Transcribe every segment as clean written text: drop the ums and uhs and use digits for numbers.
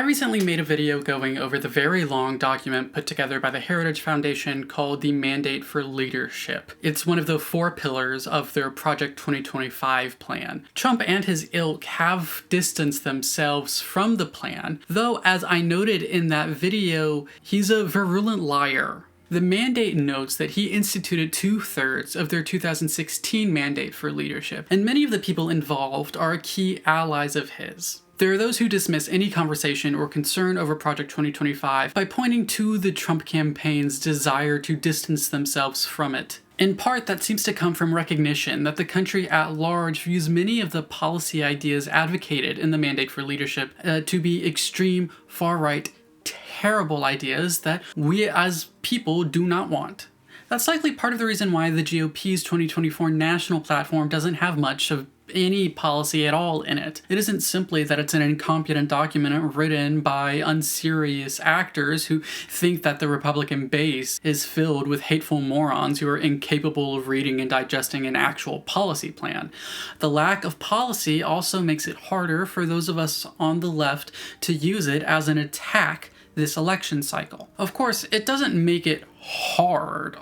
I recently made a video going over the very long document put together by the Heritage Foundation called the Mandate for Leadership. It's one of the 4 pillars of their Project 2025 plan. Trump and his ilk have distanced themselves from the plan, though as I noted in that video, he's a virulent liar. The mandate notes that he instituted 2/3 of their 2016 mandate for leadership, and many of the people involved are key allies of his. There are those who dismiss any conversation or concern over Project 2025 by pointing to the Trump campaign's desire to distance themselves from it. In part, that seems to come from recognition that the country at large views many of the policy ideas advocated in the Mandate for Leadership to be extreme, far-right, terrible ideas that we as people do not want. That's likely part of the reason why the GOP's 2024 national platform doesn't have much of any policy at all in it. It isn't simply that it's an incompetent document written by unserious actors who think that the Republican base is filled with hateful morons who are incapable of reading and digesting an actual policy plan. The lack of policy also makes it harder for those of us on the left to use it as an attack this election cycle. Of course, it doesn't make it hard,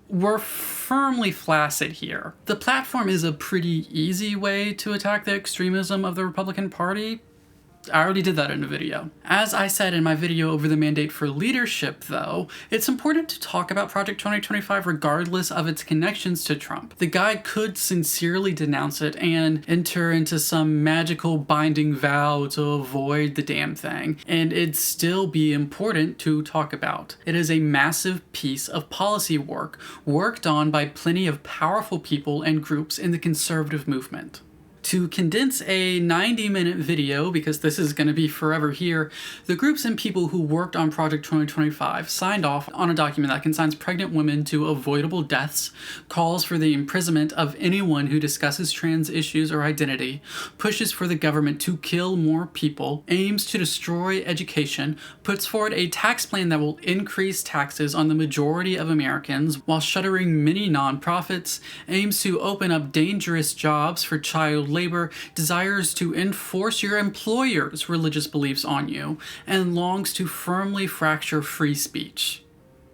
we're firmly flaccid here. The platform is a pretty easy way to attack the extremism of the Republican Party. I already did that in a video. As I said in my video over the Mandate for Leadership, though, it's important to talk about Project 2025 regardless of its connections to Trump. The guy could sincerely denounce it and enter into some magical binding vow to avoid the damn thing, and it'd still be important to talk about. It is a massive piece of policy work worked on by plenty of powerful people and groups in the conservative movement. To condense a 90-minute video, because this is going to be forever here, the groups and people who worked on Project 2025 signed off on a document that consigns pregnant women to avoidable deaths, calls for the imprisonment of anyone who discusses trans issues or identity, pushes for the government to kill more people, aims to destroy education, puts forward a tax plan that will increase taxes on the majority of Americans while shuttering many nonprofits, aims to open up dangerous jobs for child labor, desires to enforce your employer's religious beliefs on you, and longs to firmly fracture free speech.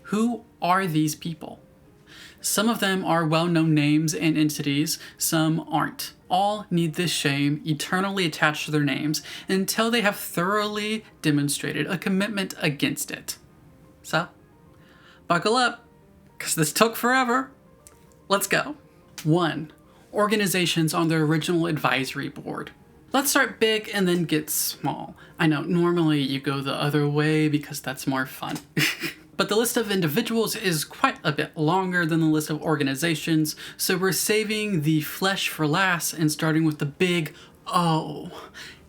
Who are these people? Some of them are well-known names and entities, some aren't. All need this shame eternally attached to their names until they have thoroughly demonstrated a commitment against it. So, buckle up, because this took forever. Let's go. 1. Organizations on the original advisory board. Let's start big and then get small. I know, normally you go the other way because that's more fun. But the list of individuals is quite a bit longer than the list of organizations, so we're saving the flesh for last and starting with the big O.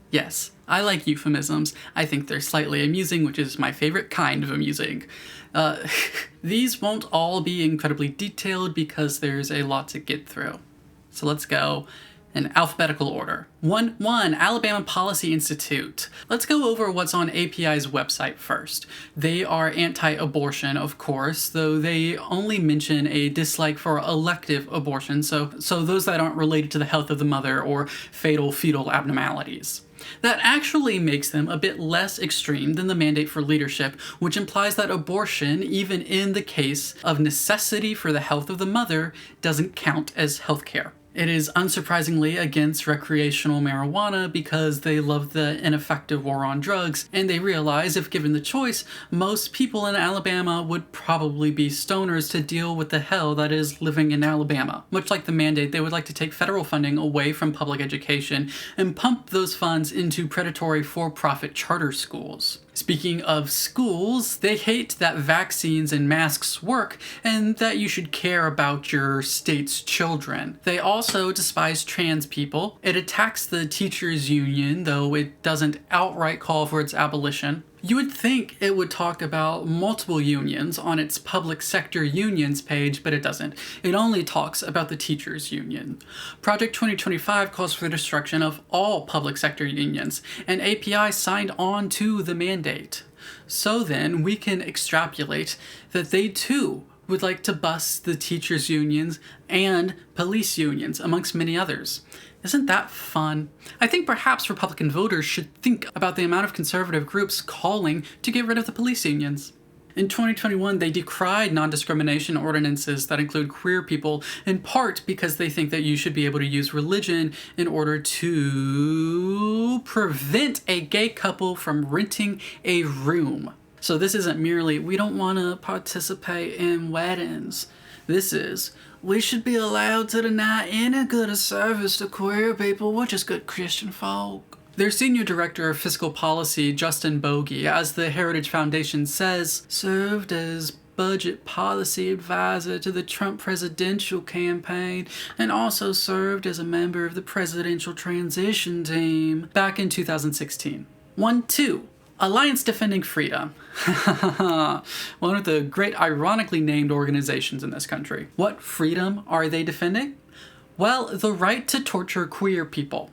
Yes, I like euphemisms. I think they're slightly amusing, which is my favorite kind of amusing. These won't all be incredibly detailed because there's a lot to get through. So let's go in alphabetical order. 1. Alabama Policy Institute. Let's go over what's on API's website first. They are anti-abortion, of course, though they only mention a dislike for elective abortion, so those that aren't related to the health of the mother or fatal fetal abnormalities. That actually makes them a bit less extreme than the Mandate for Leadership, which implies that abortion, even in the case of necessity for the health of the mother, doesn't count as healthcare. It is unsurprisingly against recreational marijuana because they love the ineffective war on drugs, and they realize if given the choice, most people in Alabama would probably be stoners to deal with the hell that is living in Alabama. Much like the mandate, they would like to take federal funding away from public education and pump those funds into predatory for-profit charter schools. Speaking of schools, they hate that vaccines and masks work and that you should care about your state's children. They also despise trans people. It attacks the teachers' union, though it doesn't outright call for its abolition. You would think it would talk about multiple unions on its public sector unions page, but it doesn't. It only talks about the teachers' union. Project 2025 calls for the destruction of all public sector unions, and API signed on to the mandate. So then we can extrapolate that they too would like to bust the teachers' unions and police unions, amongst many others. Isn't that fun? I think perhaps Republican voters should think about the amount of conservative groups calling to get rid of the police unions. In 2021, they decried non-discrimination ordinances that include queer people, in part because they think that you should be able to use religion in order to prevent a gay couple from renting a room. So this isn't merely, we don't want to participate in weddings. This is, we should be allowed to deny any good of service to queer people. We're just good Christian folk. Their senior director of fiscal policy, Justin Bogey, as the Heritage Foundation says, served as budget policy advisor to the Trump presidential campaign and also served as a member of the presidential transition team back in 2016. 2. Alliance Defending Freedom. One of the great ironically named organizations in this country. What freedom are they defending? Well, the right to torture queer people.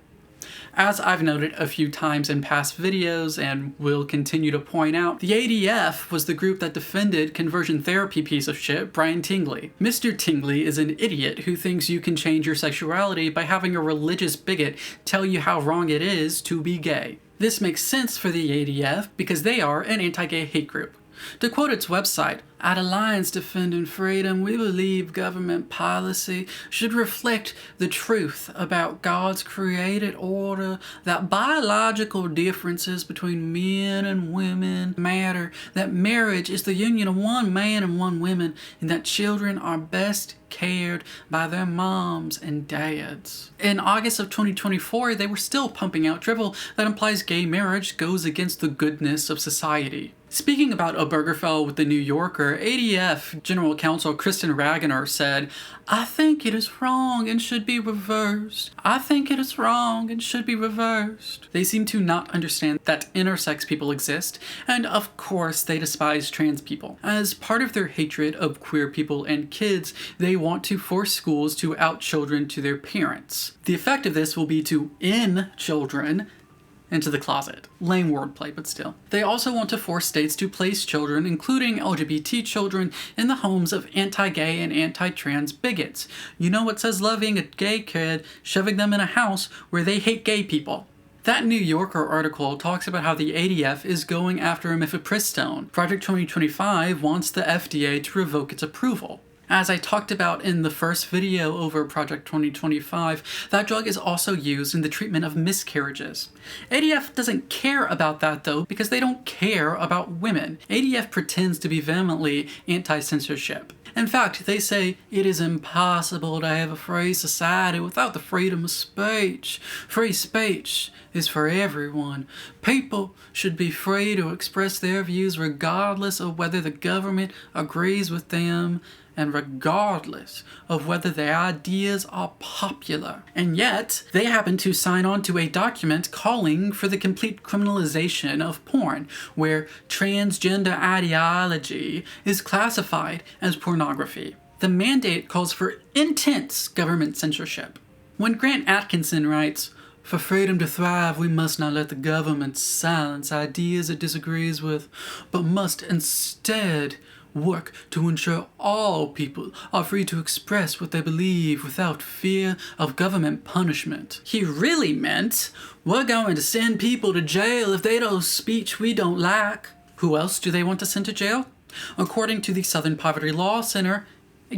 As I've noted a few times in past videos and will continue to point out, the ADF was the group that defended conversion therapy piece of shit Brian Tingley. Mr. Tingley is an idiot who thinks you can change your sexuality by having a religious bigot tell you how wrong it is to be gay. This makes sense for the ADF because they are an anti-gay hate group. To quote its website, "At Alliance Defending Freedom, we believe government policy should reflect the truth about God's created order, that biological differences between men and women matter, that marriage is the union of one man and one woman, and that children are best cared by their moms and dads." In August of 2024, they were still pumping out drivel that implies gay marriage goes against the goodness of society. Speaking about Obergefell with the New Yorker, ADF General Counsel Kristen Ragener said, "I think it is wrong and should be reversed. I think it is wrong and should be reversed." They seem to not understand that intersex people exist, and of course they despise trans people. As part of their hatred of queer people and kids, they want to force schools to out children to their parents. The effect of this will be to in children into the closet. Lame wordplay, but still. They also want to force states to place children, including LGBT children, in the homes of anti-gay and anti-trans bigots. You know what says loving a gay kid, shoving them in a house where they hate gay people. That New Yorker article talks about how the ADF is going after imifepristone. Project 2025 wants the FDA to revoke its approval. As I talked about in the first video over Project 2025, that drug is also used in the treatment of miscarriages. ADF doesn't care about that though, because they don't care about women. ADF pretends to be vehemently anti-censorship. In fact, they say it is impossible to have a free society without the freedom of speech. Free speech is for everyone. People should be free to express their views regardless of whether the government agrees with them and regardless of whether their ideas are popular. And yet, they happen to sign on to a document calling for the complete criminalization of porn, where transgender ideology is classified as pornography. The mandate calls for intense government censorship. When Grant Atkinson writes, "For freedom to thrive, we must not let the government silence ideas it disagrees with, but must instead work to ensure all people are free to express what they believe without fear of government punishment." He really meant, we're going to send people to jail if they don't speech we don't like. Who else do they want to send to jail? According to the Southern Poverty Law Center,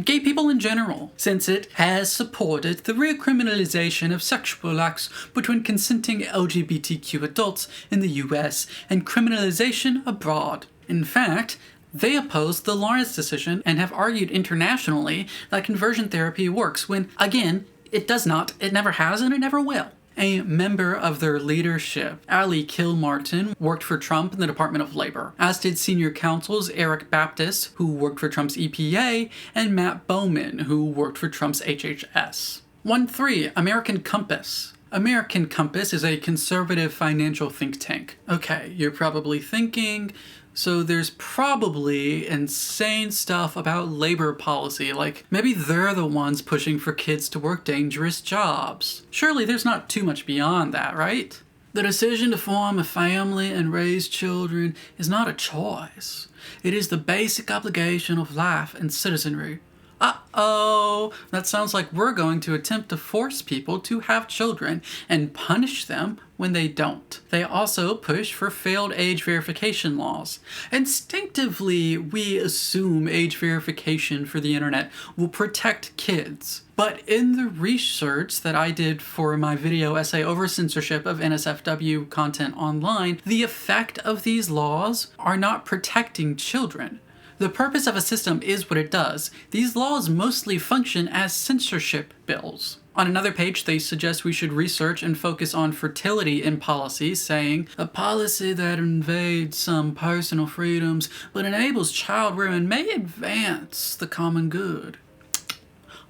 gay people in general, since it has supported the recriminalization of sexual acts between consenting LGBTQ adults in the US and criminalization abroad. In fact, they opposed the Lawrence decision and have argued internationally that conversion therapy works when, again, it does not, it never has, and it never will. A member of their leadership, Ali Kilmartin, worked for Trump in the Department of Labor, as did senior counsels Eric Baptist, who worked for Trump's EPA, and Matt Bowman, who worked for Trump's HHS. 3. American Compass. American Compass is a conservative financial think tank. Okay, you're probably thinking, so there's probably insane stuff about labor policy, like maybe they're the ones pushing for kids to work dangerous jobs. Surely there's not too much beyond that, right? The decision to form a family and raise children is not a choice. It is the basic obligation of life and citizenry. Uh-oh, that sounds like we're going to attempt to force people to have children and punish them when they don't. They also push for failed age verification laws. Instinctively, we assume age verification for the internet will protect kids. But in the research that I did for my video essay over censorship of NSFW content online, the effect of these laws are not protecting children. The purpose of a system is what it does. These laws mostly function as censorship bills. On another page, they suggest we should research and focus on fertility in policy, saying, a policy that invades some personal freedoms but enables child rearing may advance the common good.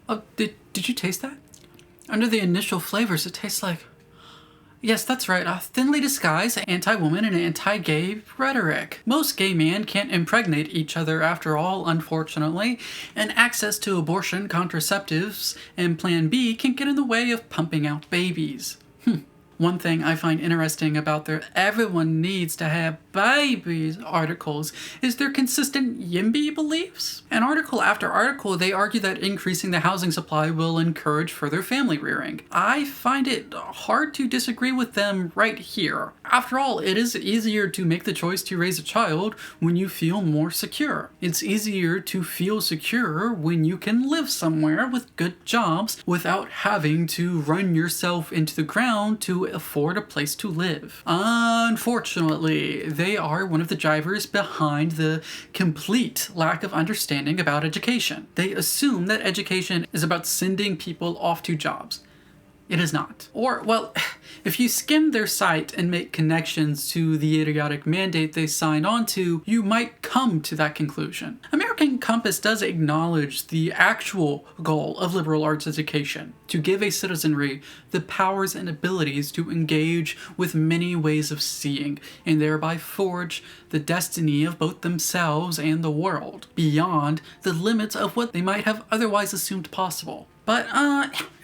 Oh, did you taste that? Under the initial flavors, it tastes like... Yes, that's right, a thinly disguised anti-woman and anti-gay rhetoric. Most gay men can't impregnate each other after all, unfortunately, and access to abortion, contraceptives, and Plan B can get in the way of pumping out babies. One thing I find interesting about their everyone needs to have babies articles is their consistent YIMBY beliefs. And article after article, they argue that increasing the housing supply will encourage further family rearing. I find it hard to disagree with them right here. After all, it is easier to make the choice to raise a child when you feel more secure. It's easier to feel secure when you can live somewhere with good jobs without having to run yourself into the ground to afford a place to live. Unfortunately, they are one of the drivers behind the complete lack of understanding about education. They assume that education is about sending people off to jobs. It is not. Or, well, if you skim their site and make connections to the idiotic mandate they signed on to, you might come to that conclusion. American Compass does acknowledge the actual goal of liberal arts education, to give a citizenry the powers and abilities to engage with many ways of seeing, and thereby forge the destiny of both themselves and the world, beyond the limits of what they might have otherwise assumed possible. But,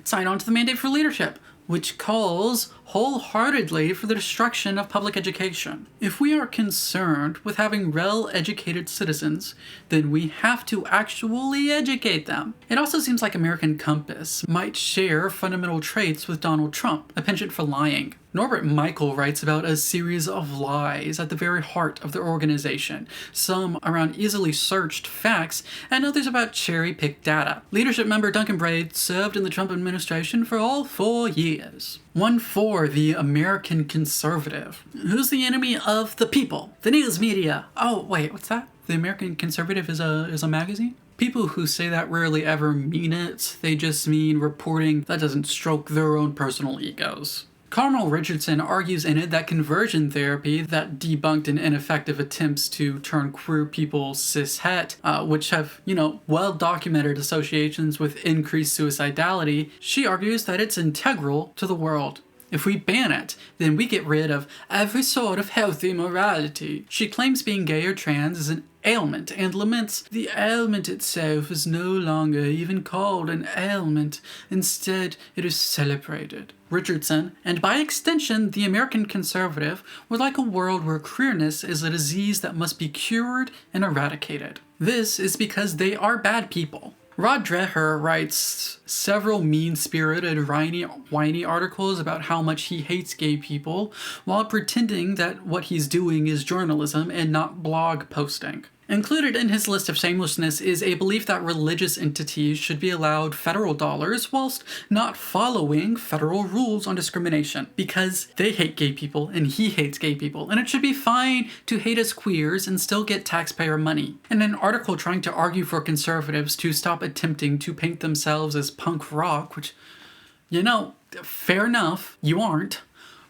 sign on to the mandate for leadership, which calls wholeheartedly for the destruction of public education. If we are concerned with having well-educated citizens, then we have to actually educate them. It also seems like American Compass might share fundamental traits with Donald Trump, a penchant for lying. Norbert Michael writes about a series of lies at the very heart of their organization, some around easily searched facts, and others about cherry-picked data. Leadership member Duncan Braid served in the Trump administration for all 4 years. One for the American Conservative. Who's the enemy of the people? The news media. Oh, wait, what's that? The American Conservative is a magazine? People who say that rarely ever mean it. They just mean reporting that doesn't stroke their own personal egos. Carnal Richardson argues in it that conversion therapy that debunked and ineffective attempts to turn queer people cis-het, which have, well-documented associations with increased suicidality, she argues that it's integral to the world. If we ban it, then we get rid of every sort of healthy morality. She claims being gay or trans is an ailment and laments the ailment itself is no longer even called an ailment. Instead, it is celebrated. Richardson, and by extension the American Conservative, would like a world where queerness is a disease that must be cured and eradicated. This is because they are bad people. Rod Dreher writes several mean-spirited, whiny articles about how much he hates gay people, while pretending that what he's doing is journalism and not blog posting. Included in his list of shamelessness is a belief that religious entities should be allowed federal dollars whilst not following federal rules on discrimination, because they hate gay people and he hates gay people, and it should be fine to hate us queers and still get taxpayer money. In an article trying to argue for conservatives to stop attempting to paint themselves as punk rock, which, fair enough, you aren't,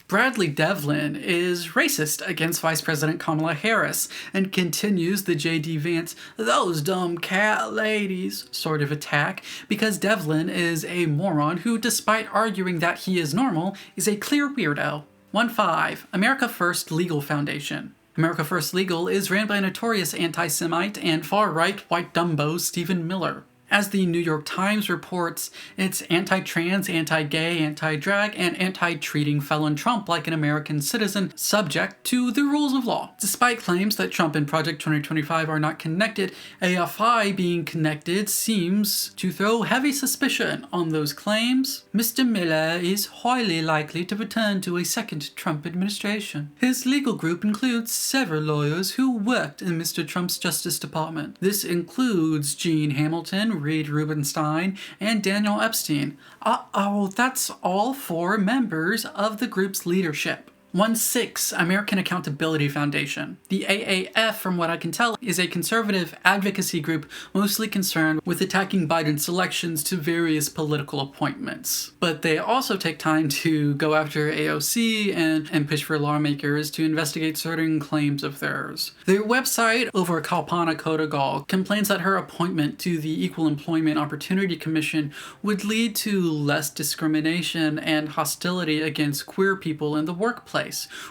Bradley Devlin is racist against Vice President Kamala Harris and continues the J.D. Vance "those dumb cat ladies" sort of attack because Devlin is a moron who, despite arguing that he is normal, is a clear weirdo. 1-5. America First Legal Foundation. America First Legal is ran by notorious anti-Semite and far-right white dumbo Stephen Miller. As the New York Times reports, it's anti-trans, anti-gay, anti-drag, and anti-treating felon Trump like an American citizen subject to the rules of law. Despite claims that Trump and Project 2025 are not connected, AFI being connected seems to throw heavy suspicion on those claims. Mr. Miller is highly likely to return to a second Trump administration. His legal group includes several lawyers who worked in Mr. Trump's Justice Department. This includes Gene Hamilton, Reed Rubenstein, and Daniel Epstein. That's all 4 members of the group's leadership. 1/6 American Accountability Foundation. The AAF, from what I can tell, is a conservative advocacy group mostly concerned with attacking Biden's selections to various political appointments. But they also take time to go after AOC and push for lawmakers to investigate certain claims of theirs. Their website over Kalpana Kodagal complains that her appointment to the Equal Employment Opportunity Commission would lead to less discrimination and hostility against queer people in the workplace,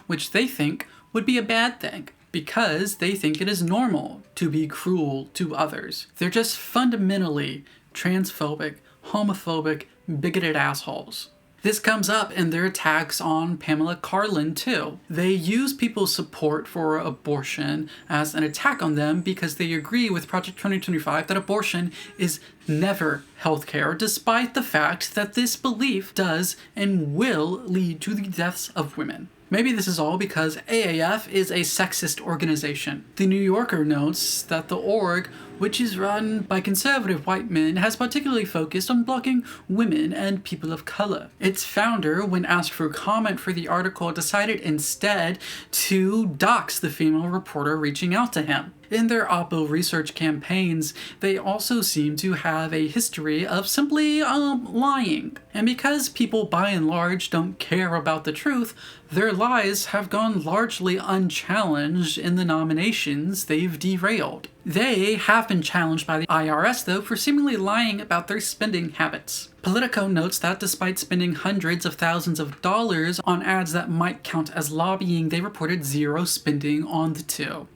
which they think would be a bad thing because they think it is normal to be cruel to others. They're just fundamentally transphobic, homophobic, bigoted assholes. This comes up in their attacks on Pamela Karlan too. They use people's support for abortion as an attack on them because they agree with Project 2025 that abortion is never healthcare, despite the fact that this belief does and will lead to the deaths of women. Maybe this is all because AAF is a sexist organization. The New Yorker notes that the org, which is run by conservative white men, has particularly focused on blocking women and people of color. Its founder, when asked for comment for the article, decided instead to dox the female reporter reaching out to him. In their Oppo research campaigns, they also seem to have a history of simply lying. And because people by and large don't care about the truth, their lies have gone largely unchallenged in the nominations they've derailed. They have been challenged by the IRS, though, for seemingly lying about their spending habits. Politico notes that despite spending hundreds of thousands of dollars on ads that might count as lobbying, they reported zero spending on the two.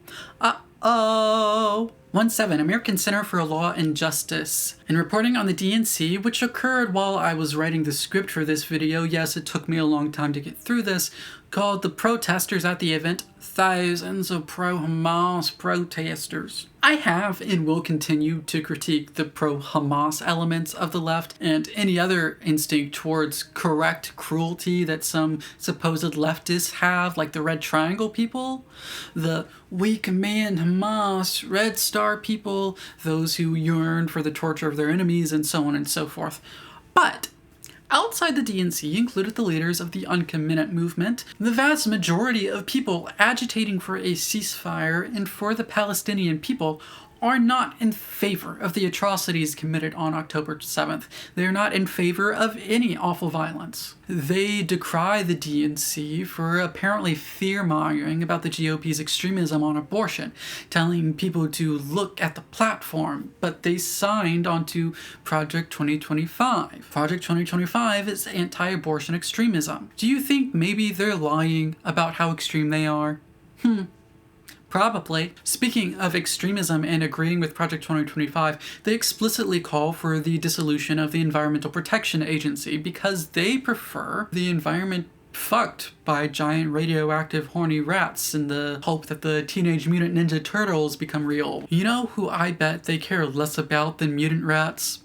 1/7 American Center for Law and Justice. In reporting on the DNC, which occurred while I was writing the script for this video, yes, it took me a long time to get through this, called the protesters at the event thousands of pro-Hamas protesters. I have and will continue to critique the pro-Hamas elements of the left and any other instinct towards correct cruelty that some supposed leftists have, like the Red Triangle people, the we command Hamas, Red Star people, those who yearn for the torture of their enemies, and so on and so forth. But outside the DNC included the leaders of the unconnected movement, the vast majority of people agitating for a ceasefire and for the Palestinian people are not in favor of the atrocities committed on October 7th. They are not in favor of any awful violence. They decry the DNC for apparently fear-mongering about the GOP's extremism on abortion, telling people to look at the platform, but they signed onto Project 2025. Project 2025 is anti-abortion extremism. Do you think maybe they're lying about how extreme they are? Probably. Speaking of extremism and agreeing with Project 2025, they explicitly call for the dissolution of the Environmental Protection Agency because they prefer the environment fucked by giant radioactive horny rats in the hope that the Teenage Mutant Ninja Turtles become real. You know who I bet they care less about than mutant rats?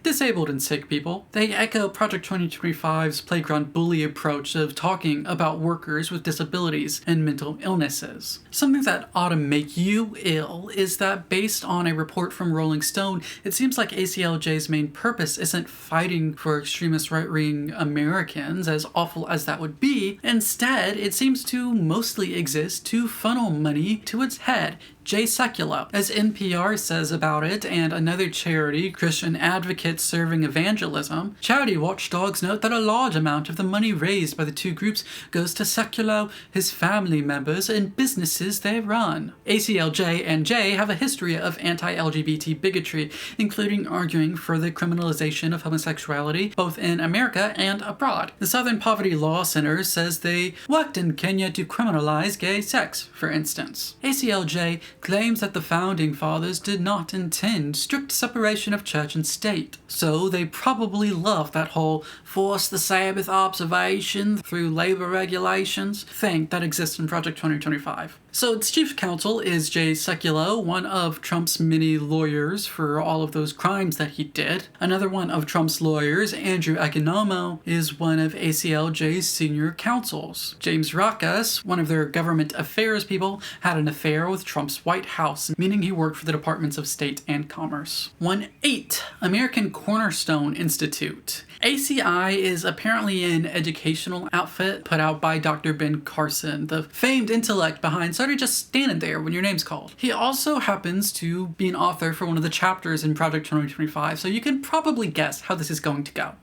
Disabled and sick people. They echo Project 2025's playground bully approach of talking about workers with disabilities and mental illnesses. Something that ought to make you ill is that based on a report from Rolling Stone, it seems like ACLJ's main purpose isn't fighting for extremist right-wing Americans, as awful as that would be. Instead, it seems to mostly exist to funnel money to its head, Jay Sekulow. As NPR says about it, and another charity, Christian Advocates, nonprofits serving evangelism. Charity watchdogs note that a large amount of the money raised by the two groups goes to Secular, his family members, and businesses they run. ACLJ and J have a history of anti-LGBT bigotry, including arguing for the criminalization of homosexuality both in America and abroad. The Southern Poverty Law Center says they worked in Kenya to criminalize gay sex, for instance. ACLJ claims that the Founding Fathers did not intend strict separation of church and state, so they probably love that whole force the Sabbath observation through labor regulations thing that exists in Project 2025. So its chief counsel is Jay Sekulow, one of Trump's many lawyers for all of those crimes that he did. Another one of Trump's lawyers, Andrew Economo, is one of ACLJ's senior counsels. James Rakas, one of their government affairs people, had an affair with Trump's White House, meaning he worked for the Departments of State and Commerce. 1-8, American Cornerstone Institute. ACI is apparently an educational outfit put out by Dr. Ben Carson, the famed intellect behind sort of just standing there when your name's called. He also happens to be an author for one of the chapters in Project 2025, so you can probably guess how this is going to go.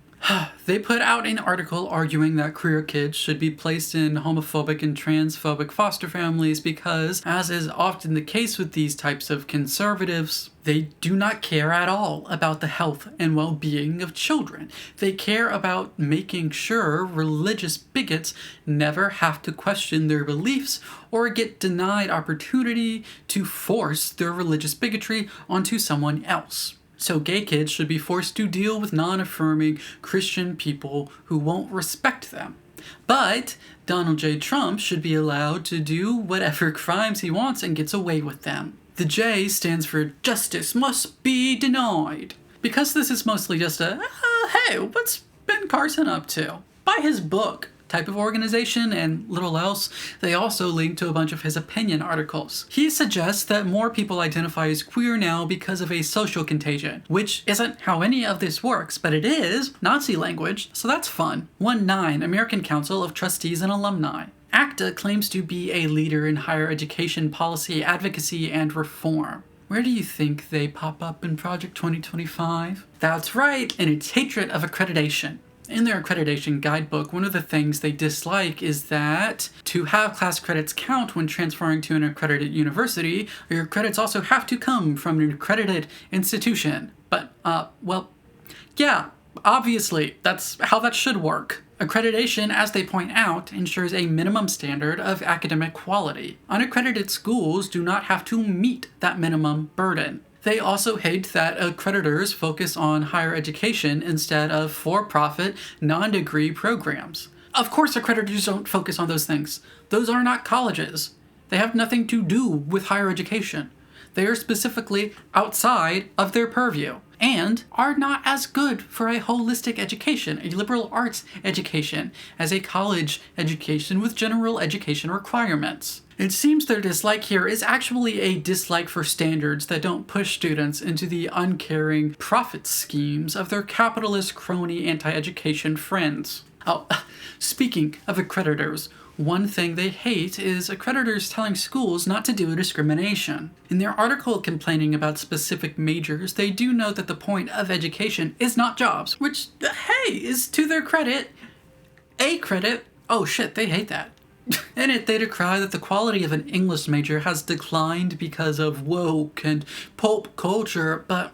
They put out an article arguing that queer kids should be placed in homophobic and transphobic foster families because, as is often the case with these types of conservatives, they do not care at all about the health and well-being of children. They care about making sure religious bigots never have to question their beliefs or get denied opportunity to force their religious bigotry onto someone else. So gay kids should be forced to deal with non-affirming Christian people who won't respect them. But Donald J. Trump should be allowed to do whatever crimes he wants and gets away with them. The J stands for justice must be denied. Because this is mostly just a, hey, what's Ben Carson up to? Buy his book. Type of organization and little else, they also link to a bunch of his opinion articles. He suggests that more people identify as queer now because of a social contagion, which isn't how any of this works, but it is Nazi language, so that's fun. 1-9, American Council of Trustees and Alumni. ACTA claims to be a leader in higher education policy, advocacy, and reform. Where do you think they pop up in Project 2025? That's right, in its hatred of accreditation. In their accreditation guidebook, one of the things they dislike is that to have class credits count when transferring to an accredited university, your credits also have to come from an accredited institution. But, well, yeah, obviously, that's how that should work. Accreditation, as they point out, ensures a minimum standard of academic quality. Unaccredited schools do not have to meet that minimum burden. They also hate that accreditors focus on higher education instead of for-profit, non-degree programs. Of course accreditors don't focus on those things. Those are not colleges. They have nothing to do with higher education. They are specifically outside of their purview and are not as good for a holistic education, a liberal arts education, as a college education with general education requirements. It seems their dislike here is actually a dislike for standards that don't push students into the uncaring profit schemes of their capitalist crony anti-education friends. Oh, speaking of accreditors, one thing they hate is accreditors telling schools not to do a discrimination. In their article complaining about specific majors, they do note that the point of education is not jobs, which, hey, is to their credit. A credit. Oh shit, they hate that. In it, they decry that the quality of an English major has declined because of woke and pulp culture, but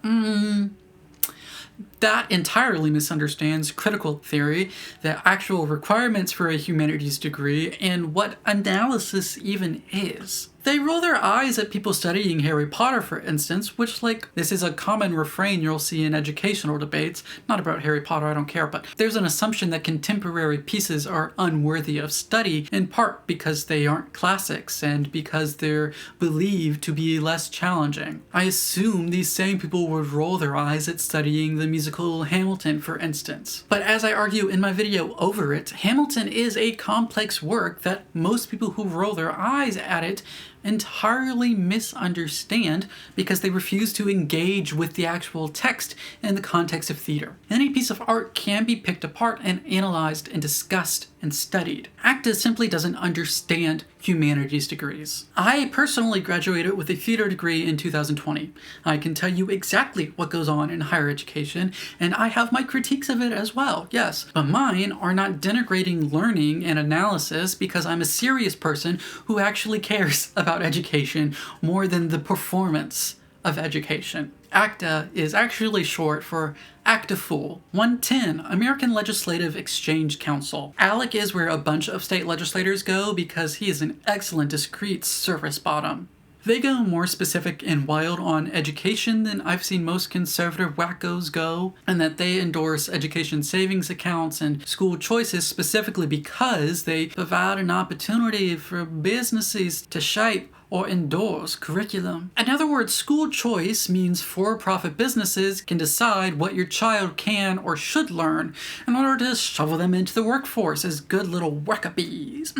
that entirely misunderstands critical theory, the actual requirements for a humanities degree, and what analysis even is. They roll their eyes at people studying Harry Potter, for instance, which, this is a common refrain you'll see in educational debates. Not about Harry Potter, I don't care, but there's an assumption that contemporary pieces are unworthy of study, in part because they aren't classics and because they're believed to be less challenging. I assume these same people would roll their eyes at studying the musical Hamilton, for instance. But as I argue in my video over it, Hamilton is a complex work that most people who roll their eyes at it entirely misunderstand because they refuse to engage with the actual text in the context of theater. Any piece of art can be picked apart and analyzed and discussed and studied. ACTA simply doesn't understand humanities degrees. I personally graduated with a theater degree in 2020. I can tell you exactly what goes on in higher education, and I have my critiques of it as well, yes. But mine are not denigrating learning and analysis because I'm a serious person who actually cares about education more than the performance of education. ACTA is actually short for Act a Fool. 110, American Legislative Exchange Council. ALEC is where a bunch of state legislators go because he is an excellent, discreet service bottom. They go more specific and wild on education than I've seen most conservative wackos go, and that they endorse education savings accounts and school choices specifically because they provide an opportunity for businesses to shape or endorse curriculum. In other words, school choice means for-profit businesses can decide what your child can or should learn in order to shovel them into the workforce as good little wackabees.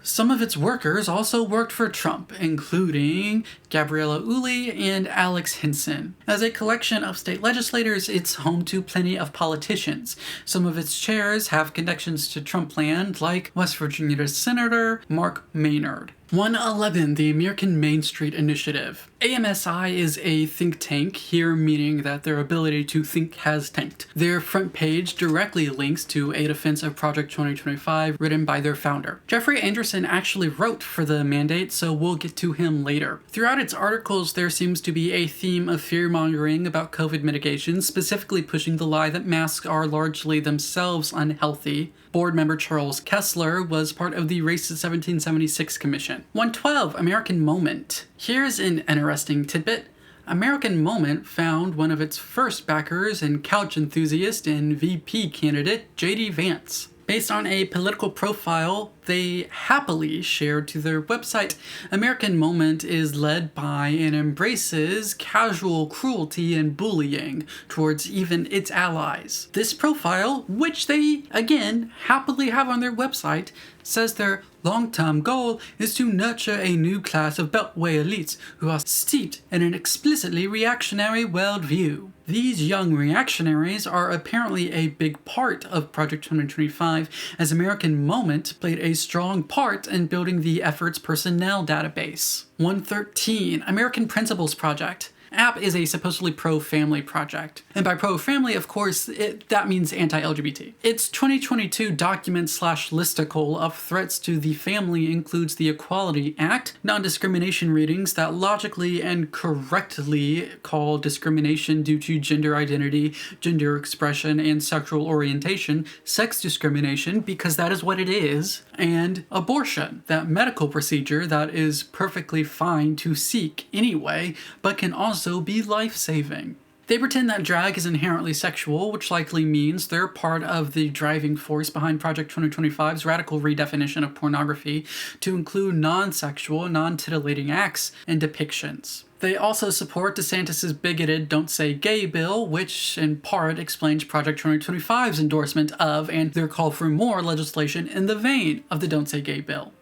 Some of its workers also worked for Trump, including Gabriella Uli and Alex Hinson. As a collection of state legislators, it's home to plenty of politicians. Some of its chairs have connections to Trumpland, like West Virginia's Senator Mark Maynard. 111, the American Main Street Initiative. AMSI is a think tank, here meaning that their ability to think has tanked. Their front page directly links to a defense of Project 2025 written by their founder. Jeffrey Anderson actually wrote for the mandate, so we'll get to him later. Throughout its articles, there seems to be a theme of fear-mongering about COVID mitigation, specifically pushing the lie that masks are largely themselves unhealthy. Board member Charles Kessler was part of the Racist 1776 Commission. 112, American Moment. Here's an interesting tidbit. American Moment found one of its first backers and couch enthusiast and VP candidate, J.D. Vance. Based on a political profile they happily shared to their website, American Moment is led by and embraces casual cruelty and bullying towards even its allies. This profile, which they, again, happily have on their website, says their long-term goal is to nurture a new class of Beltway elites who are steeped in an explicitly reactionary worldview. These young reactionaries are apparently a big part of Project 2025, as American Moment played a strong part in building the effort's personnel database. 113, American Principles Project. APP is a supposedly pro-family project. And by pro-family, of course, that means anti-LGBT. Its 2022 document/listicle of threats to the family includes the Equality Act, non-discrimination readings that logically and correctly call discrimination due to gender identity, gender expression, and sexual orientation sex discrimination, because that is what it is, and abortion, that medical procedure that is perfectly fine to seek anyway, but can also be life-saving. They pretend that drag is inherently sexual, which likely means they're part of the driving force behind Project 2025's radical redefinition of pornography to include non-sexual, non-titillating acts and depictions. They also support DeSantis' bigoted Don't Say Gay bill, which in part explains Project 2025's endorsement of and their call for more legislation in the vein of the Don't Say Gay bill.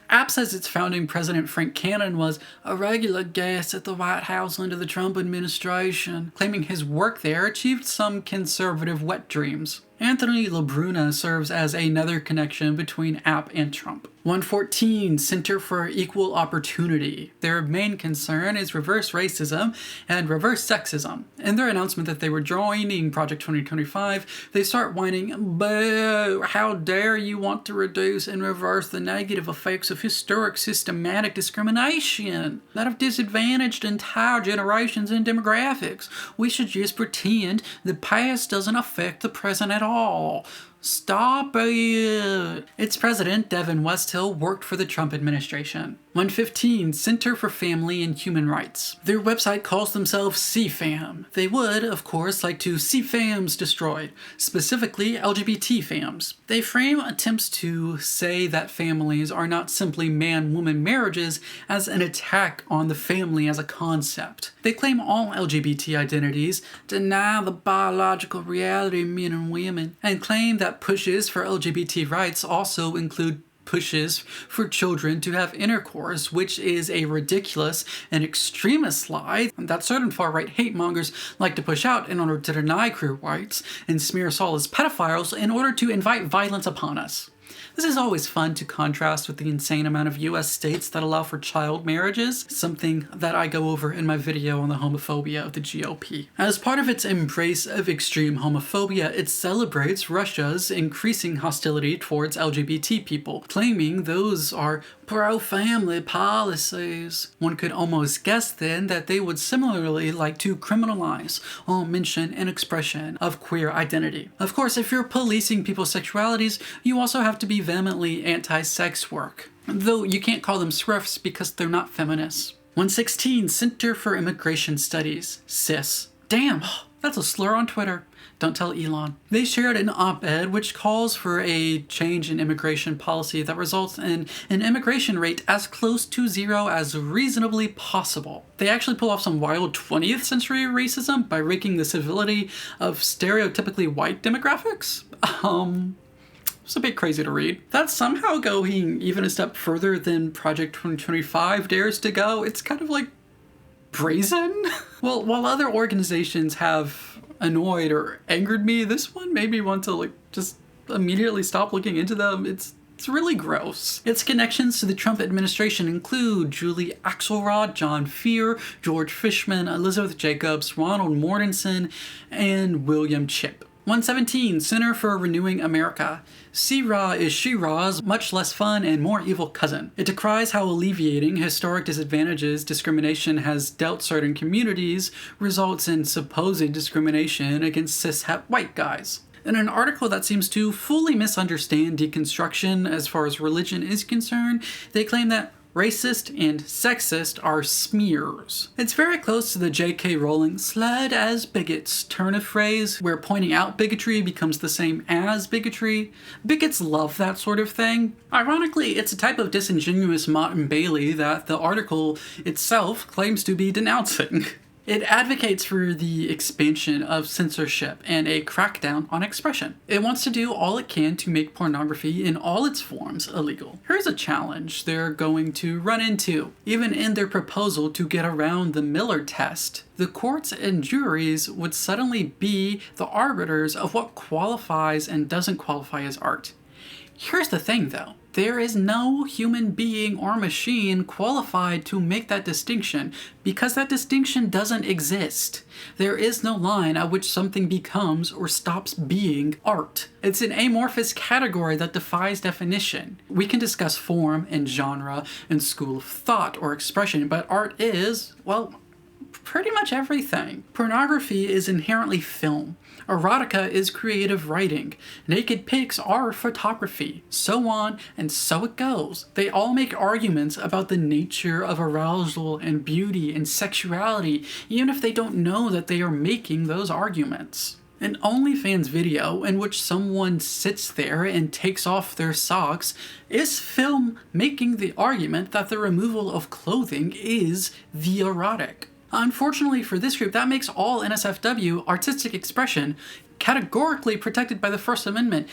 APP says its founding president, Frank Cannon, was a regular guest at the White House under the Trump administration, claiming his work there achieved some conservative wet dreams. Anthony LaBruna serves as another connection between APP and Trump. 114, Center for Equal Opportunity. Their main concern is reverse racism and reverse sexism. In their announcement that they were joining Project 2025, they start whining, "Boo! How dare you want to reduce and reverse the negative effects of historic systematic discrimination that have disadvantaged entire generations and demographics. We should just pretend the past doesn't affect the present at all. Stop it." Its president, Devin Westhill, worked for the Trump administration. 115, Center for Family and Human Rights. Their website calls themselves CFAM. They would, of course, like to see FAMs destroyed, specifically LGBT FAMs. They frame attempts to say that families are not simply man-woman marriages as an attack on the family as a concept. They claim all LGBT identities deny the biological reality of men and women, and claim that pushes for LGBT rights also include pushes for children to have intercourse, which is a ridiculous and extremist lie that certain far-right hate mongers like to push out in order to deny queer rights and smear us all as pedophiles in order to invite violence upon us. This is always fun to contrast with the insane amount of US states that allow for child marriages, something that I go over in my video on the homophobia of the GOP. As part of its embrace of extreme homophobia, it celebrates Russia's increasing hostility towards LGBT people, claiming those are pro-family policies. One could almost guess then that they would similarly like to criminalize all mention and expression of queer identity. Of course, if you're policing people's sexualities, you also have to be vehemently anti-sex work. Though you can't call them SWIFTs because they're not feminists. 116, Center for Immigration Studies, CIS. Damn, that's a slur on Twitter. Don't tell Elon. They shared an op-ed which calls for a change in immigration policy that results in an immigration rate as close to zero as reasonably possible. They actually pull off some wild 20th century racism by raking the civility of stereotypically white demographics. It's a bit crazy to read. That's somehow going even a step further than Project 2025 dares to go. It's kind of like brazen. Well, while other organizations have annoyed or angered me, this one made me want to just immediately stop looking into them. It's really gross. Its connections to the Trump administration include Julie Axelrod, John Fear, George Fishman, Elizabeth Jacobs, Ronald Mortensen, and William Chipp. 117, Center for Renewing America. She-Ra is She-Ra's much less fun and more evil cousin. It decries how alleviating historic disadvantages discrimination has dealt certain communities results in supposed discrimination against cis-het white guys. In an article that seems to fully misunderstand deconstruction as far as religion is concerned, they claim that racist and sexist are smears. It's very close to the J.K. Rowling "sled as bigots" turn of phrase, where pointing out bigotry becomes the same as bigotry. Bigots love that sort of thing. Ironically, it's a type of disingenuous Mott and Bailey that the article itself claims to be denouncing. It advocates for the expansion of censorship and a crackdown on expression. It wants to do all it can to make pornography in all its forms illegal. Here's a challenge they're going to run into. Even in their proposal to get around the Miller test, the courts and juries would suddenly be the arbiters of what qualifies and doesn't qualify as art. Here's the thing though. There is no human being or machine qualified to make that distinction because that distinction doesn't exist. There is no line at which something becomes or stops being art. It's an amorphous category that defies definition. We can discuss form and genre and school of thought or expression, but art is, well, pretty much everything. Pornography is inherently film. Erotica is creative writing. Naked pics are photography. So on and so it goes. They all make arguments about the nature of arousal and beauty and sexuality, even if they don't know that they are making those arguments. An OnlyFans video in which someone sits there and takes off their socks is film making the argument that the removal of clothing is the erotic. Unfortunately for this group, that makes all NSFW artistic expression categorically protected by the First Amendment,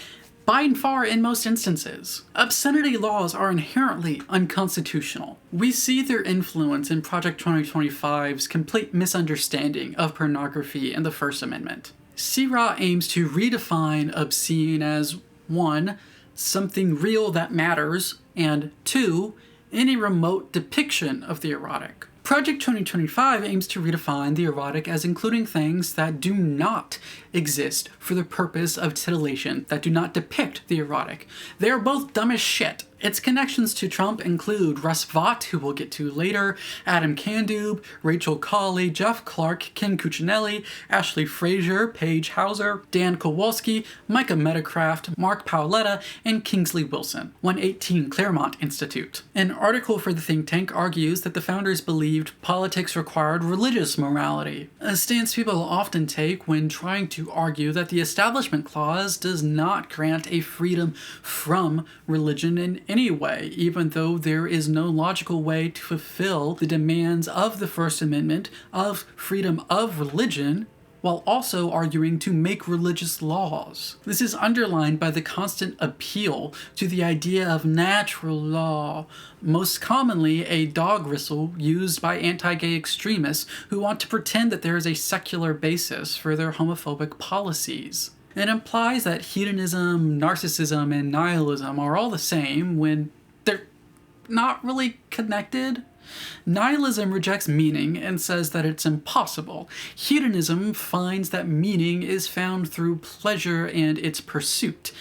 by and far in most instances. Obscenity laws are inherently unconstitutional. We see their influence in Project 2025's complete misunderstanding of pornography and the First Amendment. She-Ra aims to redefine obscene as 1. Something real that matters, and 2. Any remote depiction of the erotic. Project 2025 aims to redefine the erotic as including things that do not exist for the purpose of titillation, that do not depict the erotic. They are both dumb as shit. Its connections to Trump include Russ Vought, who we'll get to later, Adam Kandub, Rachel Colley, Jeff Clark, Ken Cuccinelli, Ashley Frazier, Paige Hauser, Dan Kowalski, Micah Metacraft, Mark Paoletta, and Kingsley Wilson. 118 Claremont Institute. An article for the think tank argues that the founders believed politics required religious morality, a stance people often take when trying to argue that the Establishment Clause does not grant a freedom from religion in any way, even though there is no logical way to fulfill the demands of the First Amendment of freedom of religion while also arguing to make religious laws. This is underlined by the constant appeal to the idea of natural law, most commonly a dog whistle used by anti-gay extremists who want to pretend that there is a secular basis for their homophobic policies. It implies that hedonism, narcissism, and nihilism are all the same when they're not really connected. Nihilism rejects meaning and says that it's impossible. Hedonism finds that meaning is found through pleasure and its pursuit.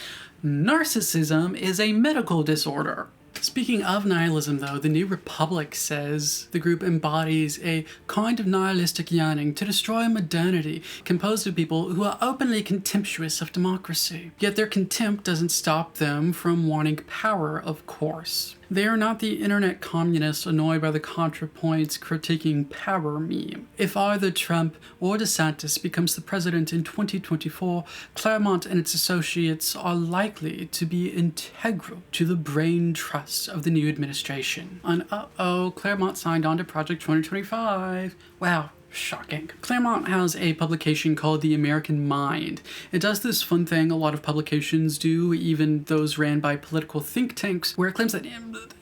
Narcissism is a medical disorder. Speaking of nihilism, though, the New Republic says the group embodies a kind of nihilistic yearning to destroy modernity, composed of people who are openly contemptuous of democracy. Yet their contempt doesn't stop them from wanting power, of course. They are not the internet communists annoyed by the ContraPoints critiquing power meme. If either Trump or DeSantis becomes the president in 2024, Claremont and its associates are likely to be integral to the brain trust of the new administration. And Claremont signed on to Project 2025. Wow. Shocking. Claremont has a publication called The American Mind. It does this fun thing a lot of publications do, even those ran by political think tanks, where it claims that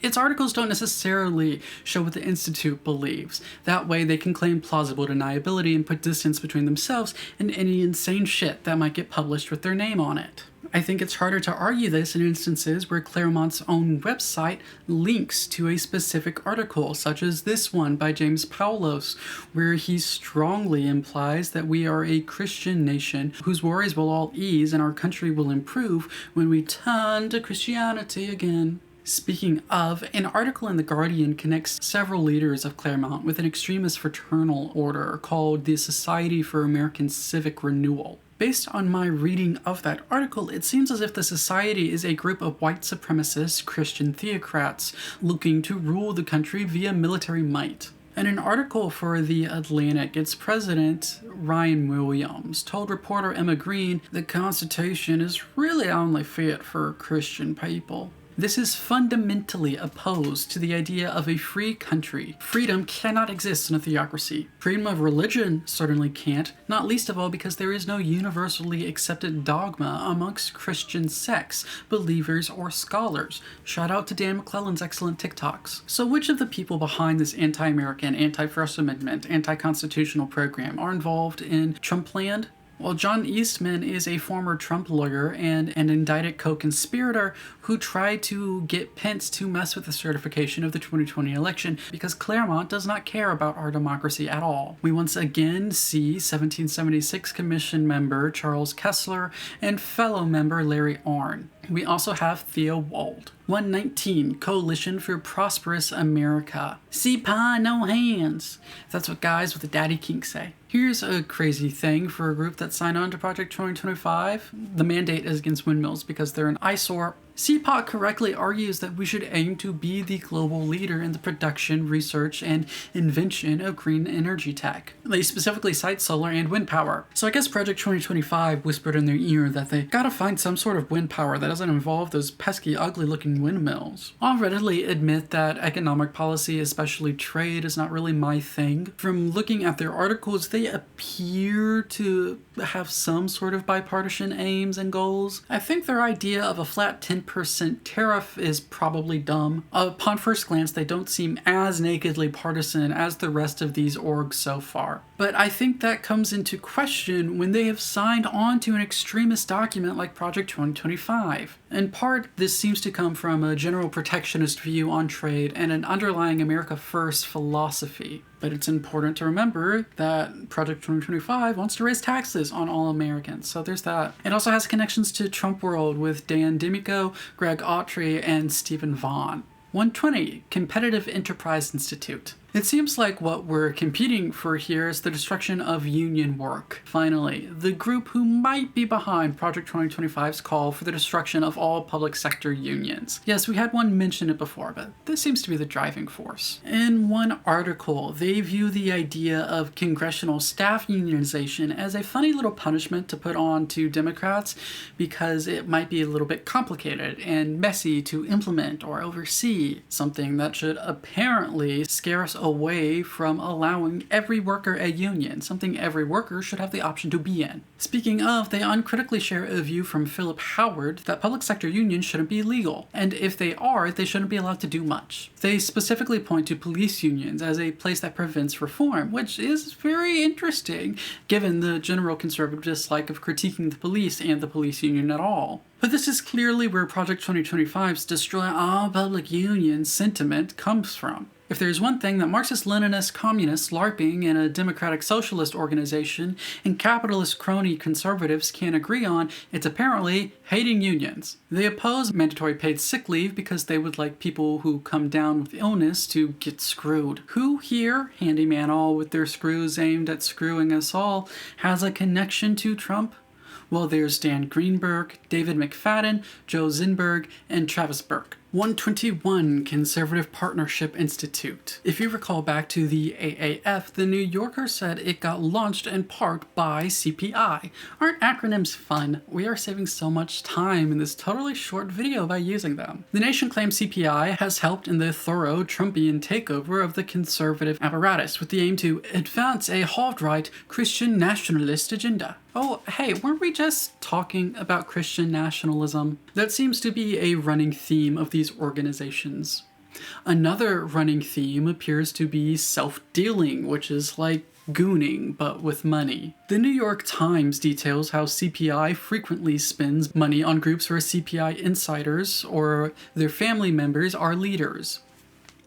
its articles don't necessarily show what the Institute believes. That way they can claim plausible deniability and put distance between themselves and any insane shit that might get published with their name on it. I think it's harder to argue this in instances where Claremont's own website links to a specific article, such as this one by James Paulos, where he strongly implies that we are a Christian nation whose worries will all ease and our country will improve when we turn to Christianity again. Speaking of, an article in The Guardian connects several leaders of Claremont with an extremist fraternal order called the Society for American Civic Renewal. Based on my reading of that article, it seems as if the society is a group of white supremacist Christian theocrats looking to rule the country via military might. In an article for The Atlantic, its president, Ryan Williams, told reporter Emma Green the Constitution is really only fit for Christian people. This is fundamentally opposed to the idea of a free country. Freedom cannot exist in a theocracy. Freedom of religion certainly can't, not least of all because there is no universally accepted dogma amongst Christian sects, believers, or scholars. Shout out to Dan McClellan's excellent TikToks. So which of the people behind this anti-American, anti-First Amendment, anti-constitutional program are involved in Trumpland? Well, John Eastman is a former Trump lawyer and an indicted co-conspirator who tried to get Pence to mess with the certification of the 2020 election because Claremont does not care about our democracy at all. We once again see 1776 Commission member Charles Kessler and fellow member Larry Arnn. We also have Theo Wald. 119, Coalition for Prosperous America. See pie, no hands. That's what guys with a daddy kink say. Here's a crazy thing for a group that signed on to Project 2025. The mandate is against windmills because they're an eyesore. CPOC correctly argues that we should aim to be the global leader in the production, research, and invention of green energy tech. They specifically cite solar and wind power. So I guess Project 2025 whispered in their ear that they gotta find some sort of wind power that doesn't involve those pesky, ugly-looking windmills. I'll readily admit that economic policy, especially trade, is not really my thing. From looking at their articles, they appear to have some sort of bipartisan aims and goals. I think their idea of a flat 10% tariff is probably dumb. Upon first glance, they don't seem as nakedly partisan as the rest of these orgs so far. But I think that comes into question when they have signed on to an extremist document like Project 2025. In part, this seems to come from a general protectionist view on trade and an underlying America First philosophy. But it's important to remember that Project 2025 wants to raise taxes on all Americans, so there's that. It also has connections to Trump World with Dan Demico, Greg Autry, and Stephen Vaughn. 120, Competitive Enterprise Institute. It seems like what we're competing for here is the destruction of union work. Finally, the group who might be behind Project 2025's call for the destruction of all public sector unions. Yes, we had one mention it before, but this seems to be the driving force. In one article, they view the idea of congressional staff unionization as a funny little punishment to put on to Democrats because it might be a little bit complicated and messy to implement or oversee, something that should apparently scare us away from allowing every worker a union, something every worker should have the option to be in. Speaking of, they uncritically share a view from Philip Howard that public sector unions shouldn't be legal, and if they are, they shouldn't be allowed to do much. They specifically point to police unions as a place that prevents reform, which is very interesting, given the general conservative dislike of critiquing the police and the police union at all. But this is clearly where Project 2025's destroy all public unions sentiment comes from. If there's one thing that Marxist-Leninist communists, LARPing, and a democratic socialist organization, and capitalist crony conservatives can't agree on, it's apparently hating unions. They oppose mandatory paid sick leave because they would like people who come down with illness to get screwed. Who here, handyman all with their screws aimed at screwing us all, has a connection to Trump? Well, there's Dan Greenberg, David McFadden, Joe Zinberg, and Travis Burke. 121 Conservative Partnership Institute. If you recall back to the AAF, the New Yorker said it got launched in part by CPI. Aren't acronyms fun? We are saving so much time in this totally short video by using them. The Nation claims CPI has helped in the thorough Trumpian takeover of the conservative apparatus with the aim to advance a hard-right Christian nationalist agenda. Oh, hey, weren't we just talking about Christian nationalism? That seems to be a running theme of these organizations. Another running theme appears to be self-dealing, which is like gooning, but with money. The New York Times details how CPI frequently spends money on groups where CPI insiders or their family members are leaders.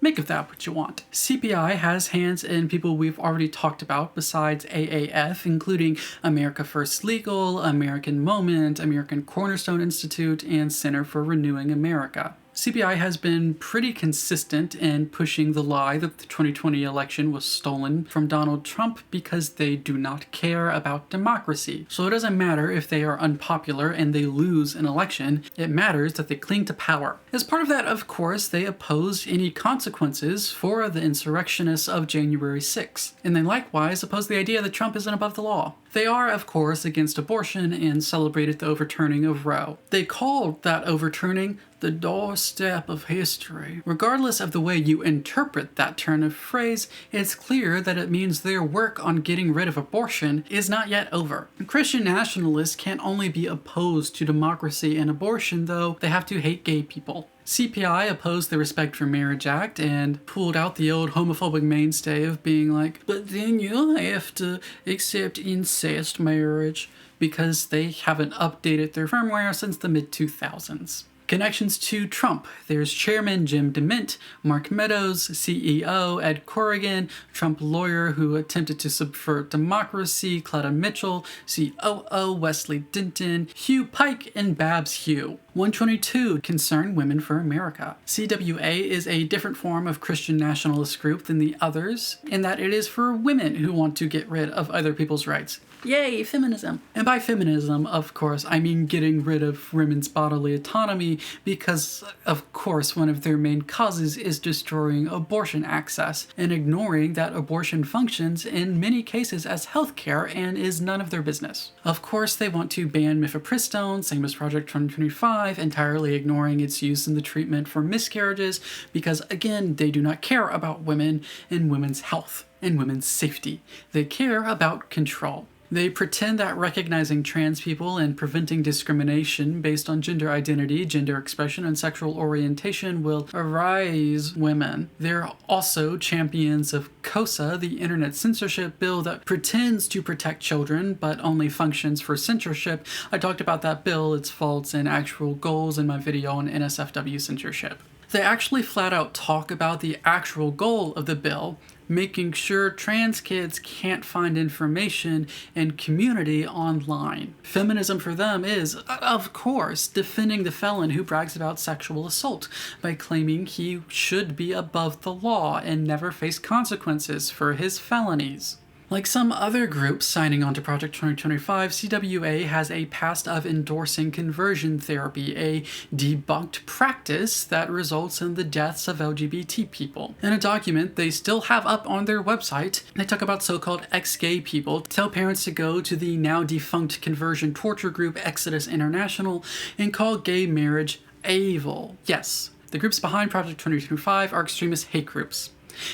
Make of that what you want. CPI has hands in people we've already talked about besides AAF, including America First Legal, American Moment, American Cornerstone Institute, and Center for Renewing America. CPI has been pretty consistent in pushing the lie that the 2020 election was stolen from Donald Trump because they do not care about democracy. So it doesn't matter if they are unpopular and they lose an election, it matters that they cling to power. As part of that, of course, they oppose any consequences for the insurrectionists of January 6th, and they likewise oppose the idea that Trump isn't above the law. They are, of course, against abortion and celebrated the overturning of Roe. They called that overturning the doorstep of history. Regardless of the way you interpret that turn of phrase, it's clear that it means their work on getting rid of abortion is not yet over. Christian nationalists can't only be opposed to democracy and abortion, though, they have to hate gay people. CPI opposed the Respect for Marriage Act and pulled out the old homophobic mainstay of being like, but then you'll have to accept incest marriage, because they haven't updated their firmware since the mid-2000s. Connections to Trump. There's Chairman Jim DeMint, Mark Meadows, CEO Ed Corrigan, Trump lawyer who attempted to subvert democracy, Cleta Mitchell, COO Wesley Denton, Hugh Pike, and Babs Hugh. 122 Concern Women for America. CWA is a different form of Christian nationalist group than the others, in that it is for women who want to get rid of other people's rights. Yay, feminism! And by feminism, of course, I mean getting rid of women's bodily autonomy because, of course, one of their main causes is destroying abortion access and ignoring that abortion functions in many cases as healthcare and is none of their business. Of course, they want to ban mifepristone, same as Project 2025, entirely ignoring its use in the treatment for miscarriages because, again, they do not care about women and women's health and women's safety. They care about control. They pretend that recognizing trans people and preventing discrimination based on gender identity, gender expression, and sexual orientation will arise women. They're also champions of COSA, the internet censorship bill that pretends to protect children but only functions for censorship. I talked about that bill, its faults, and actual goals in my video on NSFW censorship. They actually flat out talk about the actual goal of the bill, making sure trans kids can't find information and community online. Feminism for them is, of course, defending the felon who brags about sexual assault by claiming he should be above the law and never face consequences for his felonies. Like some other groups signing on to Project 2025, CWA has a past of endorsing conversion therapy, a debunked practice that results in the deaths of LGBT people. In a document they still have up on their website, they talk about so-called ex-gay people, tell parents to go to the now defunct conversion torture group Exodus International, and call gay marriage evil. Yes, the groups behind Project 2025 are extremist hate groups.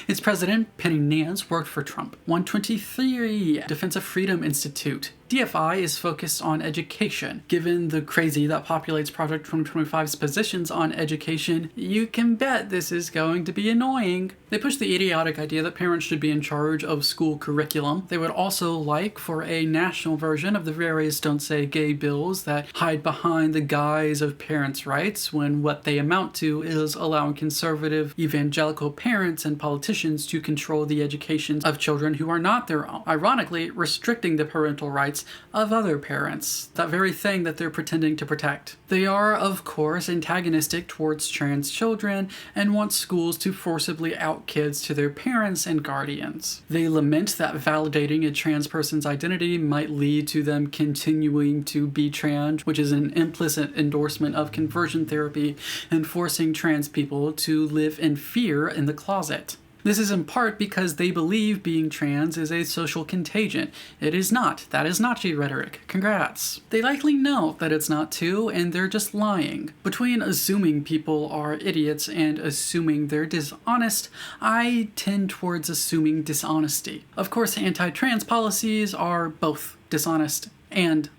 Its president, Penny Nance, worked for Trump. 123, Defense of Freedom Institute. DFI is focused on education. Given the crazy that populates Project 2025's positions on education, you can bet this is going to be annoying. They push the idiotic idea that parents should be in charge of school curriculum. They would also like for a national version of the various Don't Say Gay bills that hide behind the guise of parents' rights when what they amount to is allowing conservative evangelical parents and politicians to control the education of children who are not their own, ironically restricting the parental rights of other parents, that very thing that they're pretending to protect. They are, of course, antagonistic towards trans children and want schools to forcibly out kids to their parents and guardians. They lament that validating a trans person's identity might lead to them continuing to be trans, which is an implicit endorsement of conversion therapy and forcing trans people to live in fear in the closet. This is in part because they believe being trans is a social contagion. It is not. That is Nazi rhetoric. Congrats. They likely know that it's not too, and they're just lying. Between assuming people are idiots and assuming they're dishonest, I tend towards assuming dishonesty. Of course, anti-trans policies are both dishonest and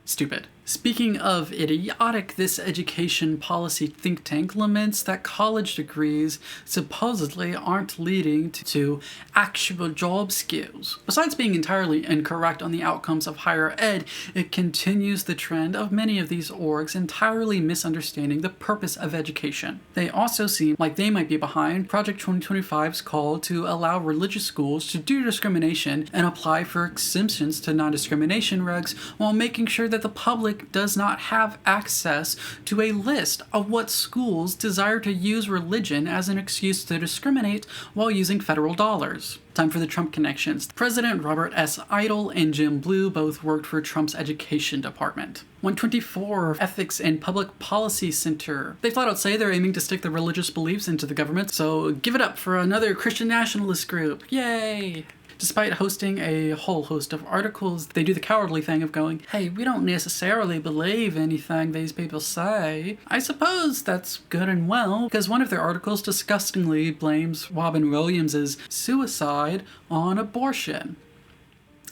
stupid. Speaking of idiotic, this education policy think tank laments that college degrees supposedly aren't leading to actual job skills. Besides being entirely incorrect on the outcomes of higher ed, it continues the trend of many of these orgs entirely misunderstanding the purpose of education. They also seem like they might be behind Project 2025's call to allow religious schools to do discrimination and apply for exemptions to non-discrimination regs while making sure that the public does not have access to a list of what schools desire to use religion as an excuse to discriminate while using federal dollars. Time for the Trump connections. President Robert S. Idle and Jim Blue both worked for Trump's education department. 124, Ethics and Public Policy Center. They flat out say they're aiming to stick their religious beliefs into the government, so give it up for another Christian nationalist group. Yay! Despite hosting a whole host of articles, they do the cowardly thing of going, hey, we don't necessarily believe anything these people say. I suppose that's good and well, because one of their articles disgustingly blames Robin Williams' suicide on abortion.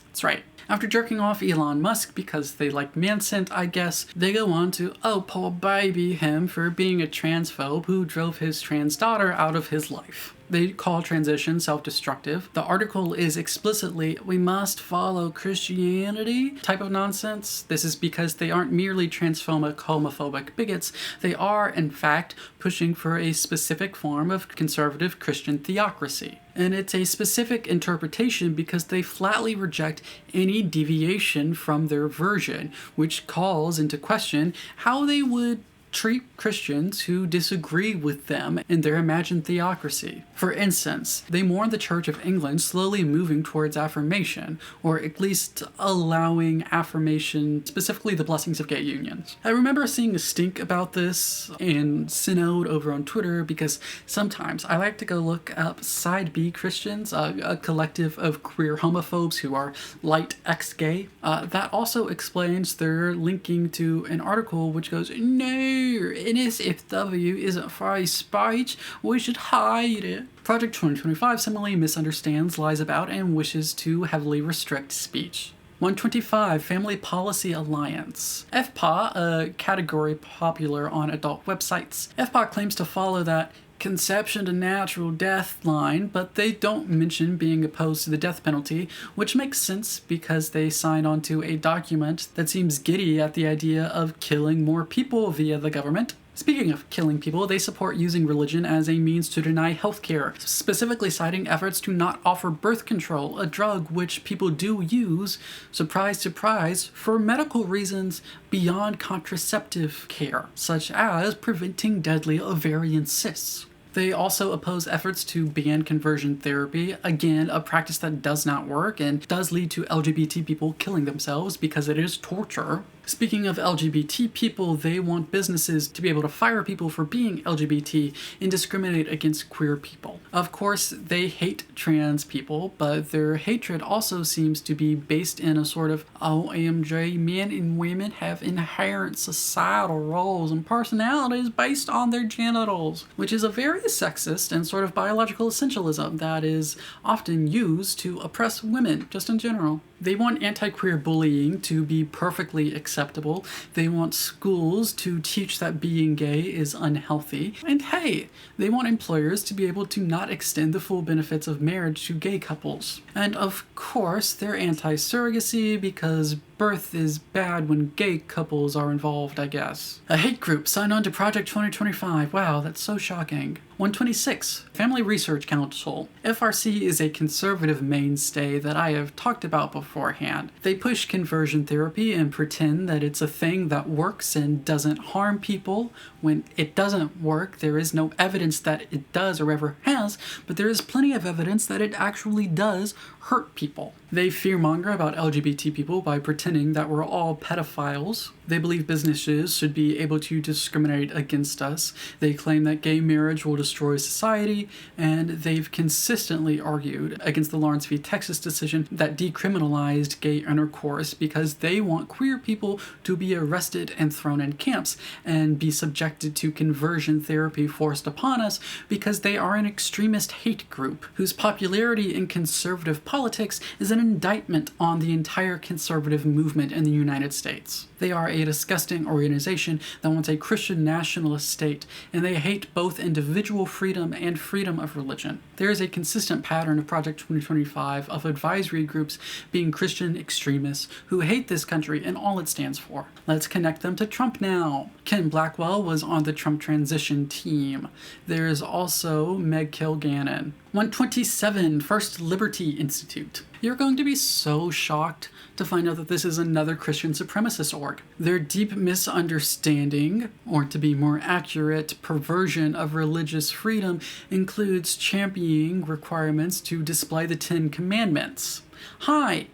That's right. After jerking off Elon Musk because they like man-scent, I guess, they go on to, oh, poor baby him for being a transphobe who drove his trans daughter out of his life. They call transition self-destructive. The article is explicitly, we must follow Christianity type of nonsense. This is because they aren't merely transphobic, homophobic bigots. They are, in fact, pushing for a specific form of conservative Christian theocracy. And it's a specific interpretation because they flatly reject any deviation from their version, which calls into question how they would treat Christians who disagree with them in their imagined theocracy. For instance, they mourn the Church of England slowly moving towards affirmation, or at least allowing affirmation, specifically the blessings of gay unions. I remember seeing a stink about this in Synod over on Twitter because sometimes I like to go look up Side B Christians, a collective of queer homophobes who are light ex-gay. That also explains their linking to an article which goes, no, NSFW isn't free speech, we should hide it. Project 2025 similarly misunderstands, lies about, and wishes to heavily restrict speech. 125, Family Policy Alliance. FPA, a category popular on adult websites. FPA claims to follow that conception to natural death line, but they don't mention being opposed to the death penalty, which makes sense because they signed onto a document that seems giddy at the idea of killing more people via the government. Speaking of killing people, they support using religion as a means to deny healthcare, specifically citing efforts to not offer birth control, a drug which people do use, surprise, surprise, for medical reasons beyond contraceptive care, such as preventing deadly ovarian cysts. They also oppose efforts to ban conversion therapy, again, a practice that does not work and does lead to LGBT people killing themselves because it is torture. Speaking of LGBT people, they want businesses to be able to fire people for being LGBT and discriminate against queer people. Of course, they hate trans people, but their hatred also seems to be based in a sort of, OMG, men and women have inherent societal roles and personalities based on their genitals, which is a very sexist and sort of biological essentialism that is often used to oppress women, just in general. They want anti-queer bullying to be perfectly acceptable. They want schools to teach that being gay is unhealthy. And hey, they want employers to be able to not extend the full benefits of marriage to gay couples. And of course, they're anti-surrogacy because birth is bad when gay couples are involved, I guess. A hate group signed on to Project 2025. Wow, that's so shocking. 126, Family Research Council. FRC is a conservative mainstay that I have talked about beforehand. They push conversion therapy and pretend that it's a thing that works and doesn't harm people. When it doesn't work, there is no evidence that it does or ever has, but there is plenty of evidence that it actually does hurt people. They fearmonger about LGBT people by pretending that we're all pedophiles. They believe businesses should be able to discriminate against us. They claim that gay marriage will destroy society, and they've consistently argued against the Lawrence v. Texas decision that decriminalized gay intercourse because they want queer people to be arrested and thrown in camps and be subjected to conversion therapy forced upon us because they are an extremist hate group whose popularity in conservative politics is an indictment on the entire conservative movement in the United States. They are a disgusting organization that wants a Christian nationalist state, and they hate both individual freedom and freedom of religion. There is a consistent pattern of Project 2025 of advisory groups being Christian extremists who hate this country and all it stands for. Let's connect them to Trump now. Ken Blackwell was on the Trump transition team. There's also Meg Kilgannon. 127, First Liberty Institute. You're going to be so shocked to find out that this is another Christian supremacist org. Their deep misunderstanding, or to be more accurate, perversion of religious freedom includes championing requirements to display the 10 Commandments. Hi!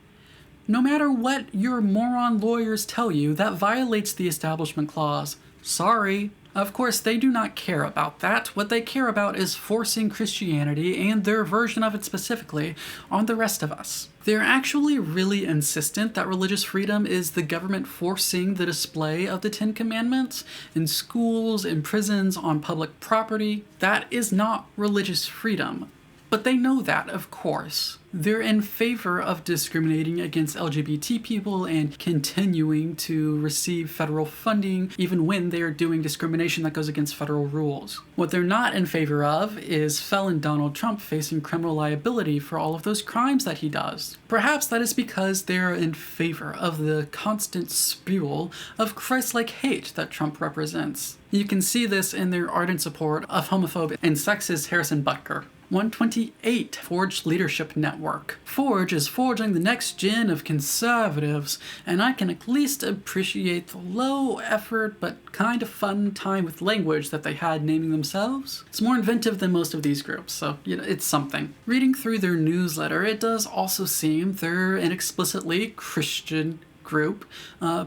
No matter what your moron lawyers tell you, that violates the Establishment Clause. Sorry. Of course, they do not care about that. What they care about is forcing Christianity, and their version of it specifically, on the rest of us. They're actually really insistent that religious freedom is the government forcing the display of the 10 Commandments in schools, in prisons, on public property. That is not religious freedom. But they know that, of course. They're in favor of discriminating against LGBT people and continuing to receive federal funding even when they are doing discrimination that goes against federal rules. What they're not in favor of is felon Donald Trump facing criminal liability for all of those crimes that he does. Perhaps that is because they're in favor of the constant spewal of Christ-like hate that Trump represents. You can see this in their ardent support of homophobe and sexist Harrison Butker. 128, Forge Leadership Network. Forge is forging the next gen of conservatives, and I can at least appreciate the low effort but kind of fun time with language that they had naming themselves. It's more inventive than most of these groups, so it's something. Reading through their newsletter, it does also seem they're an explicitly Christian group,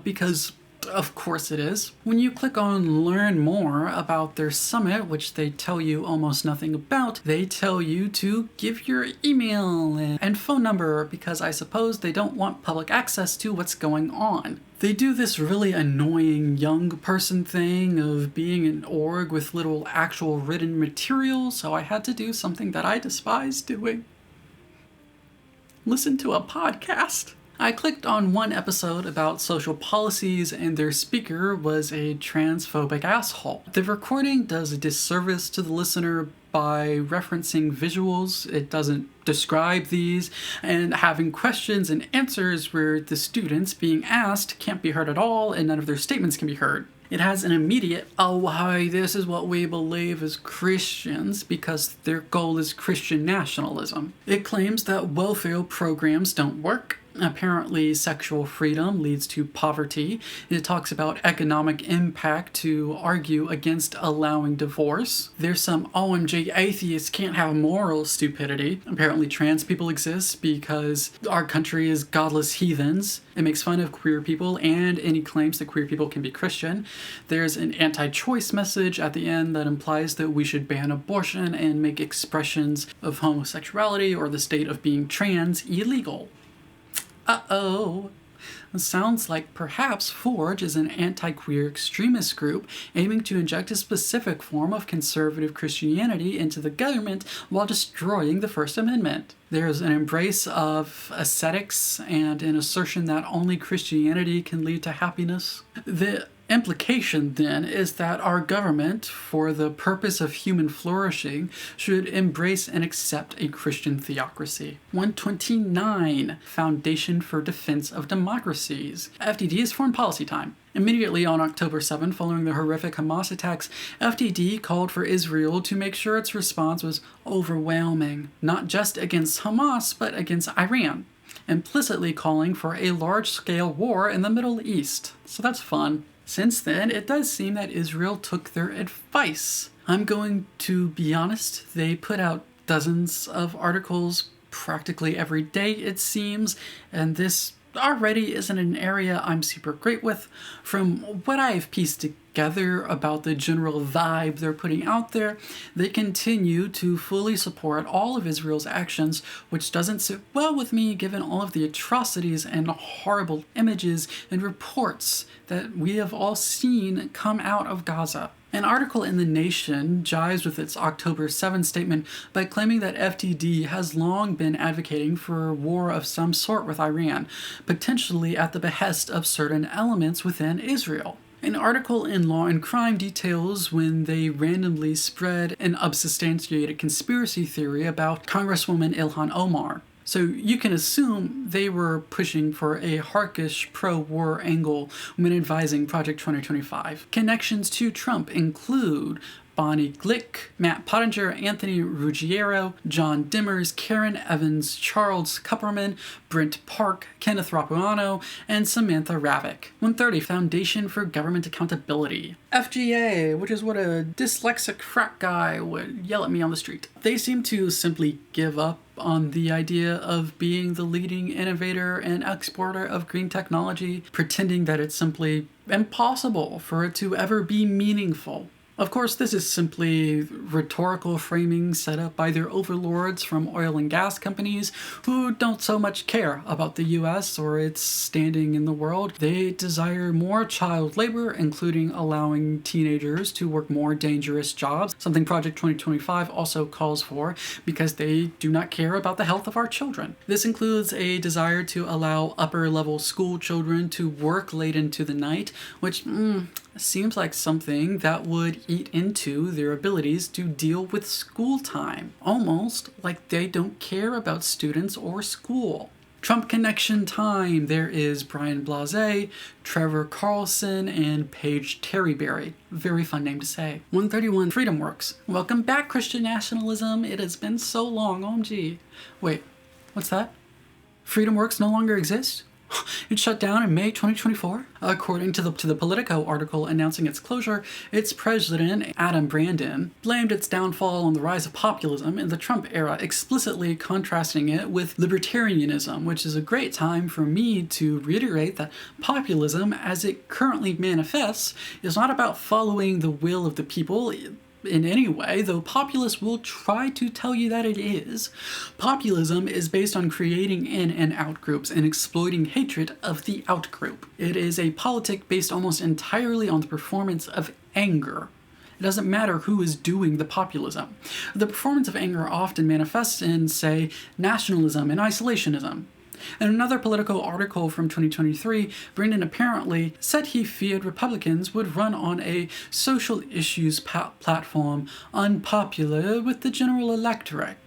because of course it is. When you click on learn more about their summit, which they tell you almost nothing about, they tell you to give your email and phone number because I suppose they don't want public access to what's going on. They do this really annoying young person thing of being an org with little actual written material, so I had to do something that I despise doing. Listen to a podcast. I clicked on one episode about social policies and their speaker was a transphobic asshole. The recording does a disservice to the listener by referencing visuals. It doesn't describe these, and having questions and answers where the students being asked can't be heard at all and none of their statements can be heard. It has an immediate, oh, hi, this is what we believe as Christians, because their goal is Christian nationalism. It claims that welfare programs don't work, Apparently, sexual freedom leads to poverty. It talks about economic impact to argue against allowing divorce. There's some OMG atheists can't have moral stupidity. Apparently, trans people exist because our country is godless heathens. It makes fun of queer people and any claims that queer people can be Christian. There's an anti-choice message at the end that implies that we should ban abortion and make expressions of homosexuality or the state of being trans illegal. Uh-oh. It sounds like perhaps Forge is an anti-queer extremist group aiming to inject a specific form of conservative Christianity into the government while destroying the First Amendment. There's an embrace of ascetics and an assertion that only Christianity can lead to happiness. The implication, then, is that our government, for the purpose of human flourishing, should embrace and accept a Christian theocracy. 129. Foundation for Defense of Democracies. FDD is foreign policy time. Immediately on October 7, following the horrific Hamas attacks, FDD called for Israel to make sure its response was overwhelming, not just against Hamas, but against Iran, implicitly calling for a large-scale war in the Middle East. So that's fun. Since then, it does seem that Israel took their advice. I'm going to be honest, they put out dozens of articles practically every day, it seems, and this already isn't an area I'm super great with. From what I've pieced together about the general vibe they're putting out there, they continue to fully support all of Israel's actions, which doesn't sit well with me given all of the atrocities and horrible images and reports that we have all seen come out of Gaza. An article in The Nation jives with its October 7 statement by claiming that FDD has long been advocating for a war of some sort with Iran, potentially at the behest of certain elements within Israel. An article in Law and Crime details when they randomly spread an unsubstantiated conspiracy theory about Congresswoman Ilhan Omar. So you can assume they were pushing for a hawkish pro-war angle when advising Project 2025. Connections to Trump include Bonnie Glick, Matt Pottinger, Anthony Ruggiero, John Dimmers, Karen Evans, Charles Kupperman, Brent Park, Kenneth Rapuano, and Samantha Ravik. 130. Foundation for Government Accountability. FGA, which is what a dyslexic frat guy would yell at me on the street. They seem to simply give up on the idea of being the leading innovator and exporter of green technology, pretending that it's simply impossible for it to ever be meaningful. Of course, this is simply rhetorical framing set up by their overlords from oil and gas companies who don't so much care about the US or its standing in the world. They desire more child labor, including allowing teenagers to work more dangerous jobs, something Project 2025 also calls for because they do not care about the health of our children. This includes a desire to allow upper-level school children to work late into the night, which seems like something that would eat into their abilities to deal with school time. Almost like they don't care about students or school. Trump connection time. There is Brian Blase, Trevor Carlson, and Paige Terryberry. Very fun name to say. 131. Freedom Works. Welcome back, Christian nationalism. It has been so long. OMG. Wait, what's that? Freedom Works no longer exists? It shut down in May 2024. According to the Politico article announcing its closure, its president, Adam Brandon, blamed its downfall on the rise of populism in the Trump era, explicitly contrasting it with libertarianism, which is a great time for me to reiterate that populism, as it currently manifests, is not about following the will of the people in any way, though populists will try to tell you that it is. Populism is based on creating in and out groups and exploiting hatred of the out group. It is a politic based almost entirely on the performance of anger. It doesn't matter who is doing the populism. The performance of anger often manifests in, say, nationalism and isolationism. In another Politico article from 2023, Brandon apparently said he feared Republicans would run on a social issues platform unpopular with the general electorate.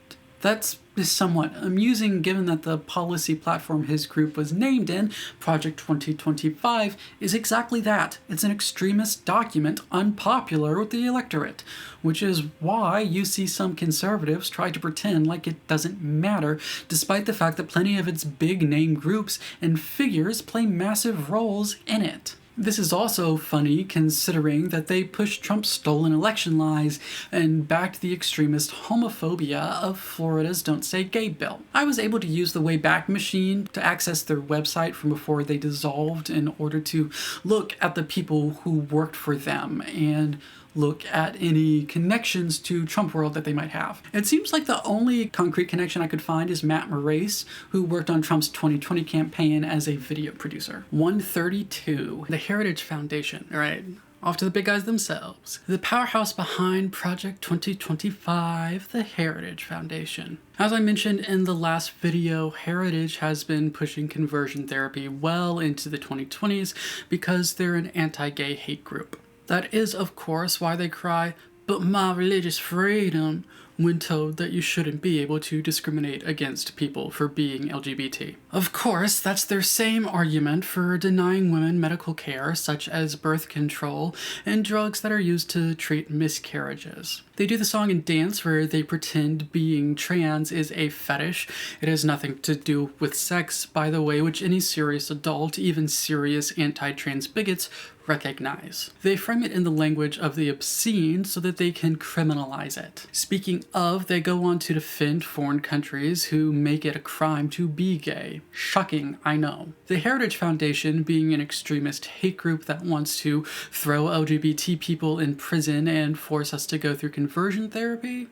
That's is somewhat amusing given that the policy platform his group was named in, Project 2025, is exactly that. It's an extremist document unpopular with the electorate, which is why you see some conservatives try to pretend like it doesn't matter, despite the fact that plenty of its big-name groups and figures play massive roles in it. This is also funny considering that they pushed Trump's stolen election lies and backed the extremist homophobia of Florida's Don't Say Gay bill. I was able to use the Wayback Machine to access their website from before they dissolved in order to look at the people who worked for them and look at any connections to Trump world that they might have. It seems like the only concrete connection I could find is Matt Moraes, who worked on Trump's 2020 campaign as a video producer. 132, the Heritage Foundation, right? Off to the big guys themselves. The powerhouse behind Project 2025, the Heritage Foundation. As I mentioned in the last video, Heritage has been pushing conversion therapy well into the 2020s because they're an anti-gay hate group. That is, of course, why they cry, "But my religious freedom," when told that you shouldn't be able to discriminate against people for being LGBT. Of course, that's their same argument for denying women medical care, such as birth control and drugs that are used to treat miscarriages. They do the song and dance where they pretend being trans is a fetish. It has nothing to do with sex, by the way, which any serious adult, even serious anti-trans bigots, recognize. They frame it in the language of the obscene so that they can criminalize it. Speaking of, they go on to defend foreign countries who make it a crime to be gay. Shocking, I know. The Heritage Foundation, being an extremist hate group that wants to throw LGBT people in prison and force us to go through conversion therapy?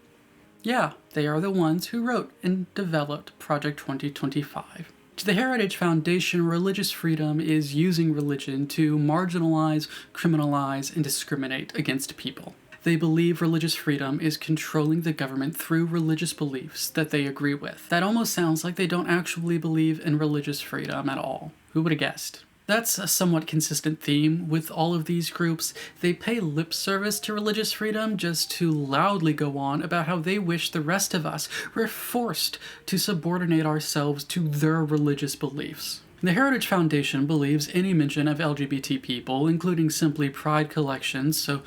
Yeah, they are the ones who wrote and developed Project 2025. To the Heritage Foundation, religious freedom is using religion to marginalize, criminalize, and discriminate against people. They believe religious freedom is controlling the government through religious beliefs that they agree with. That almost sounds like they don't actually believe in religious freedom at all. Who would have guessed? That's a somewhat consistent theme with all of these groups. They pay lip service to religious freedom just to loudly go on about how they wish the rest of us were forced to subordinate ourselves to their religious beliefs. The Heritage Foundation believes any mention of LGBT people, including simply pride collections, so,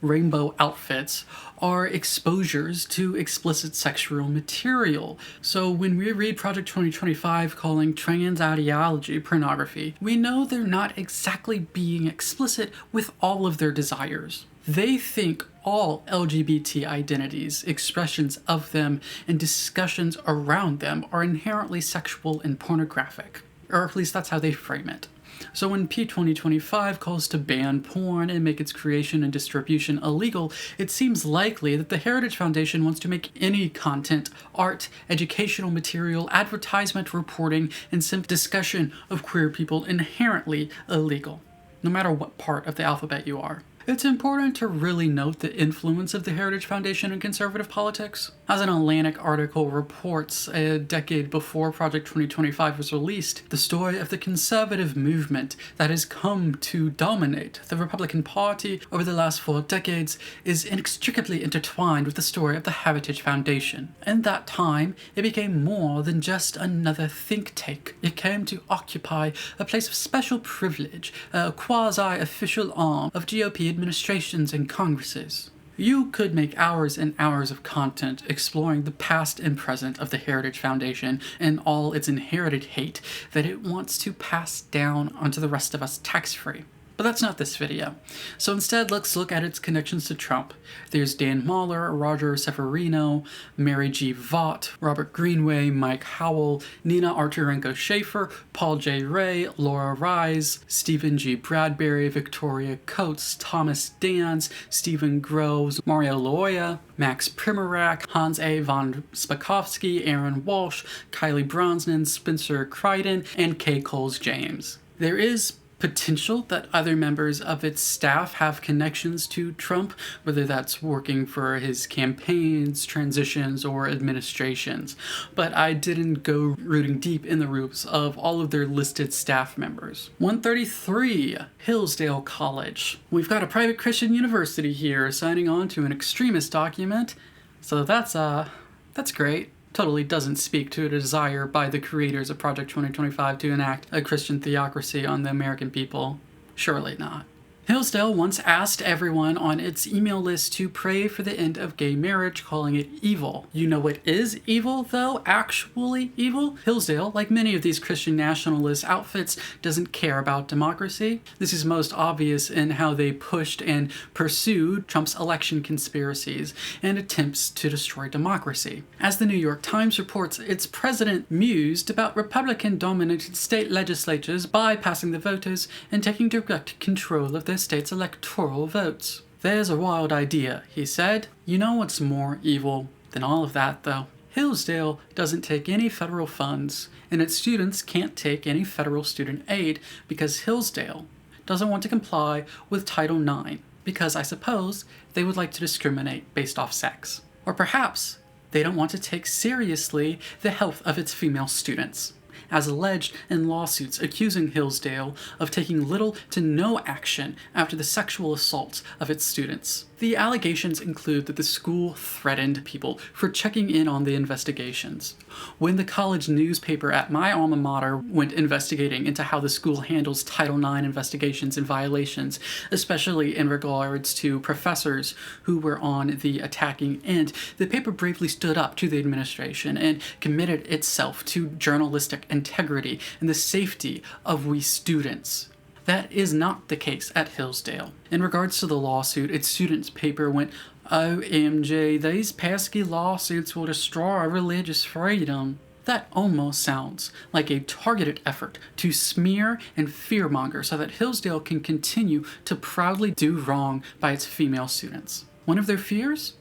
rainbow outfits, are exposures to explicit sexual material. So when we read Project 2025 calling trans ideology pornography, we know they're not exactly being explicit with all of their desires. They think all LGBT identities, expressions of them, and discussions around them are inherently sexual and pornographic. Or at least that's how they frame it. So when P2025 calls to ban porn and make its creation and distribution illegal, it seems likely that the Heritage Foundation wants to make any content, art, educational material, advertisement, reporting, and simple discussion of queer people inherently illegal, no matter what part of the alphabet you are. It's important to really note the influence of the Heritage Foundation in conservative politics. As an Atlantic article reports, a decade before Project 2025 was released, the story of the conservative movement that has come to dominate the Republican Party over the last 4 decades is inextricably intertwined with the story of the Heritage Foundation. In that time, it became more than just another think tank. It came to occupy a place of special privilege, a quasi-official arm of GOP administrations and congresses. You could make hours and hours of content exploring the past and present of the Heritage Foundation and all its inherited hate that it wants to pass down onto the rest of us tax-free. But that's not this video. So instead, let's look at its connections to Trump. There's Dan Mahler, Roger Severino, Mary G. Vaught, Robert Greenway, Mike Howell, Nina Arturenko-Schaefer, Paul J. Ray, Laura Rise, Stephen G. Bradbury, Victoria Coates, Thomas Dans, Stephen Groves, Mario Loya, Max Primorak, Hans A. von Spakovsky, Aaron Walsh, Kylie Brosnan, Spencer Crichton, and Kay Coles James. There is potential that other members of its staff have connections to Trump, whether that's working for his campaigns, transitions, or administrations. But I didn't go rooting deep in the roots of all of their listed staff members. 133, Hillsdale College. We've got a private Christian university here signing on to an extremist document, so that's great. totally doesn't speak to a desire by the creators of Project 2025 to enact a Christian theocracy on the American people. Surely not. Hillsdale once asked everyone on its email list to pray for the end of gay marriage, calling it evil. You know what is evil, though? Actually evil? Hillsdale, like many of these Christian nationalist outfits, doesn't care about democracy. This is most obvious in how they pushed and pursued Trump's election conspiracies and attempts to destroy democracy. As the New York Times reports, its president mused about Republican-dominated state legislatures bypassing the voters and taking direct control of their state's electoral votes. There's a wild idea, he said. You know what's more evil than all of that, though? Hillsdale doesn't take any federal funds, and its students can't take any federal student aid because Hillsdale doesn't want to comply with Title IX, because I suppose they would like to discriminate based off sex. Or perhaps they don't want to take seriously the health of its female students, as alleged in lawsuits accusing Hillsdale of taking little to no action after the sexual assaults of its students. The allegations include that the school threatened people for checking in on the investigations. When the college newspaper at my alma mater went investigating into how the school handles Title IX investigations and violations, especially in regards to professors who were on the attacking end, the paper bravely stood up to the administration and committed itself to journalistic integrity and the safety of we students. That is not the case at Hillsdale. In regards to the lawsuit, its students' paper went, OMG, these pesky lawsuits will destroy our religious freedom. That almost sounds like a targeted effort to smear and fearmonger so that Hillsdale can continue to proudly do wrong by its female students. One of their fears?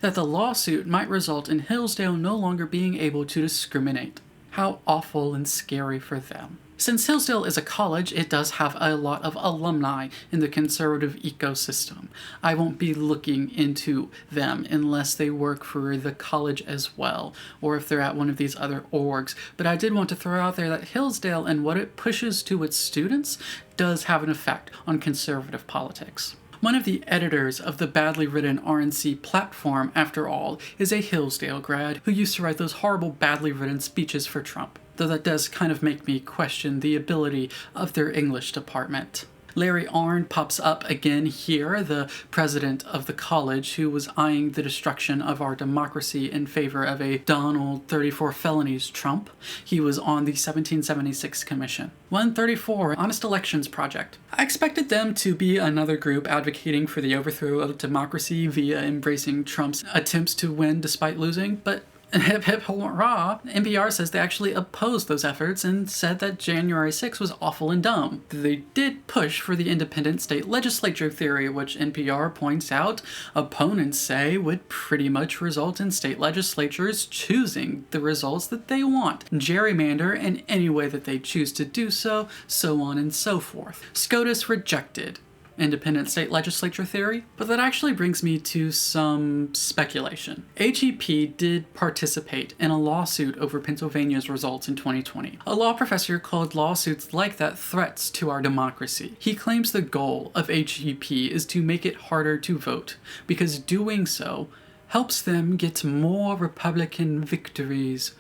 That the lawsuit might result in Hillsdale no longer being able to discriminate. How awful and scary for them. Since Hillsdale is a college, it does have a lot of alumni in the conservative ecosystem. I won't be looking into them unless they work for the college as well, or if they're at one of these other orgs. But I did want to throw out there that Hillsdale and what it pushes to its students does have an effect on conservative politics. One of the editors of the badly written RNC platform, after all, is a Hillsdale grad who used to write those horrible badly written speeches for Trump, though that does kind of make me question the ability of their English department. Larry Arnn pops up again here, the president of the college who was eyeing the destruction of our democracy in favor of a Donald 34 felonies Trump. He was on the 1776 Commission. 134, Honest Elections Project. I expected them to be another group advocating for the overthrow of democracy via embracing Trump's attempts to win despite losing, but hip hip hurrah, NPR says they actually opposed those efforts and said that January 6 was awful and dumb. They did push for the independent state legislature theory, which NPR points out opponents say would pretty much result in state legislatures choosing the results that they want, gerrymander in any way that they choose to do so, so on and so forth. SCOTUS rejected independent state legislature theory, but that actually brings me to some speculation. HEP did participate in a lawsuit over Pennsylvania's results in 2020. A law professor called lawsuits like that threats to our democracy. He claims the goal of HEP is to make it harder to vote, because doing so helps them get more Republican victories,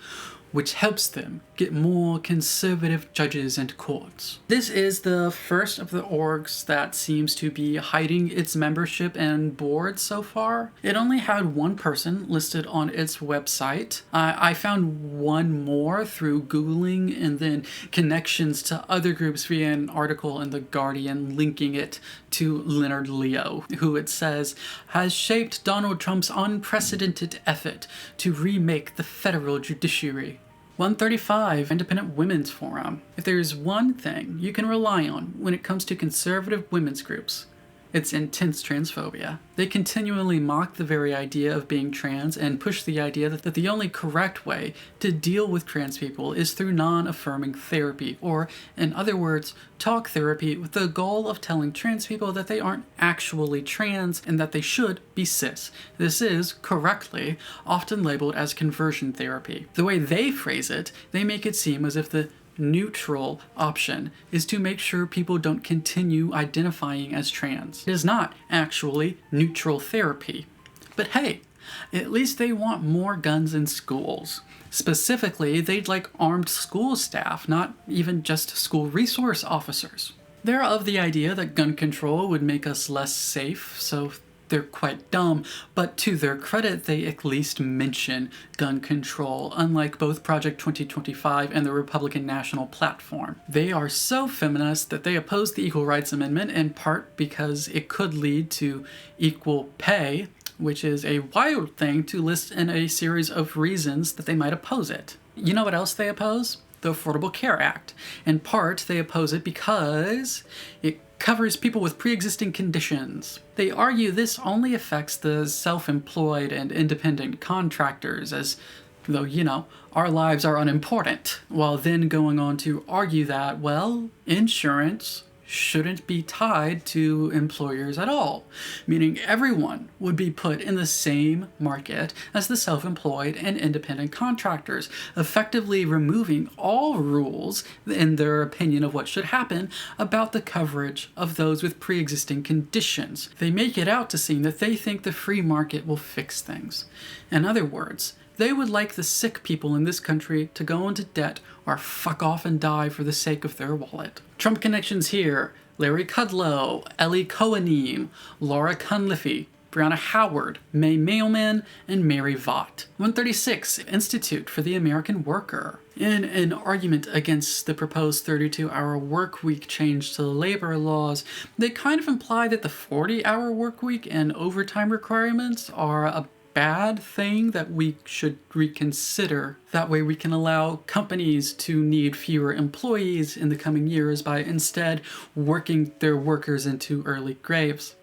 which helps them get more conservative judges and courts. This is the first of the orgs that seems to be hiding its membership and board so far. It only had one person listed on its website. I found one more through Googling and then connections to other groups via an article in The Guardian linking it to Leonard Leo, who it says has shaped Donald Trump's unprecedented effort to remake the federal judiciary. 135, Independent Women's Forum. If there's one thing you can rely on when it comes to conservative women's groups, it's intense transphobia. They continually mock the very idea of being trans and push the idea that the only correct way to deal with trans people is through non-affirming therapy, or, in other words, talk therapy, with the goal of telling trans people that they aren't actually trans and that they should be cis. This is, correctly, often labeled as conversion therapy. The way they phrase it, they make it seem as if the neutral option is to make sure people don't continue identifying as trans. It is not actually neutral therapy. But hey, At least they want more guns in schools. Specifically, they'd like armed school staff, not even just school resource officers. They're of the idea that gun control would make us less safe, so they're quite dumb, but to their credit, they at least mention gun control, unlike both Project 2025 and the Republican National Platform. They are so feminist that they oppose the Equal Rights Amendment in part because it could lead to equal pay, which is a wild thing to list in a series of reasons that they might oppose it. You know what else they oppose? The Affordable Care Act. In part, they oppose it because it covers people with pre-existing conditions. They argue this only affects the self-employed and independent contractors, as though, our lives are unimportant, while then going on to argue that, well, insurance shouldn't be tied to employers at all, meaning everyone would be put in the same market as the self-employed and independent contractors, effectively removing all rules, in their opinion of what should happen, about the coverage of those with pre-existing conditions. They make it out to seem that they think the free market will fix things. In other words, they would like the sick people in this country to go into debt or fuck off and die for the sake of their wallet. Trump connections here: Larry Kudlow, Ellie Cohenim, Laura Cunliffe, Brianna Howard, May Mailman, and Mary Vaught. 136, Institute for the American Worker. In an argument against the proposed 32-hour work week change to the labor laws, they kind of imply that the 40-hour work week and overtime requirements are a bad thing that we should reconsider. That way we can allow companies to need fewer employees in the coming years by instead working their workers into early graves.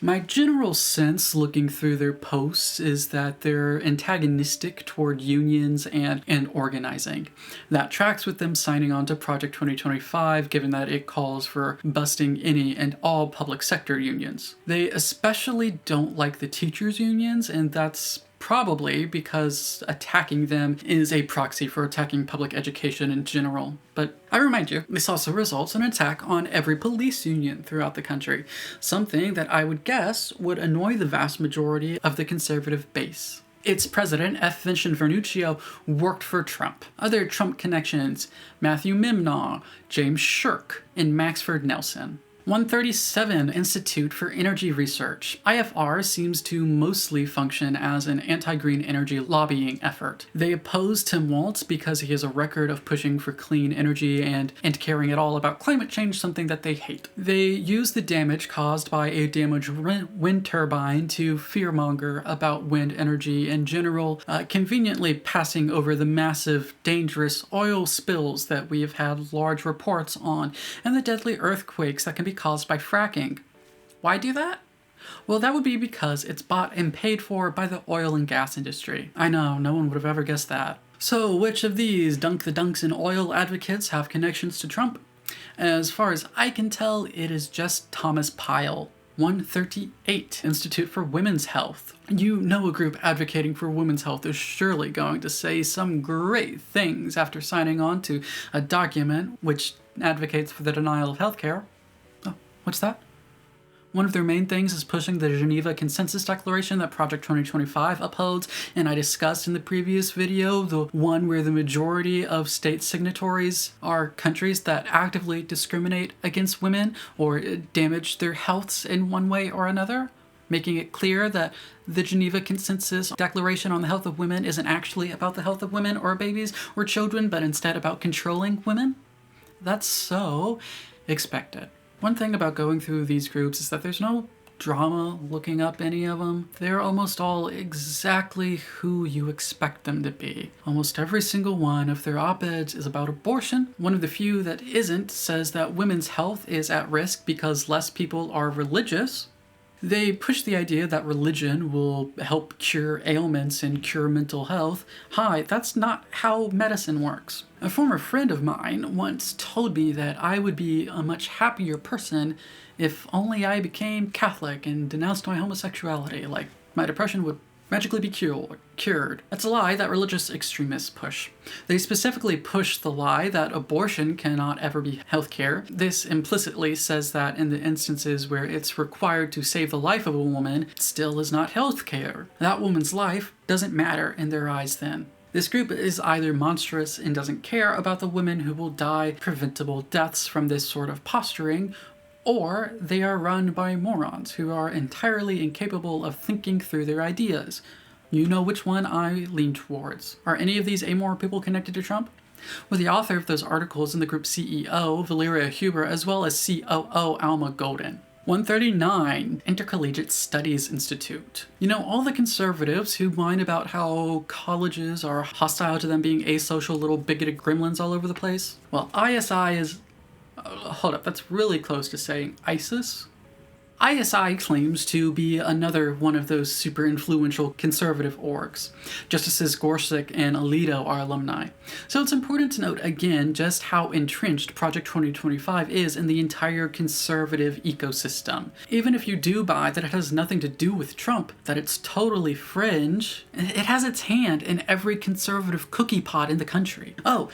My general sense looking through their posts is that they're antagonistic toward unions and organizing. That tracks with them signing on to Project 2025, given that it calls for busting any and all public sector unions. They especially don't like the teachers' unions, and that's probably because attacking them is a proxy for attacking public education in general. But I remind you, this also results in an attack on every police union throughout the country, something that I would guess would annoy the vast majority of the conservative base. Its president, F. Vincent Vernuccio, worked for Trump. Other Trump connections: Matthew Mimnaugh, James Shirk, and Maxford Nelson. 137, Institute for Energy Research. IFR seems to mostly function as an anti-green energy lobbying effort. They oppose Tim Walz because he has a record of pushing for clean energy and caring at all about climate change, something that they hate. They use the damage caused by a damaged wind turbine to fearmonger about wind energy in general, conveniently passing over the massive, dangerous oil spills that we have had large reports on, and the deadly earthquakes that can be caused by fracking. Why do that? Well, that would be because it's bought and paid for by the oil and gas industry. I know, no one would have ever guessed that. So, which of these dunk the dunks and oil advocates have connections to Trump? As far as I can tell, it is just Thomas Pyle. 138, Institute for Women's Health. You know a group advocating for women's health is surely going to say some great things after signing on to a document which advocates for the denial of healthcare. What's that? One of their main things is pushing the Geneva Consensus Declaration that Project 2025 upholds, and I discussed in the previous video the one where the majority of state signatories are countries that actively discriminate against women or damage their healths in one way or another, making it clear that the Geneva Consensus Declaration on the Health of Women isn't actually about the health of women or babies or children, but instead about controlling women. That's so expected. One thing about going through these groups is that there's no drama looking up any of them. They're almost all exactly who you expect them to be. Almost every single one of their op-eds is about abortion. One of the few that isn't says that women's health is at risk because less people are religious. They push the idea that religion will help cure ailments and cure mental health. Hi, that's not how medicine works. A former friend of mine once told me that I would be a much happier person if only I became Catholic and denounced my homosexuality. Like, my depression would magically be cured. That's a lie that religious extremists push. They specifically push the lie that abortion cannot ever be healthcare. This implicitly says that in the instances where it's required to save the life of a woman, it still is not healthcare. That woman's life doesn't matter in their eyes then. This group is either monstrous and doesn't care about the women who will die preventable deaths from this sort of posturing, or they are run by morons who are entirely incapable of thinking through their ideas. You know which one I lean towards. Are any of these amoral people connected to Trump? Well, the author of those articles in the group CEO, Valeria Huber, as well as COO, Alma Golden. 139, Intercollegiate Studies Institute. You know, all the conservatives who whine about how colleges are hostile to them being asocial little bigoted gremlins all over the place? Well, ISI is... hold up, that's really close to saying ISIS. ISI claims to be another one of those super influential conservative orgs. Justices Gorsuch and Alito are alumni. So it's important to note again just how entrenched Project 2025 is in the entire conservative ecosystem. Even if you do buy that it has nothing to do with Trump, that it's totally fringe, it has its hand in every conservative cookie pot in the country. Oh,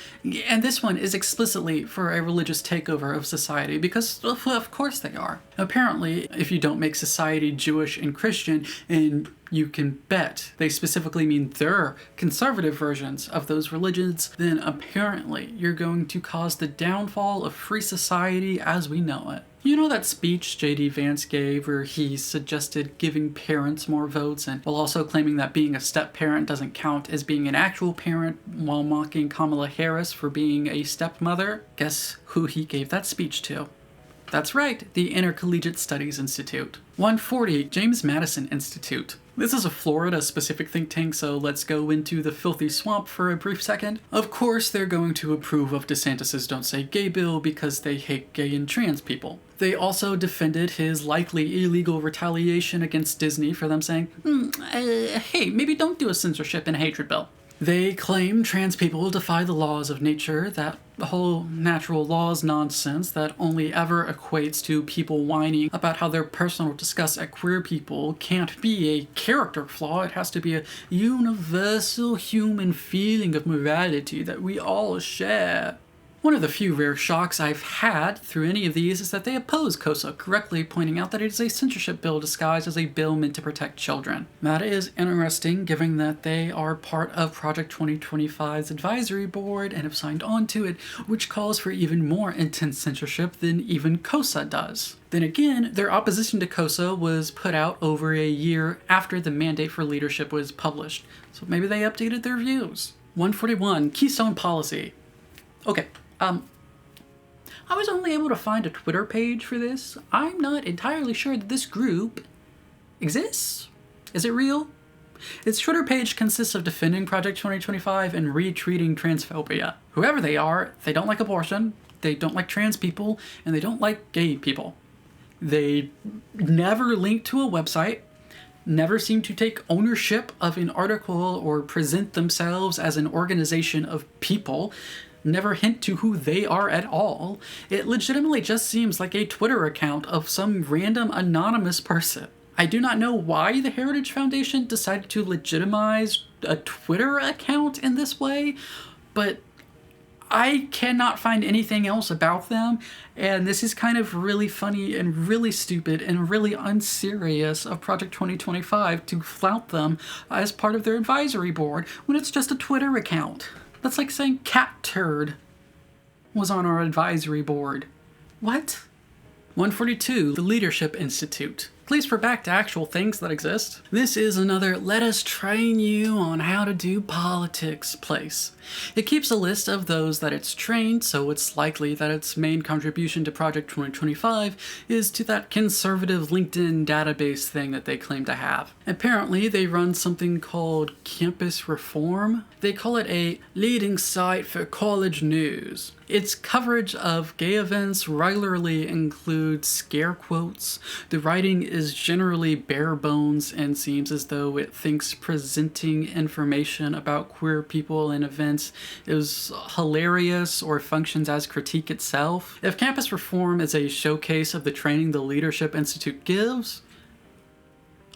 and this one is explicitly for a religious takeover of society, because of course they are. Apparently, if you don't make society Jewish and Christian, and you can bet they specifically mean their conservative versions of those religions, then apparently you're going to cause the downfall of free society as we know it. You know that speech J.D. Vance gave where he suggested giving parents more votes, and while also claiming that being a step-parent doesn't count as being an actual parent, while mocking Kamala Harris for being a stepmother? Guess who he gave that speech to? That's right, the Intercollegiate Studies Institute. 140, James Madison Institute. This is a Florida-specific think tank, so let's go into the filthy swamp for a brief second. Of course, they're going to approve of DeSantis' Don't Say Gay bill because they hate gay and trans people. They also defended his likely illegal retaliation against Disney for them saying, hey, maybe don't do a censorship and hatred bill. They claim trans people defy the laws of nature, that the whole natural laws nonsense that only ever equates to people whining about how their personal disgust at queer people can't be a character flaw. It has to be a universal human feeling of morality that we all share. One of the few rare shocks I've had through any of these is that they oppose COSA, correctly pointing out that it is a censorship bill disguised as a bill meant to protect children. That is interesting, given that they are part of Project 2025's advisory board and have signed on to it, which calls for even more intense censorship than even COSA does. Then again, their opposition to COSA was put out over a year after the mandate for leadership was published, so maybe they updated their views. 141, Keystone Policy. Okay. I was only able to find a Twitter page for this. I'm not entirely sure that this group exists. Is it real? Its Twitter page consists of defending Project 2025 and retweeting transphobia. Whoever they are, they don't like abortion, they don't like trans people, and they don't like gay people. They never link to a website, never seem to take ownership of an article or present themselves as an organization of people, never hint to who they are at all. It legitimately just seems like a Twitter account of some random anonymous person. I do not know why the Heritage Foundation decided to legitimize a Twitter account in this way, but I cannot find anything else about them, and this is kind of really funny and really stupid and really unserious of Project 2025 to flout them as part of their advisory board when it's just a Twitter account. That's like saying Cat Turd was on our advisory board. What? 142, the Leadership Institute. Please refer back to actual things that exist. This is another let us train you on how to do politics place. It keeps a list of those that it's trained, so it's likely that its main contribution to Project 2025 is to that conservative LinkedIn database thing that they claim to have. Apparently, they run something called Campus Reform. They call it a leading site for college news. Its coverage of gay events regularly includes scare quotes. The writing is generally bare bones and seems as though it thinks presenting information about queer people and events is hilarious or functions as critique itself. If Campus Reform is a showcase of the training the Leadership Institute gives,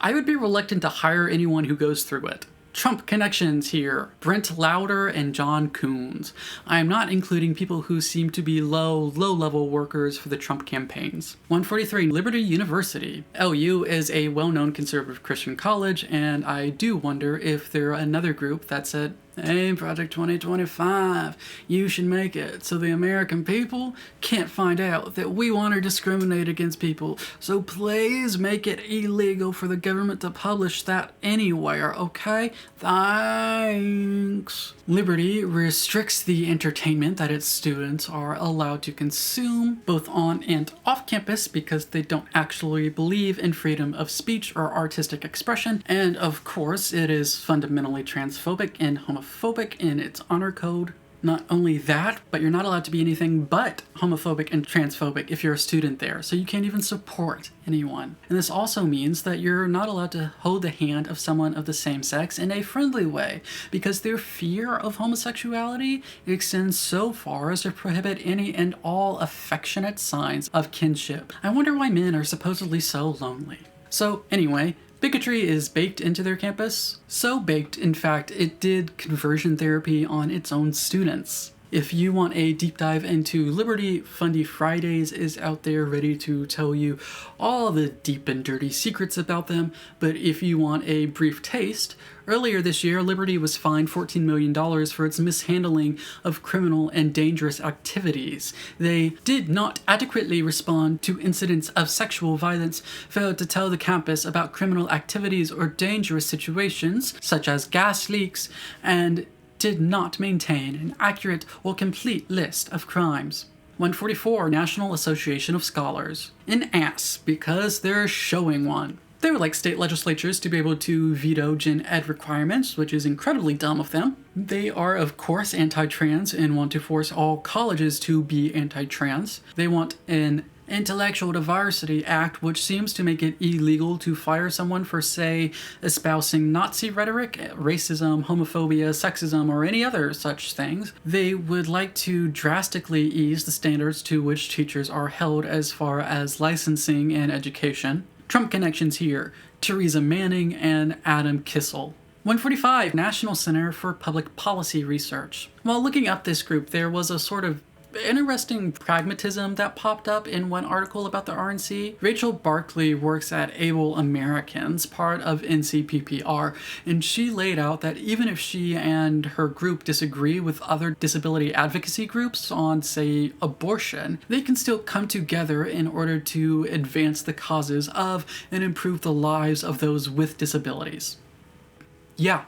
I would be reluctant to hire anyone who goes through it. Trump connections here. Brent Lauder and John Coons. I am not including people who seem to be low-level workers for the Trump campaigns. 143, Liberty University. LU is a well-known conservative Christian college, and I do wonder if they're another group that said, hey, Project 2025, you should make it so the American people can't find out that we want to discriminate against people. So please make it illegal for the government to publish that anywhere, okay? Thanks. Liberty restricts the entertainment that its students are allowed to consume, both on and off campus, because they don't actually believe in freedom of speech or artistic expression. And of course, it is fundamentally transphobic and homophobic in its honor code. Not only that, but you're not allowed to be anything but homophobic and transphobic if you're a student there, so you can't even support anyone. And this also means that you're not allowed to hold the hand of someone of the same sex in a friendly way, because their fear of homosexuality extends so far as to prohibit any and all affectionate signs of kinship. I wonder why men are supposedly so lonely. So anyway, bigotry is baked into their campus. So baked, in fact, it did conversion therapy on its own students. If you want a deep dive into Liberty, Fundy Fridays is out there ready to tell you all the deep and dirty secrets about them. But if you want a brief taste, earlier this year, Liberty was fined $14 million for its mishandling of criminal and dangerous activities. They did not adequately respond to incidents of sexual violence, failed to tell the campus about criminal activities or dangerous situations, such as gas leaks, and did not maintain an accurate or complete list of crimes. 144, National Association of Scholars. An ass, because they're showing one. They would like state legislatures to be able to veto gen ed requirements, which is incredibly dumb of them. They are, of course, anti-trans and want to force all colleges to be anti-trans. They want an Intellectual Diversity Act, which seems to make it illegal to fire someone for, say, espousing Nazi rhetoric, racism, homophobia, sexism, or any other such things. They would like to drastically ease the standards to which teachers are held as far as licensing and education. Trump connections here. Theresa Manning and Adam Kissel. 145, National Center for Public Policy Research. While looking up this group, there was a sort of interesting pragmatism that popped up in one article about the RNC. Rachel Barkley works at Able Americans, part of NCPPR, and she laid out that even if she and her group disagree with other disability advocacy groups on, say, abortion, they can still come together in order to advance the causes of and improve the lives of those with disabilities. Yeah.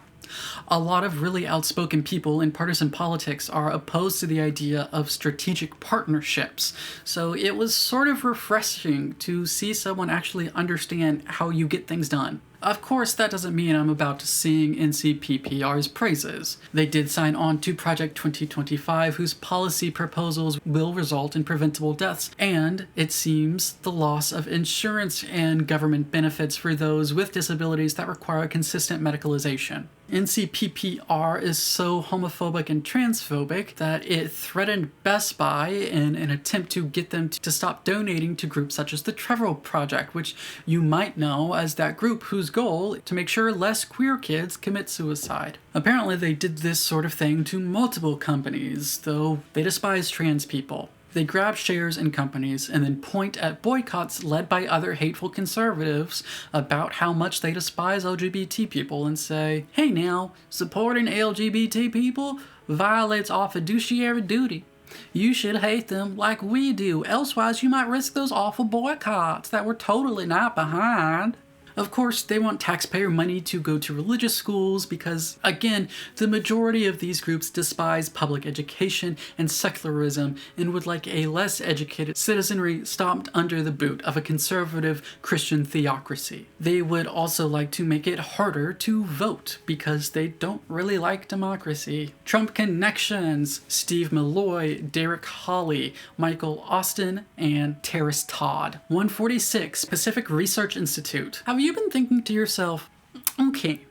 A lot of really outspoken people in partisan politics are opposed to the idea of strategic partnerships, so it was sort of refreshing to see someone actually understand how you get things done. Of course, that doesn't mean I'm about to sing NCPPR's praises. They did sign on to Project 2025, whose policy proposals will result in preventable deaths, and, it seems, the loss of insurance and government benefits for those with disabilities that require consistent medicalization. NCPPR is so homophobic and transphobic that it threatened Best Buy in an attempt to get them to stop donating to groups such as the Trevor Project, which you might know as that group whose goal to make sure less queer kids commit suicide. Apparently they did this sort of thing to multiple companies, though they despise trans people. They grab shares in companies and then point at boycotts led by other hateful conservatives about how much they despise LGBT people and say, hey now, supporting LGBT people violates our fiduciary duty. You should hate them like we do, elsewise you might risk those awful boycotts that we're totally not behind. Of course, they want taxpayer money to go to religious schools because, again, the majority of these groups despise public education and secularism and would like a less educated citizenry stomped under the boot of a conservative Christian theocracy. They would also like to make it harder to vote because they don't really like democracy. Trump connections: Steve Malloy, Derek Hawley, Michael Austin, and Terrace Todd. 146, Pacific Research Institute. Have you been thinking to yourself, okay,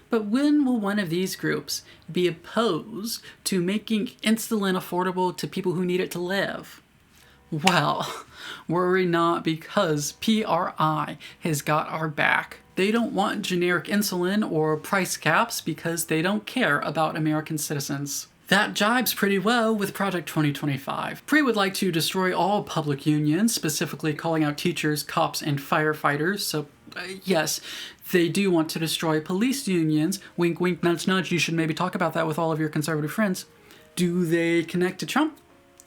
but when will one of these groups be opposed to making insulin affordable to people who need it to live? Well, worry not, because PRI has got our back. They don't want generic insulin or price caps because they don't care about American citizens. That jibes pretty well with Project 2025. PRE would like to destroy all public unions, specifically calling out teachers, cops, and firefighters. So, yes, they do want to destroy police unions. Wink, wink, nudge, nudge. You should maybe talk about that with all of your conservative friends. Do they connect to Trump?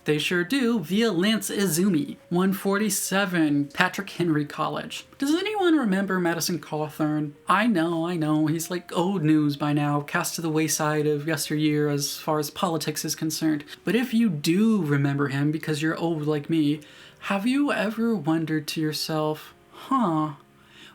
They sure do, via Lance Izumi. 147, Patrick Henry College. Does anyone remember Madison Cawthorn? I know, he's like old news by now, cast to the wayside of yesteryear as far as politics is concerned. But if you do remember him because you're old like me, have you ever wondered to yourself,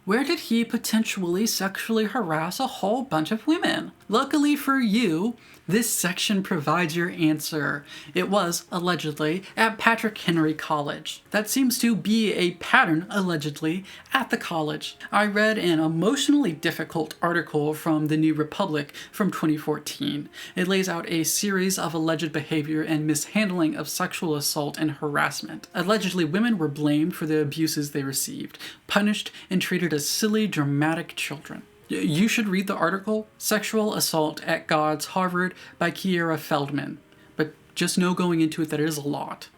where did he potentially sexually harass a whole bunch of women? Luckily for you, this section provides your answer. It was, allegedly, at Patrick Henry College. That seems to be a pattern, allegedly, at the college. I read an emotionally difficult article from the New Republic from 2014. It lays out a series of alleged behavior and mishandling of sexual assault and harassment. Allegedly, women were blamed for the abuses they received, punished, and treated as silly, dramatic children. You should read the article, Sexual Assault at God's Harvard by Kiera Feldman. But just know going into it that it is a lot.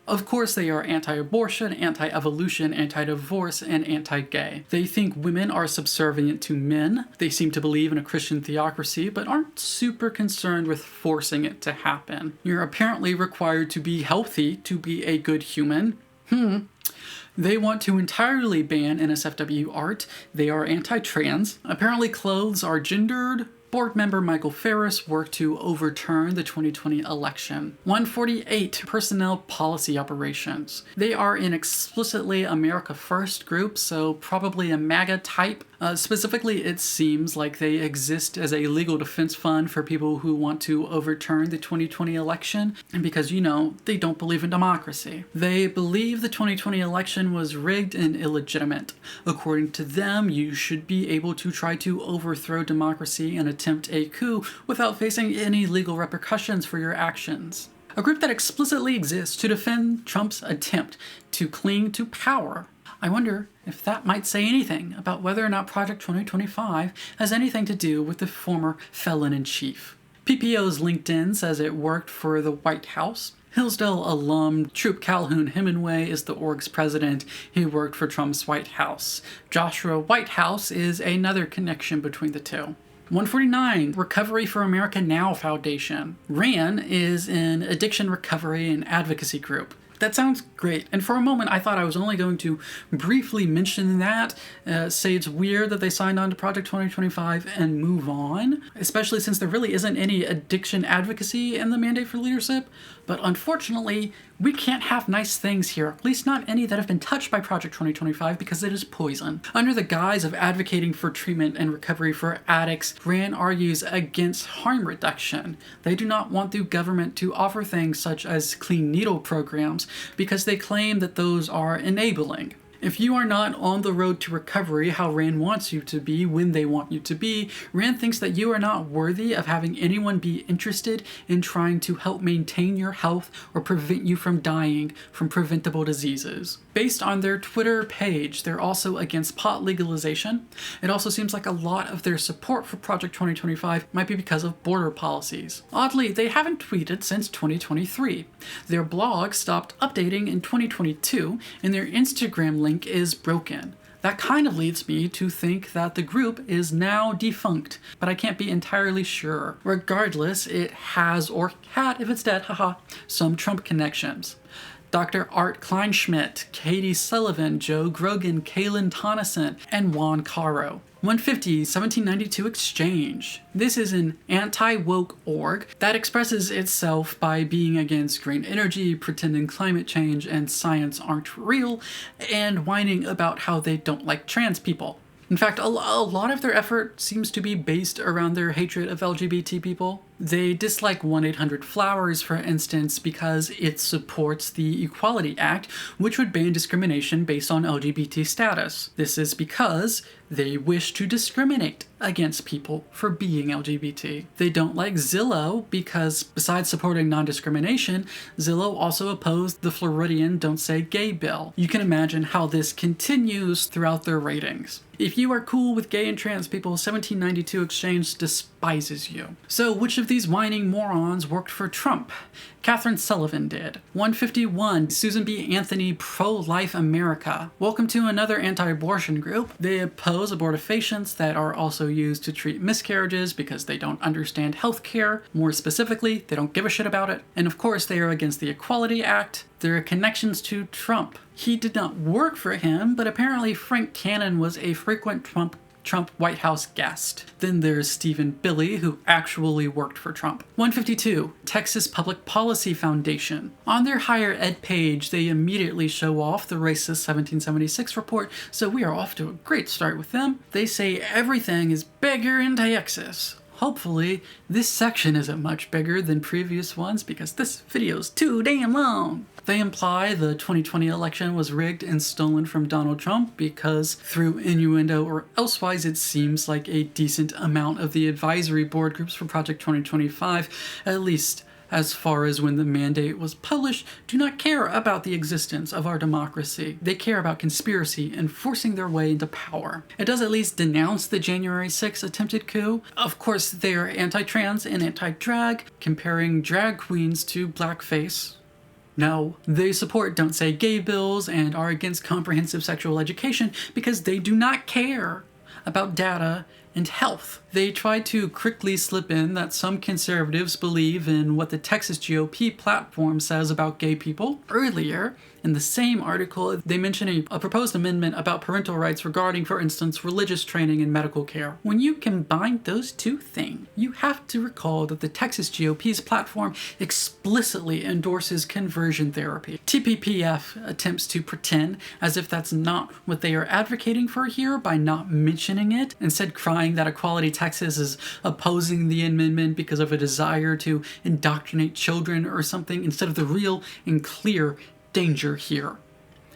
Of course they are anti-abortion, anti-evolution, anti-divorce, and anti-gay. They think women are subservient to men. They seem to believe in a Christian theocracy, but aren't super concerned with forcing it to happen. You're apparently required to be healthy to be a good human. They want to entirely ban NSFW art. They are anti-trans. Apparently clothes are gendered. Board member Michael Ferris worked to overturn the 2020 election. 148, Personnel Policy Operations. They are an explicitly America First group, so probably a MAGA type. Specifically, it seems like they exist as a legal defense fund for people who want to overturn the 2020 election, and because, they don't believe in democracy. They believe the 2020 election was rigged and illegitimate. According to them, you should be able to try to overthrow democracy and attempt a coup without facing any legal repercussions for your actions. A group that explicitly exists to defend Trump's attempt to cling to power. I wonder if that might say anything about whether or not Project 2025 has anything to do with the former felon-in-chief. PPO's LinkedIn says it worked for the White House. Hillsdale alum Troop Calhoun Hemingway is the org's president. He worked for Trump's White House. Joshua Whitehouse is another connection between the two. 149, Recovery for America Now Foundation. RAN is an addiction recovery and advocacy group. That sounds great, and for a moment I thought I was only going to briefly mention that, say it's weird that they signed on to Project 2025 and move on, especially since there really isn't any addiction advocacy in the mandate for leadership, but unfortunately we can't have nice things here, at least not any that have been touched by Project 2025 because it is poison. Under the guise of advocating for treatment and recovery for addicts, RAN argues against harm reduction. They do not want the government to offer things such as clean needle programs because they claim that those are enabling. If you are not on the road to recovery how RAN wants you to be when they want you to be, RAN thinks that you are not worthy of having anyone be interested in trying to help maintain your health or prevent you from dying from preventable diseases. Based on their Twitter page, they're also against pot legalization. It also seems like a lot of their support for Project 2025 might be because of border policies. Oddly, they haven't tweeted since 2023. Their blog stopped updating in 2022, and their Instagram link is broken. That kind of leads me to think that the group is now defunct, but I can't be entirely sure. Regardless, it has, or had if it's dead, some Trump connections. Dr. Art Kleinschmidt, Katie Sullivan, Joe Grogan, Kaylin Tonneson, and Juan Caro. 150, 1792 Exchange. This is an anti-woke org that expresses itself by being against green energy, pretending climate change and science aren't real, and whining about how they don't like trans people. In fact, a lot of their effort seems to be based around their hatred of LGBT people. They dislike 1-800-Flowers, for instance, because it supports the Equality Act, which would ban discrimination based on LGBT status. This is because they wish to discriminate against people for being LGBT. They don't like Zillow because, besides supporting non-discrimination, Zillow also opposed the Floridian Don't Say Gay bill. You can imagine how this continues throughout their ratings. If you are cool with gay and trans people, 1792 Exchange despises you. So which of these whining morons worked for Trump? Catherine Sullivan did. 151, Susan B. Anthony, Pro-Life America. Welcome to another anti-abortion group. They oppose abortifacients that are also used to treat miscarriages because they don't understand healthcare. More specifically, they don't give a shit about it. And of course, they are against the Equality Act. There are connections to Trump. He did not work for him, but apparently Frank Cannon was a frequent Trump White House guest. Then there's Stephen Billy, who actually worked for Trump. 152, Texas Public Policy Foundation. On their higher ed page, they immediately show off the racist 1776 report, so we are off to a great start with them. They say everything is bigger in Texas. Hopefully, this section isn't much bigger than previous ones because this video's too damn long. They imply the 2020 election was rigged and stolen from Donald Trump because, through innuendo or elsewise, it seems like a decent amount of the advisory board groups for Project 2025, at least as far as when the mandate was published, do not care about the existence of our democracy. They care about conspiracy and forcing their way into power. It does at least denounce the January 6th attempted coup. Of course, they are anti-trans and anti-drag, comparing drag queens to blackface. No, they support Don't Say Gay bills and are against comprehensive sexual education because they do not care about data and health. They tried to quickly slip in that some conservatives believe in what the Texas GOP platform says about gay people. Earlier, in the same article, they mention a proposed amendment about parental rights regarding, for instance, religious training and medical care. When you combine those two things, you have to recall that the Texas GOP's platform explicitly endorses conversion therapy. TPPF attempts to pretend as if that's not what they are advocating for here by not mentioning it, instead crying that Equality Texas is opposing the amendment because of a desire to indoctrinate children or something, instead of the real and clear danger here.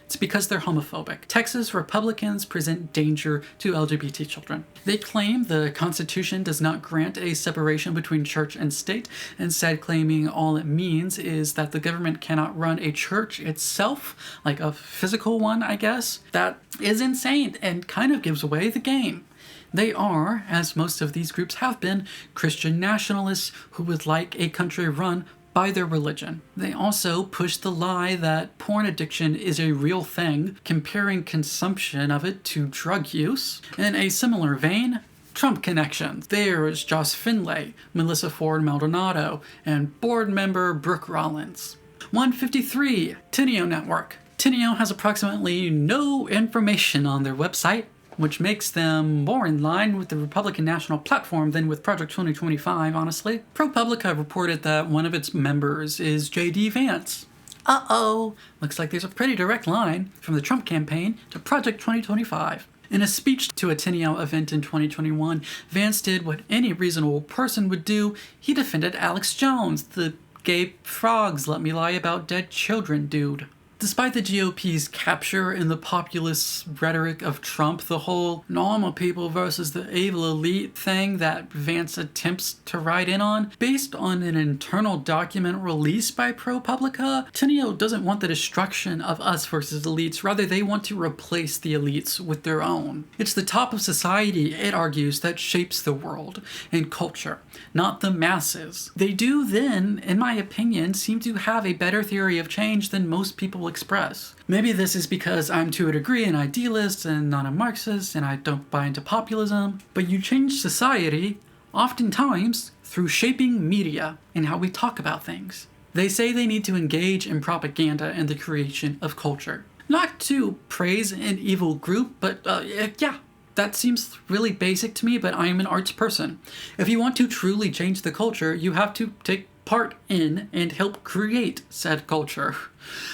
It's because they're homophobic. Texas Republicans present danger to LGBT children. They claim the Constitution does not grant a separation between church and state, instead claiming all it means is that the government cannot run a church itself, like a physical one, I guess. That is insane and kind of gives away the game. They are, as most of these groups have been, Christian nationalists who would like a country run by their religion. They also push the lie that porn addiction is a real thing, comparing consumption of it to drug use. In a similar vein, Trump connections. There is Joss Finlay, Melissa Ford Maldonado, and board member Brooke Rollins. 153, Teneo Network. Teneo has approximately no information on their website, which makes them more in line with the Republican National Platform than with Project 2025, honestly. ProPublica reported that one of its members is J.D. Vance. Uh-oh! Looks like there's a pretty direct line from the Trump campaign to Project 2025. In a speech to a Teneo event in 2021, Vance did what any reasonable person would do. He defended Alex Jones, the gay frogs let me lie about dead children dude. Despite the GOP's capture in the populist rhetoric of Trump, the whole normal people versus the evil elite thing that Vance attempts to ride in on, based on an internal document released by ProPublica, Teneo doesn't want the destruction of us versus elites, rather they want to replace the elites with their own. It's the top of society, it argues, that shapes the world and culture, not the masses. They do then, in my opinion, seem to have a better theory of change than most people express. Maybe this is because I'm to a degree an idealist and not a Marxist and I don't buy into populism, but you change society, oftentimes, through shaping media and how we talk about things. They say they need to engage in propaganda and the creation of culture. Not to praise an evil group, but yeah. That seems really basic to me, but I am an arts person. If you want to truly change the culture, you have to take part in and help create said culture.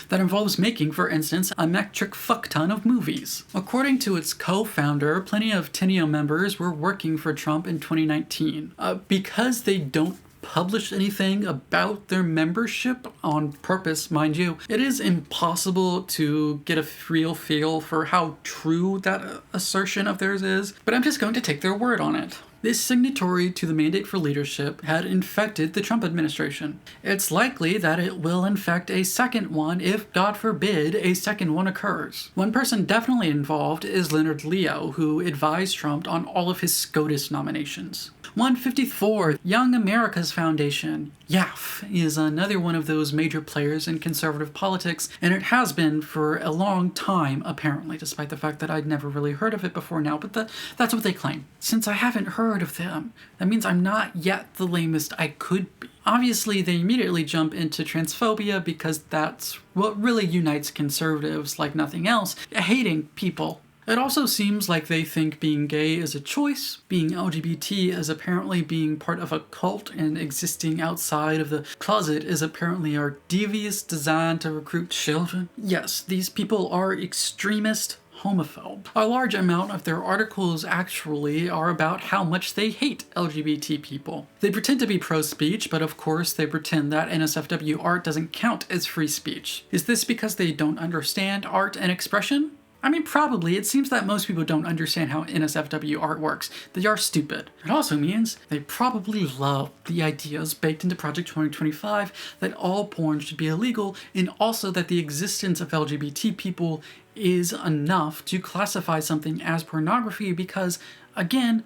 That involves making, for instance, a metric fuckton of movies. According to its co-founder, plenty of Teneo members were working for Trump in 2019. Because they don't published anything about their membership, on purpose, mind you. It is impossible to get a real feel for how true that assertion of theirs is, but I'm just going to take their word on it. This signatory to the mandate for leadership had infected the Trump administration. It's likely that it will infect a second one if, God forbid, a second one occurs. One person definitely involved is Leonard Leo, who advised Trump on all of his SCOTUS nominations. 154, Young America's Foundation, YAF, is another one of those major players in conservative politics, and it has been for a long time, apparently, despite the fact that I'd never really heard of it before now, but that's what they claim. Since I haven't heard of them, that means I'm not yet the lamest I could be. Obviously, they immediately jump into transphobia because that's what really unites conservatives like nothing else, hating people. It also seems like they think being gay is a choice, being LGBT is apparently being part of a cult, and existing outside of the closet is apparently our devious design to recruit children. Yes, these people are extremist homophobe. A large amount of their articles actually are about how much they hate LGBT people. They pretend to be pro-speech, but of course they pretend that NSFW art doesn't count as free speech. Is this because they don't understand art and expression? I mean, probably. It seems that most people don't understand how NSFW art works. They are stupid. It also means they probably love the ideas baked into Project 2025 that all porn should be illegal, and also that the existence of LGBT people is enough to classify something as pornography because, again,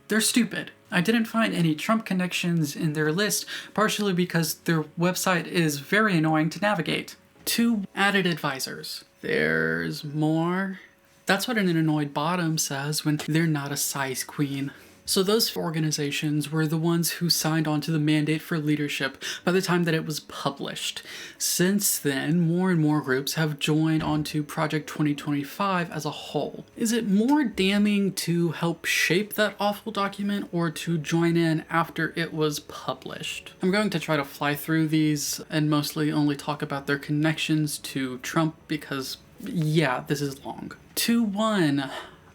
they're stupid. I didn't find any Trump connections in their list, partially because their website is very annoying to navigate. 2 added advisors. There's more. That's what an annoyed bottom says when they're not a size queen. So those organizations were the ones who signed on to the mandate for leadership by the time that it was published. Since then, more and more groups have joined onto Project 2025 as a whole. Is it more damning to help shape that awful document or to join in after it was published? I'm going to try to fly through these and mostly only talk about their connections to Trump because, yeah, this is long. 2-1.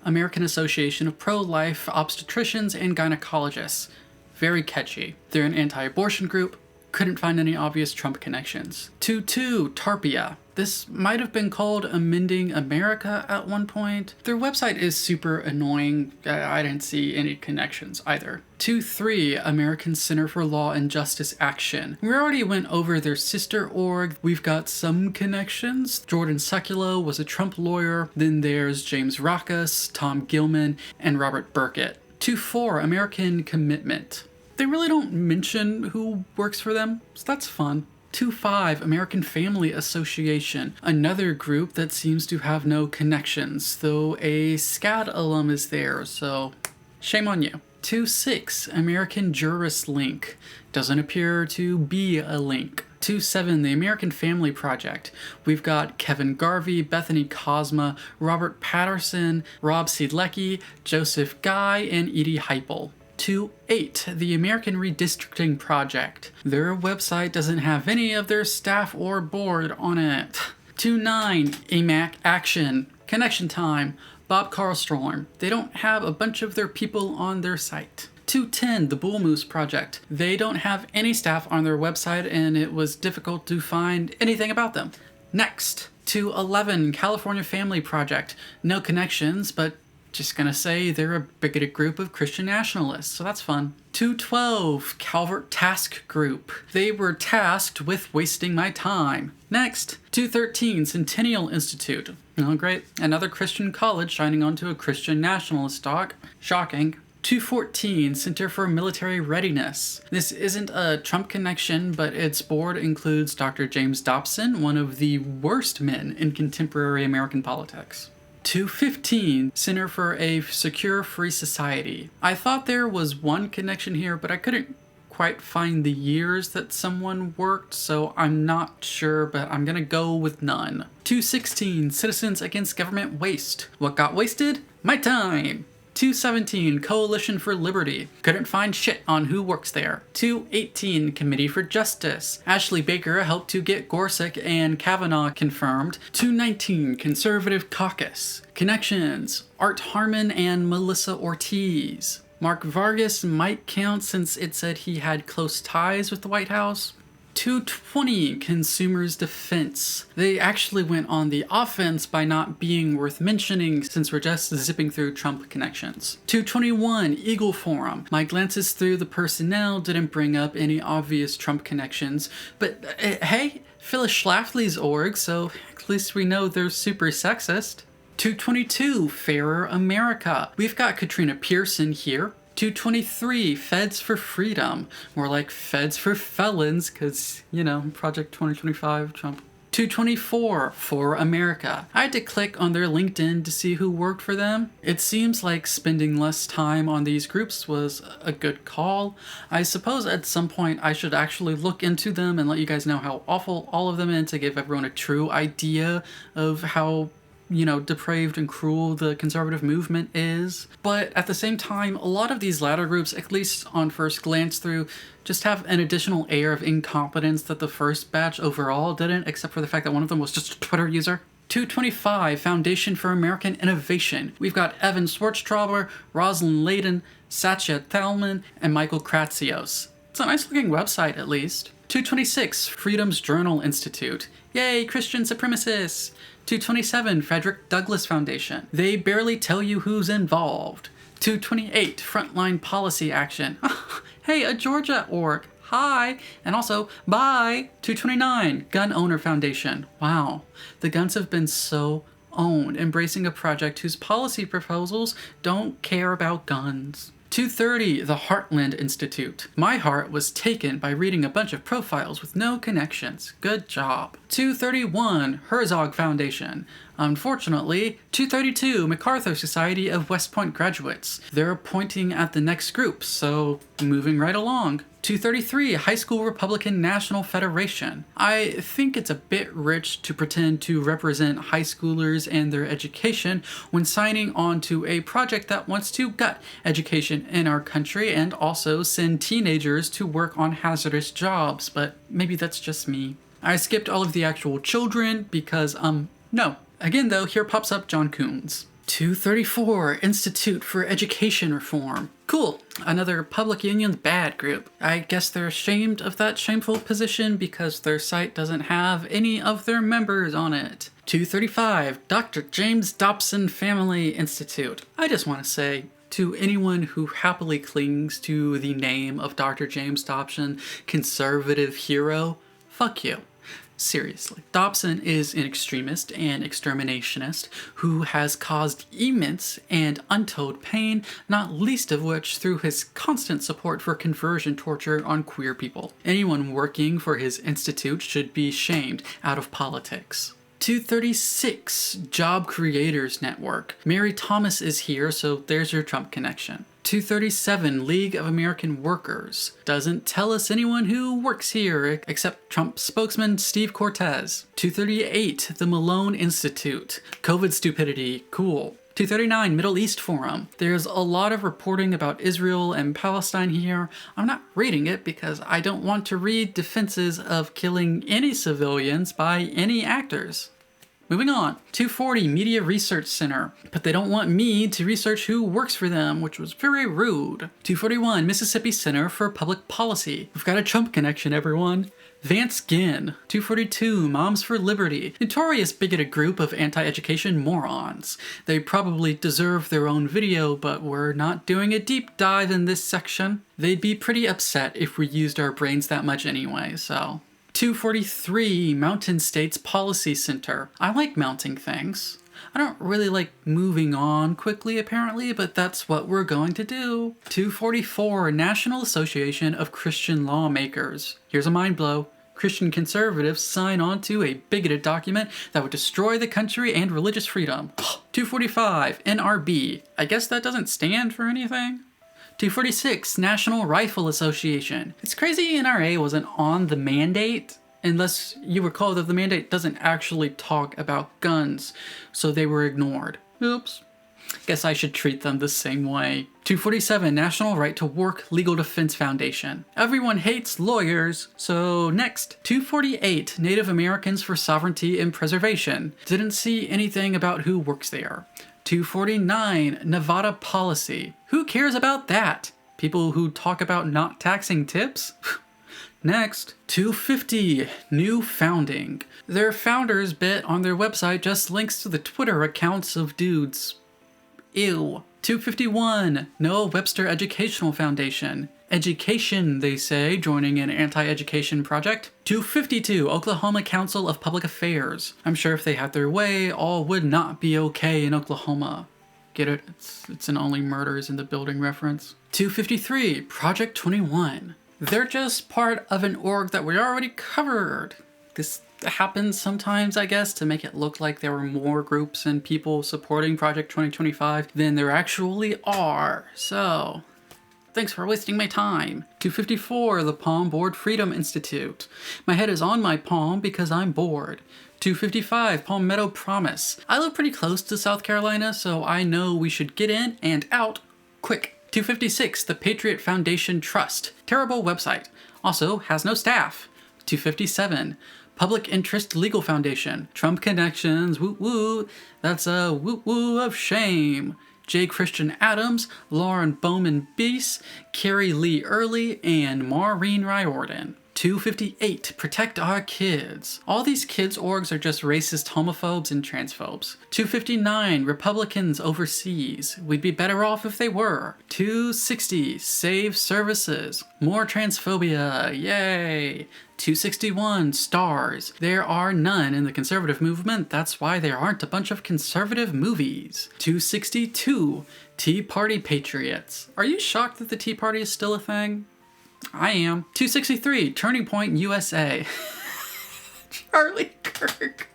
American Association of Pro-Life Obstetricians and Gynecologists. Very catchy. They're an anti-abortion group. Couldn't find any obvious Trump connections. 2-2, Tarpia. This might have been called Amending America at one point. Their website is super annoying. I didn't see any connections either. 2-3, American Center for Law and Justice Action. We already went over their sister org. We've got some connections. Jordan Sekulow was a Trump lawyer. Then there's James Rackus, Tom Gilman, and Robert Burkett. 2-4, American Commitment. They really don't mention who works for them, so that's fun. 2-5, American Family Association, another group that seems to have no connections, though a SCAD alum is there, so shame on you. 2-6, American Jurist Link, doesn't appear to be a link. 2-7, the American Family Project. We've got Kevin Garvey, Bethany Cosma, Robert Patterson, Rob Siedlecki, Joseph Guy, and Edie Heipel. 2-8, the American Redistricting Project. Their website doesn't have any of their staff or board on it. 2-9, AMAC Action. Connection Time. Bob Carlstrom. They don't have a bunch of their people on their site. 2-10, the Bull Moose Project. They don't have any staff on their website and it was difficult to find anything about them. Next, 2-11, California Family Project. No connections, but just gonna say they're a bigoted group of Christian nationalists, so that's fun. 2-12, Calvert Task Group. They were tasked with wasting my time. Next, 2-13, Centennial Institute. Oh great, another Christian college shining onto a Christian nationalist stock. Shocking. 2-14, Center for Military Readiness. This isn't a Trump connection, but its board includes Dr. James Dobson, one of the worst men in contemporary American politics. 2-15, Center for a Secure Free Society. I thought there was one connection here, but I couldn't quite find the years that someone worked, so I'm not sure, but I'm gonna go with none. 2-16, Citizens Against Government Waste. What got wasted? My time! 2-17, Coalition for Liberty. Couldn't find shit on who works there. 2-18, Committee for Justice. Ashley Baker helped to get Gorsuch and Kavanaugh confirmed. 2-19, Conservative Caucus. Connections, Art Harmon and Melissa Ortiz. Mark Vargas might count since it said he had close ties with the White House. 220, Consumers Defense. They actually went on the offense by not being worth mentioning since we're just zipping through Trump connections. 221, Eagle Forum. My glances through the personnel didn't bring up any obvious Trump connections, but hey, Phyllis Schlafly's org, so at least we know they're super sexist. 222, Fairer America. We've got Katrina Pearson here. 223, Feds for Freedom. More like Feds for Felons, because, you know, Project 2025, Trump. 224, For America. I had to click on their LinkedIn to see who worked for them. It seems like spending less time on these groups was a good call. I suppose at some point I should actually look into them and let you guys know how awful all of them are to give everyone a true idea of how, you know, depraved and cruel the conservative movement is. But at the same time, a lot of these latter groups, at least on first glance through, just have an additional air of incompetence that the first batch overall didn't, except for the fact that one of them was just a Twitter user. 225, Foundation for American Innovation. We've got Evan Schwartztrauber, Rosalind Layden, Satya Thalman, and Michael Kratsios. It's a nice looking website at least. 226, Freedom's Journal Institute. Yay, Christian supremacists! 227, Frederick Douglass Foundation. They barely tell you who's involved. 228, Frontline Policy Action. Hey, a Georgia org. Hi. And also, bye. 229, Gun Owner Foundation. Wow. The guns have been so owned, embracing a project whose policy proposals don't care about guns. 230, the Heartland Institute. My heart was taken by reading a bunch of profiles with no connections. Good job. 231, Herzog Foundation. Unfortunately, 232, MacArthur Society of West Point Graduates. They're pointing at the next group, so moving right along. 233, High School Republican National Federation. I think it's a bit rich to pretend to represent high schoolers and their education when signing on to a project that wants to gut education in our country and also send teenagers to work on hazardous jobs, but maybe that's just me. I skipped all of the actual children because, no. Again though, here pops up John Coons. 234, Institute for Education Reform. Cool, another public union's bad group. I guess they're ashamed of that shameful position because their site doesn't have any of their members on it. 235, Dr. James Dobson Family Institute. I just want to say, to anyone who happily clings to the name of Dr. James Dobson, conservative hero, fuck you. Seriously. Dobson is an extremist and exterminationist who has caused immense and untold pain, not least of which through his constant support for conversion torture on queer people. Anyone working for his institute should be shamed out of politics. 236, Job Creators Network. Mary Thomas is here, so there's your Trump connection. 237, League of American Workers. Doesn't tell us anyone who works here except Trump spokesman Steve Cortez. 238, the Malone Institute. COVID stupidity, cool. 239, Middle East Forum. There's a lot of reporting about Israel and Palestine here. I'm not reading it because I don't want to read defenses of killing any civilians by any actors. Moving on, 240, Media Research Center. But they don't want me to research who works for them, which was very rude. 241, Mississippi Center for Public Policy. We've got a Trump connection, everyone. Vance Ginn. 242, Moms for Liberty. Notorious bigoted group of anti-education morons. They probably deserve their own video, but we're not doing a deep dive in this section. They'd be pretty upset if we used our brains that much anyway, so. 243, Mountain States Policy Center. I like mounting things. I don't really like moving on quickly apparently, but that's what we're going to do. 244, National Association of Christian Lawmakers. Here's a mind blow. Christian conservatives sign on to a bigoted document that would destroy the country and religious freedom. 245, NRB. I guess that doesn't stand for anything. 246, National Rifle Association. It's crazy NRA wasn't on the mandate, unless you recall that the mandate doesn't actually talk about guns, so they were ignored. Oops. Guess I should treat them the same way. 247, National Right to Work Legal Defense Foundation. Everyone hates lawyers, so next. 248, Native Americans for Sovereignty and Preservation. Didn't see anything about who works there. 249, Nevada policy. Who cares about that? People who talk about not taxing tips? Next, 250, new founding. Their founders bit on their website just links to the Twitter accounts of dudes. Ew. 251, Noah Webster Educational Foundation. Education, they say, joining an anti-education project. 252, Oklahoma Council of Public Affairs. I'm sure if they had their way, all would not be okay in Oklahoma. Get it? It's an only murders in the building reference. 253, Project 21. They're just part of an org that we already covered. This happens sometimes, I guess, to make it look like there were more groups and people supporting Project 2025 than there actually are. So, thanks for wasting my time. 254, the Palm Board Freedom Institute. My head is on my palm because I'm bored. 255, Palmetto Promise. I live pretty close to South Carolina, so I know we should get in and out quick. 256, the Patriot Foundation Trust. Terrible website. Also has no staff. 257, Public Interest Legal Foundation. Trump connections, woo woo. That's a woo woo of shame. J. Christian Adams, Lauren Bowman Beese, Carrie Lee Early, and Maureen Riordan. 258, Protect Our Kids. All these kids orgs are just racist homophobes and transphobes. 259, Republicans overseas. We'd be better off if they were. 260, Save Services. More transphobia, yay. 261, stars. There are none in the conservative movement, that's why there aren't a bunch of conservative movies. 262, Tea Party Patriots. Are you shocked that the Tea Party is still a thing? I am. 263, Turning Point USA. Charlie Kirk.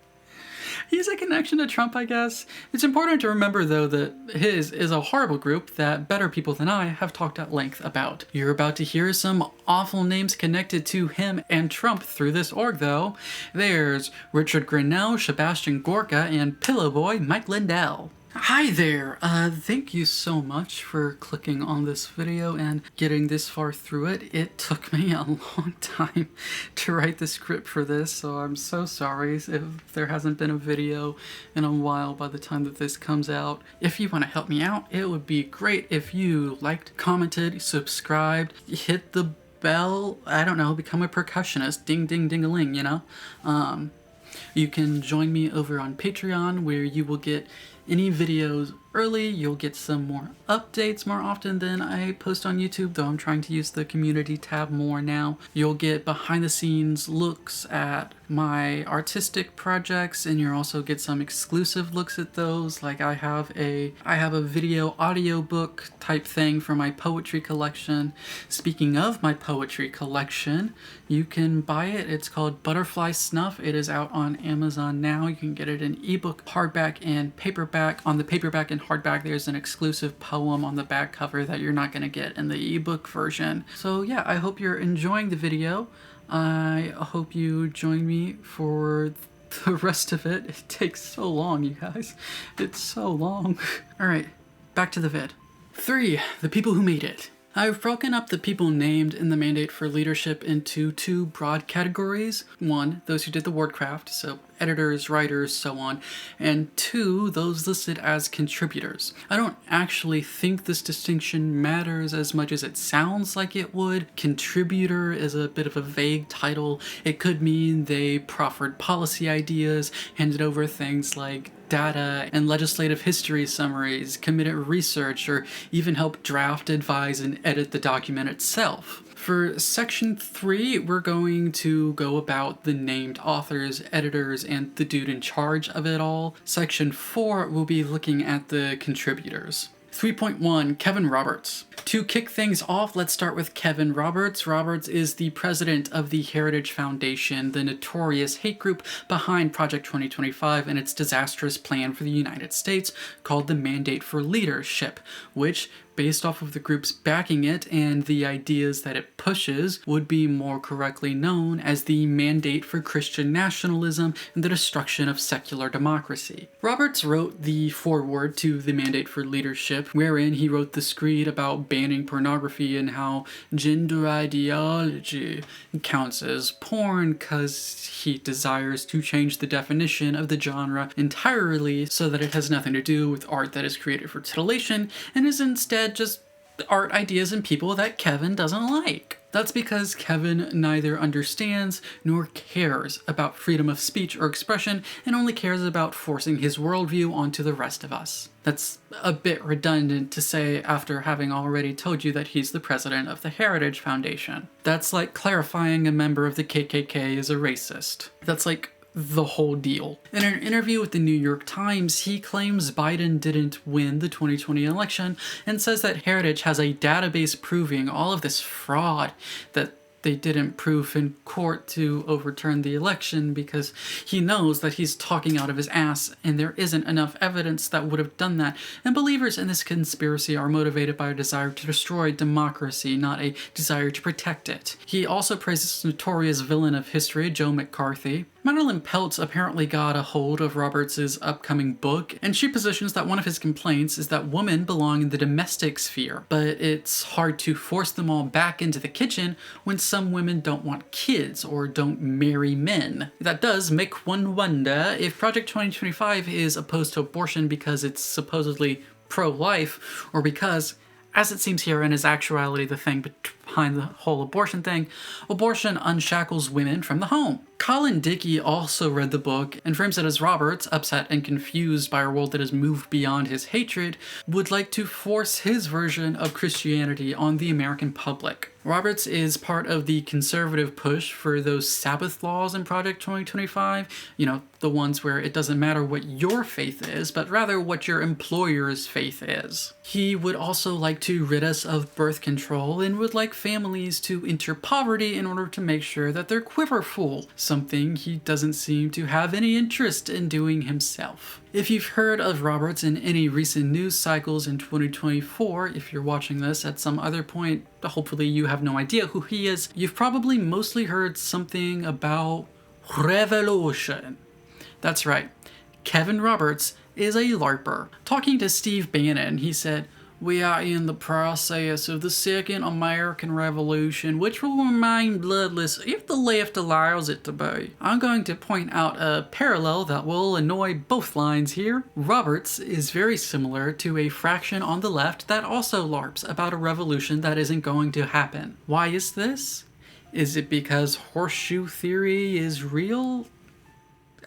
He's a connection to Trump, I guess. It's important to remember, though, that his is a horrible group that better people than I have talked at length about. You're about to hear some awful names connected to him and Trump through this org, though. There's Richard Grinnell, Sebastian Gorka, and Pillow Boy Mike Lindell. Hi there! Thank you so much for clicking on this video and getting this far through it. It took me a long time to write the script for this, so I'm so sorry if there hasn't been a video in a while by the time that this comes out. If you want to help me out, it would be great if you liked, commented, subscribed, hit the bell, I don't know, become a percussionist, ding ding ding-a-ling, you know? You can join me over on Patreon, where you will get any videos early. You'll get some more updates more often than I post on YouTube, though I'm trying to use the community tab more now. You'll get behind the scenes looks at my artistic projects, and you'll also get some exclusive looks at those. Like I have a video audiobook type thing for my poetry collection. Speaking of my poetry collection, you can buy it. It's called Butterfly Snuff. It is out on Amazon now. You can get it in ebook, hardback, and paperback. On the paperback and hardback, there's an exclusive poem on the back cover that you're not going to get in the ebook version. So yeah, I hope you're enjoying the video. I hope you join me for the rest of it. It takes so long, you guys. It's so long. Alright, back to the vid. 3. The people who made it. I've broken up the people named in the mandate for leadership into 2 broad categories. 1, those who did the wordcraft, so editors, writers, so on, and 2, those listed as contributors. I don't actually think this distinction matters as much as it sounds like it would. Contributor is a bit of a vague title. It could mean they proffered policy ideas, handed over things like data and legislative history summaries, committed research, or even helped draft, advise, and edit the document itself. For section 3, we're going to go about the named authors, editors, and the dude in charge of it all. Section 4, we'll be looking at the contributors. 3.1, Kevin Roberts. To kick things off, let's start with Kevin Roberts. Roberts is the president of the Heritage Foundation, the notorious hate group behind Project 2025 and its disastrous plan for the United States called the Mandate for Leadership, which based off of the groups backing it and the ideas that it pushes, would be more correctly known as the Mandate for Christian Nationalism and the Destruction of Secular Democracy. Roberts wrote the foreword to the Mandate for Leadership, wherein he wrote the screed about banning pornography and how gender ideology counts as porn because he desires to change the definition of the genre entirely so that it has nothing to do with art that is created for titillation and is instead just art ideas and people that Kevin doesn't like. That's because Kevin neither understands nor cares about freedom of speech or expression and only cares about forcing his worldview onto the rest of us. That's a bit redundant to say after having already told you that he's the president of the Heritage Foundation. That's like clarifying a member of the KKK is a racist. That's like the whole deal. In an interview with the New York Times, he claims Biden didn't win the 2020 election and says that Heritage has a database proving all of this fraud that they didn't prove in court to overturn the election because he knows that he's talking out of his ass and there isn't enough evidence that would have done that. And believers in this conspiracy are motivated by a desire to destroy democracy, not a desire to protect it. He also praises notorious villain of history, Joe McCarthy. Madeline Peltz apparently got a hold of Roberts' upcoming book, and she positions that one of his complaints is that women belong in the domestic sphere, but it's hard to force them all back into the kitchen when some women don't want kids or don't marry men. That does make one wonder if Project 2025 is opposed to abortion because it's supposedly pro-life, or because, as it seems here and is actuality the thing behind the whole abortion thing, abortion unshackles women from the home. Colin Dickey also read the book and frames it as Roberts, upset and confused by a world that has moved beyond his hatred, would like to force his version of Christianity on the American public. Roberts is part of the conservative push for those Sabbath laws in Project 2025, the ones where it doesn't matter what your faith is, but rather what your employer's faith is. He would also like to rid us of birth control and would like families to enter poverty in order to make sure that they're quiver full, something he doesn't seem to have any interest in doing himself. If you've heard of Roberts in any recent news cycles in 2024, if you're watching this at some other point, hopefully you have no idea who he is, you've probably mostly heard something about revolution. That's right, Kevin Roberts is a LARPer. Talking to Steve Bannon, he said, "We are in the process of the Second American Revolution, which will remain bloodless if the left allows it to be." I'm going to point out a parallel that will annoy both lines here. Roberts is very similar to a fraction on the left that also LARPs about a revolution that isn't going to happen. Why is this? Is it because horseshoe theory is real?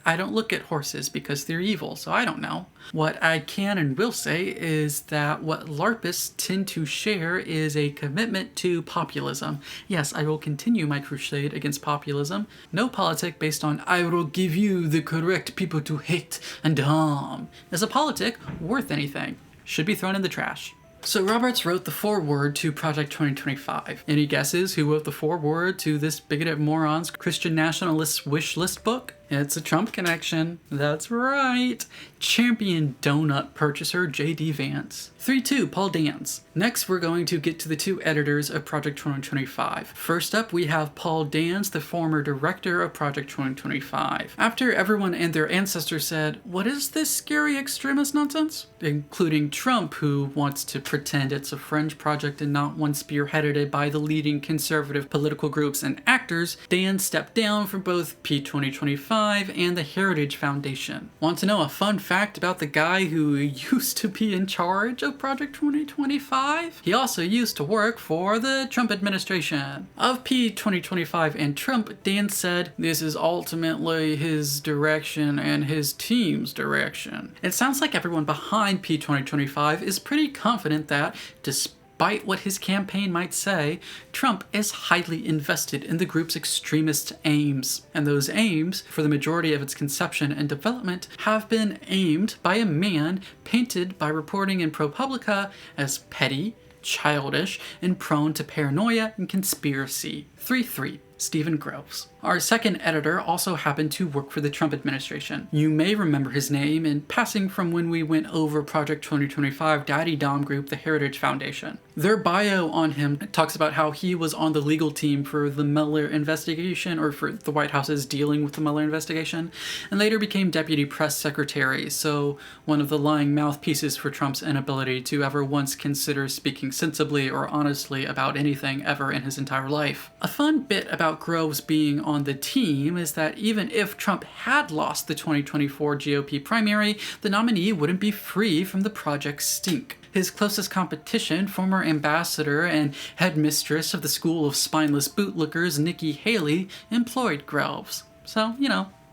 I don't look at horses because they're evil, so I don't know. What I can and will say is that what LARPists tend to share is a commitment to populism. Yes, I will continue my crusade against populism. No politic based on "I will give you the correct people to hate and harm" is a politic worth anything. Should be thrown in the trash. So Roberts wrote the foreword to Project 2025. Any guesses who wrote the foreword to this bigoted moron's Christian nationalist wish list book? It's a Trump connection. That's right. Champion donut purchaser J.D. Vance. 3-2, Paul Dans. Next, we're going to get to the two editors of Project 2025. First up, we have Paul Dans, the former director of Project 2025. After everyone and their ancestors said, "What is this scary extremist nonsense?" including Trump, who wants to pretend it's a fringe project and not one spearheaded by the leading conservative political groups and actors, Dan stepped down from both P2025 and the Heritage Foundation. Want to know a fun fact about the guy who used to be in charge of Project 2025? He also used to work for the Trump administration. Of P2025 and Trump, Dan said, "This is ultimately his direction and his team's direction." It sounds like everyone behind P2025 is pretty confident that, despite what his campaign might say, Trump is highly invested in the group's extremist aims. And those aims, for the majority of its conception and development, have been aimed by a man painted by reporting in ProPublica as petty, childish, and prone to paranoia and conspiracy. 3-3. Stephen Groves. Our second editor also happened to work for the Trump administration. You may remember his name in passing from when we went over Project 2025 Daddy Dom Group, the Heritage Foundation. Their bio on him talks about how he was on the legal team for the Mueller investigation, or for the White House's dealing with the Mueller investigation, and later became deputy press secretary, so one of the lying mouthpieces for Trump's inability to ever once consider speaking sensibly or honestly about anything ever in his entire life. A fun bit about Groves being on the team is that even if Trump had lost the 2024 GOP primary, the nominee wouldn't be free from the project's stink. His closest competition, former ambassador and headmistress of the School of Spineless Bootlickers, Nikki Haley, employed Groves. So,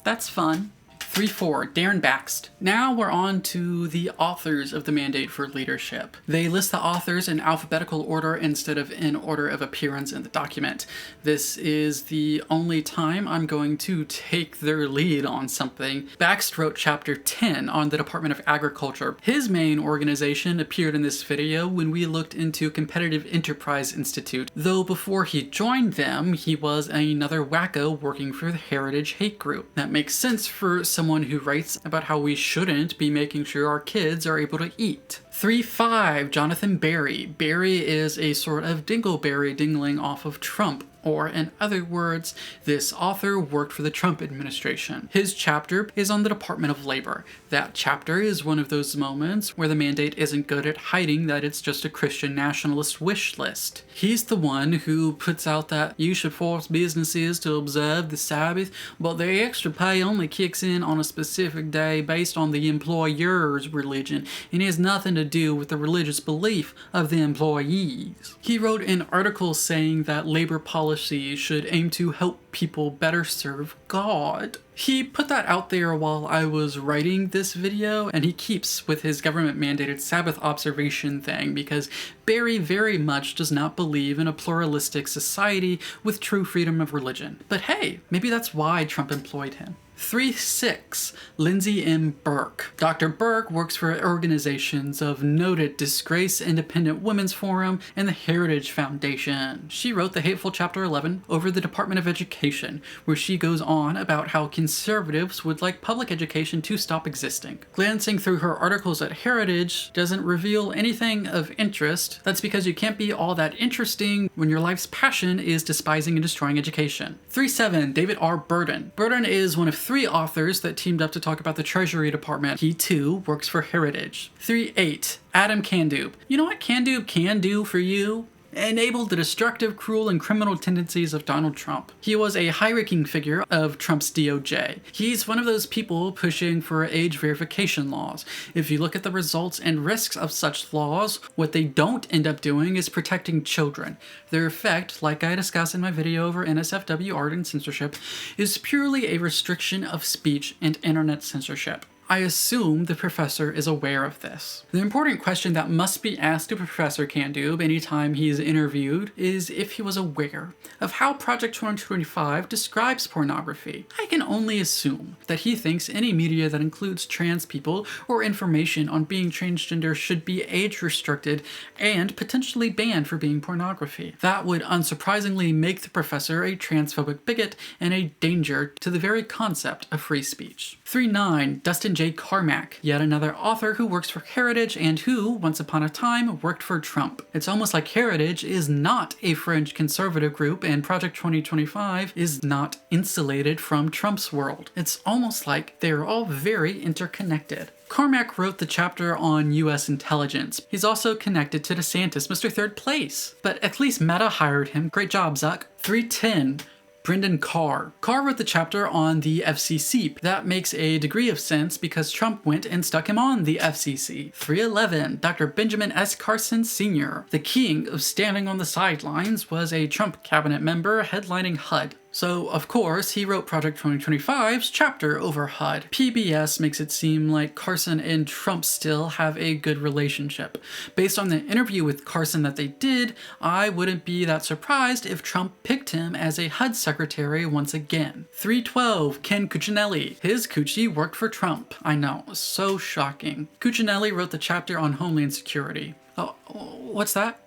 that's fun. 3-4, Darren Baxt. Now we're on to the authors of the Mandate for Leadership. They list the authors in alphabetical order instead of in order of appearance in the document. This is the only time I'm going to take their lead on something. Baxt wrote Chapter 10 on the Department of Agriculture. His main organization appeared in this video when we looked into Competitive Enterprise Institute, though before he joined them, he was another wacko working for the Heritage Hate Group. That makes sense for someone who writes about how we shouldn't be making sure our kids are able to eat. 3-5, Jonathan Barry. Barry is a sort of dingleberry dingling off of Trump. Or, in other words, this author worked for the Trump administration. His chapter is on the Department of Labor. That chapter is one of those moments where the mandate isn't good at hiding that it's just a Christian nationalist wish list. He's the one who puts out that you should force businesses to observe the Sabbath, but the extra pay only kicks in on a specific day based on the employer's religion and has nothing to do with the religious belief of the employees. He wrote an article saying that labor policy should aim to help people better serve God. He put that out there while I was writing this video, and he keeps with his government-mandated Sabbath observation thing because Barry very much does not believe in a pluralistic society with true freedom of religion. But hey, maybe that's why Trump employed him. 3-6, Lindsay M. Burke. Dr. Burke works for organizations of noted disgrace, Independent Women's Forum, and the Heritage Foundation. She wrote the hateful Chapter 11 over the Department of Education, where she goes on about how conservatives would like public education to stop existing. Glancing through her articles at Heritage doesn't reveal anything of interest. That's because you can't be all that interesting when your life's passion is despising and destroying education. 3-7, David R. Burden. Burden is one of 3 authors that teamed up to talk about the Treasury Department. He too works for Heritage. 3-8, Adam Kandub. You know what Kandub can do for you? Enabled the destructive, cruel, and criminal tendencies of Donald Trump. He was a high-ranking figure of Trump's DOJ. He's one of those people pushing for age verification laws. If you look at the results and risks of such laws, what they don't end up doing is protecting children. Their effect, like I discussed in my video over NSFW art and censorship, is purely a restriction of speech and internet censorship. I assume the professor is aware of this. The important question that must be asked to Professor Kandub anytime he is interviewed is if he was aware of how Project 2025 describes pornography. I can only assume that he thinks any media that includes trans people or information on being transgender should be age restricted and potentially banned for being pornography. That would unsurprisingly make the professor a transphobic bigot and a danger to the very concept of free speech. 3-9, Dustin J. Carmack, yet another author who works for Heritage and who, once upon a time, worked for Trump. It's almost like Heritage is not a fringe conservative group and Project 2025 is not insulated from Trump's world. It's almost like they're all very interconnected. Carmack wrote the chapter on U.S. intelligence. He's also connected to DeSantis, Mr. Third Place. But at least Meta hired him. Great job, Zuck. 3-10. Brendan Carr. Carr wrote the chapter on the FCC. That makes a degree of sense because Trump went and stuck him on the FCC. 3-11, Dr. Benjamin S. Carson Sr. The king of standing on the sidelines was a Trump cabinet member headlining HUD. So, of course, he wrote Project 2025's chapter over HUD. PBS makes it seem like Carson and Trump still have a good relationship. Based on the interview with Carson that they did, I wouldn't be that surprised if Trump picked him as a HUD secretary once again. 3-12, Ken Cuccinelli. His coochie worked for Trump. I know, so shocking. Cuccinelli wrote the chapter on Homeland Security. Oh, what's that?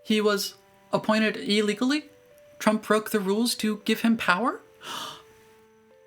He was appointed illegally? Trump broke the rules to give him power?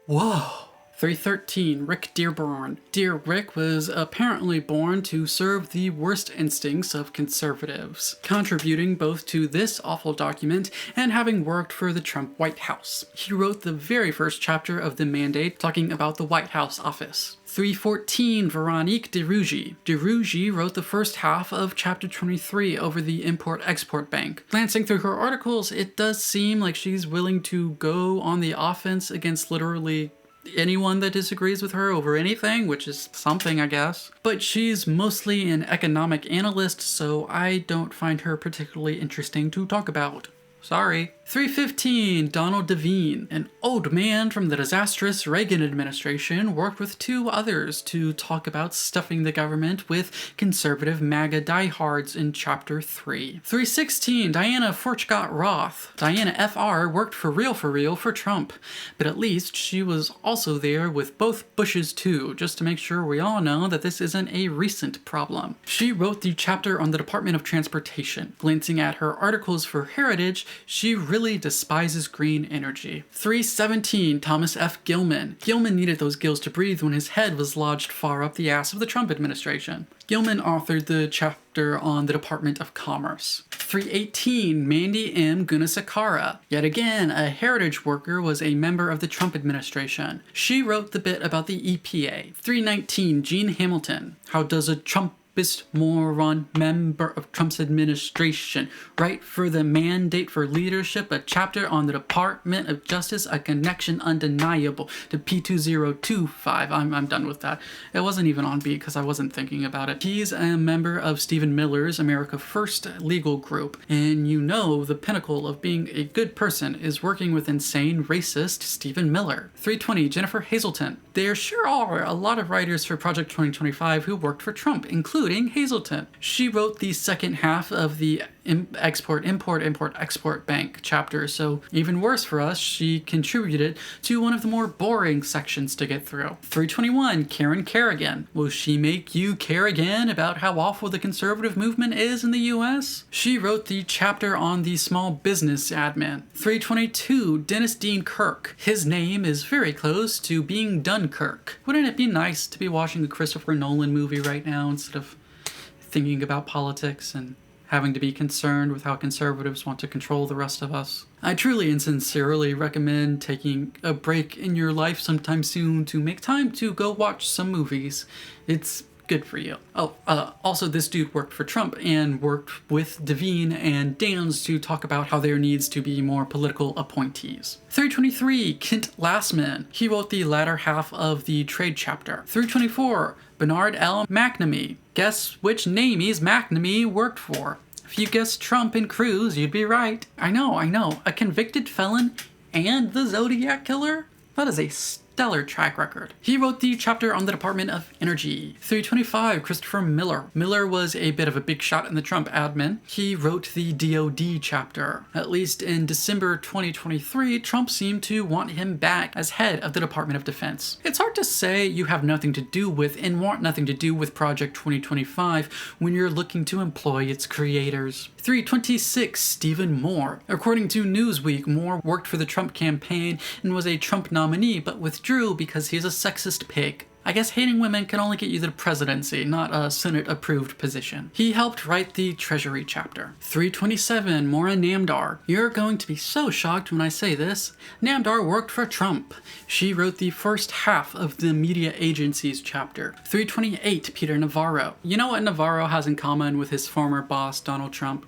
Whoa. 313, Rick Dearborn. Dear Rick was apparently born to serve the worst instincts of conservatives, contributing both to this awful document and having worked for the Trump White House. He wrote the very first chapter of the mandate talking about the White House office. 314, Veronique DeRougy. DeRougy wrote the first half of chapter 23 over the Import-Export Bank. Glancing through her articles, it does seem like she's willing to go on the offense against literally anyone that disagrees with her over anything, which is something, I guess. But she's mostly an economic analyst, so I don't find her particularly interesting to talk about. Sorry. 315, Donald Devine. An old man from the disastrous Reagan administration worked with two others to talk about stuffing the government with conservative MAGA diehards in Chapter 3. 316, Diana Forchgott-Roth. Diana FR worked for real for Trump, but at least she was also there with both Bushes too, just to make sure we all know that this isn't a recent problem. She wrote the chapter on the Department of Transportation. Glancing at her articles for Heritage, she really despises green energy. 317, Thomas F. Gilman. Gilman needed those gills to breathe when his head was lodged far up the ass of the Trump administration. Gilman authored the chapter on the Department of Commerce. 318, Mandy M. Gunasekara. Yet again, a heritage worker was a member of the Trump administration. She wrote the bit about the EPA. 319, Jean Hamilton. How does a Trumpist moron member of Trump's administration write for the mandate for leadership a chapter on the Department of Justice, a connection undeniable to P2025? I'm done with that. It wasn't even on beat because I wasn't thinking about it. He's a member of Stephen Miller's America First legal group, and you know the pinnacle of being a good person is working with insane racist Stephen Miller. 320, Jennifer Hazelton. There sure are a lot of writers for Project 2025 who worked for Trump, including Hazelton. She wrote the second half of the Import-Export Bank chapter, so even worse for us, she contributed to one of the more boring sections to get through. 321, Karen Kerrigan. Will she make you care again about how awful the conservative movement is in the US? She wrote the chapter on the small business admin. 322, Dennis Dean Kirk. His name is very close to being Dunkirk. Wouldn't it be nice to be watching a Christopher Nolan movie right now instead of thinking about politics and having to be concerned with how conservatives want to control the rest of us? I truly and sincerely recommend taking a break in your life sometime soon to make time to go watch some movies. It's good for you. Also, this dude worked for Trump and worked with Devine and Dans to talk about how there needs to be more political appointees. 323, Kent Lastman. He wrote the latter half of the trade chapter. 324, Bernard L. McNamee. Guess which namies McNamee worked for? If you guessed Trump and Cruz, you'd be right. I know. A convicted felon and the Zodiac Killer? That is a stellar track record. He wrote the chapter on the Department of Energy. 325, Christopher Miller. Miller was a bit of a big shot in the Trump admin. He wrote the DoD chapter. At least in December 2023, Trump seemed to want him back as head of the Department of Defense. It's hard to say you have nothing to do with and want nothing to do with Project 2025 when you're looking to employ its creators. 326, Stephen Moore. According to Newsweek, Moore worked for the Trump campaign and was a Trump nominee, but withdrew because he's a sexist pig. I guess hating women can only get you the presidency, not a Senate-approved position. He helped write the Treasury chapter. 327, Maura Namdar. You're going to be so shocked when I say this. Namdar worked for Trump. She wrote the first half of the Media Agencies chapter. 328, Peter Navarro. You know what Navarro has in common with his former boss, Donald Trump?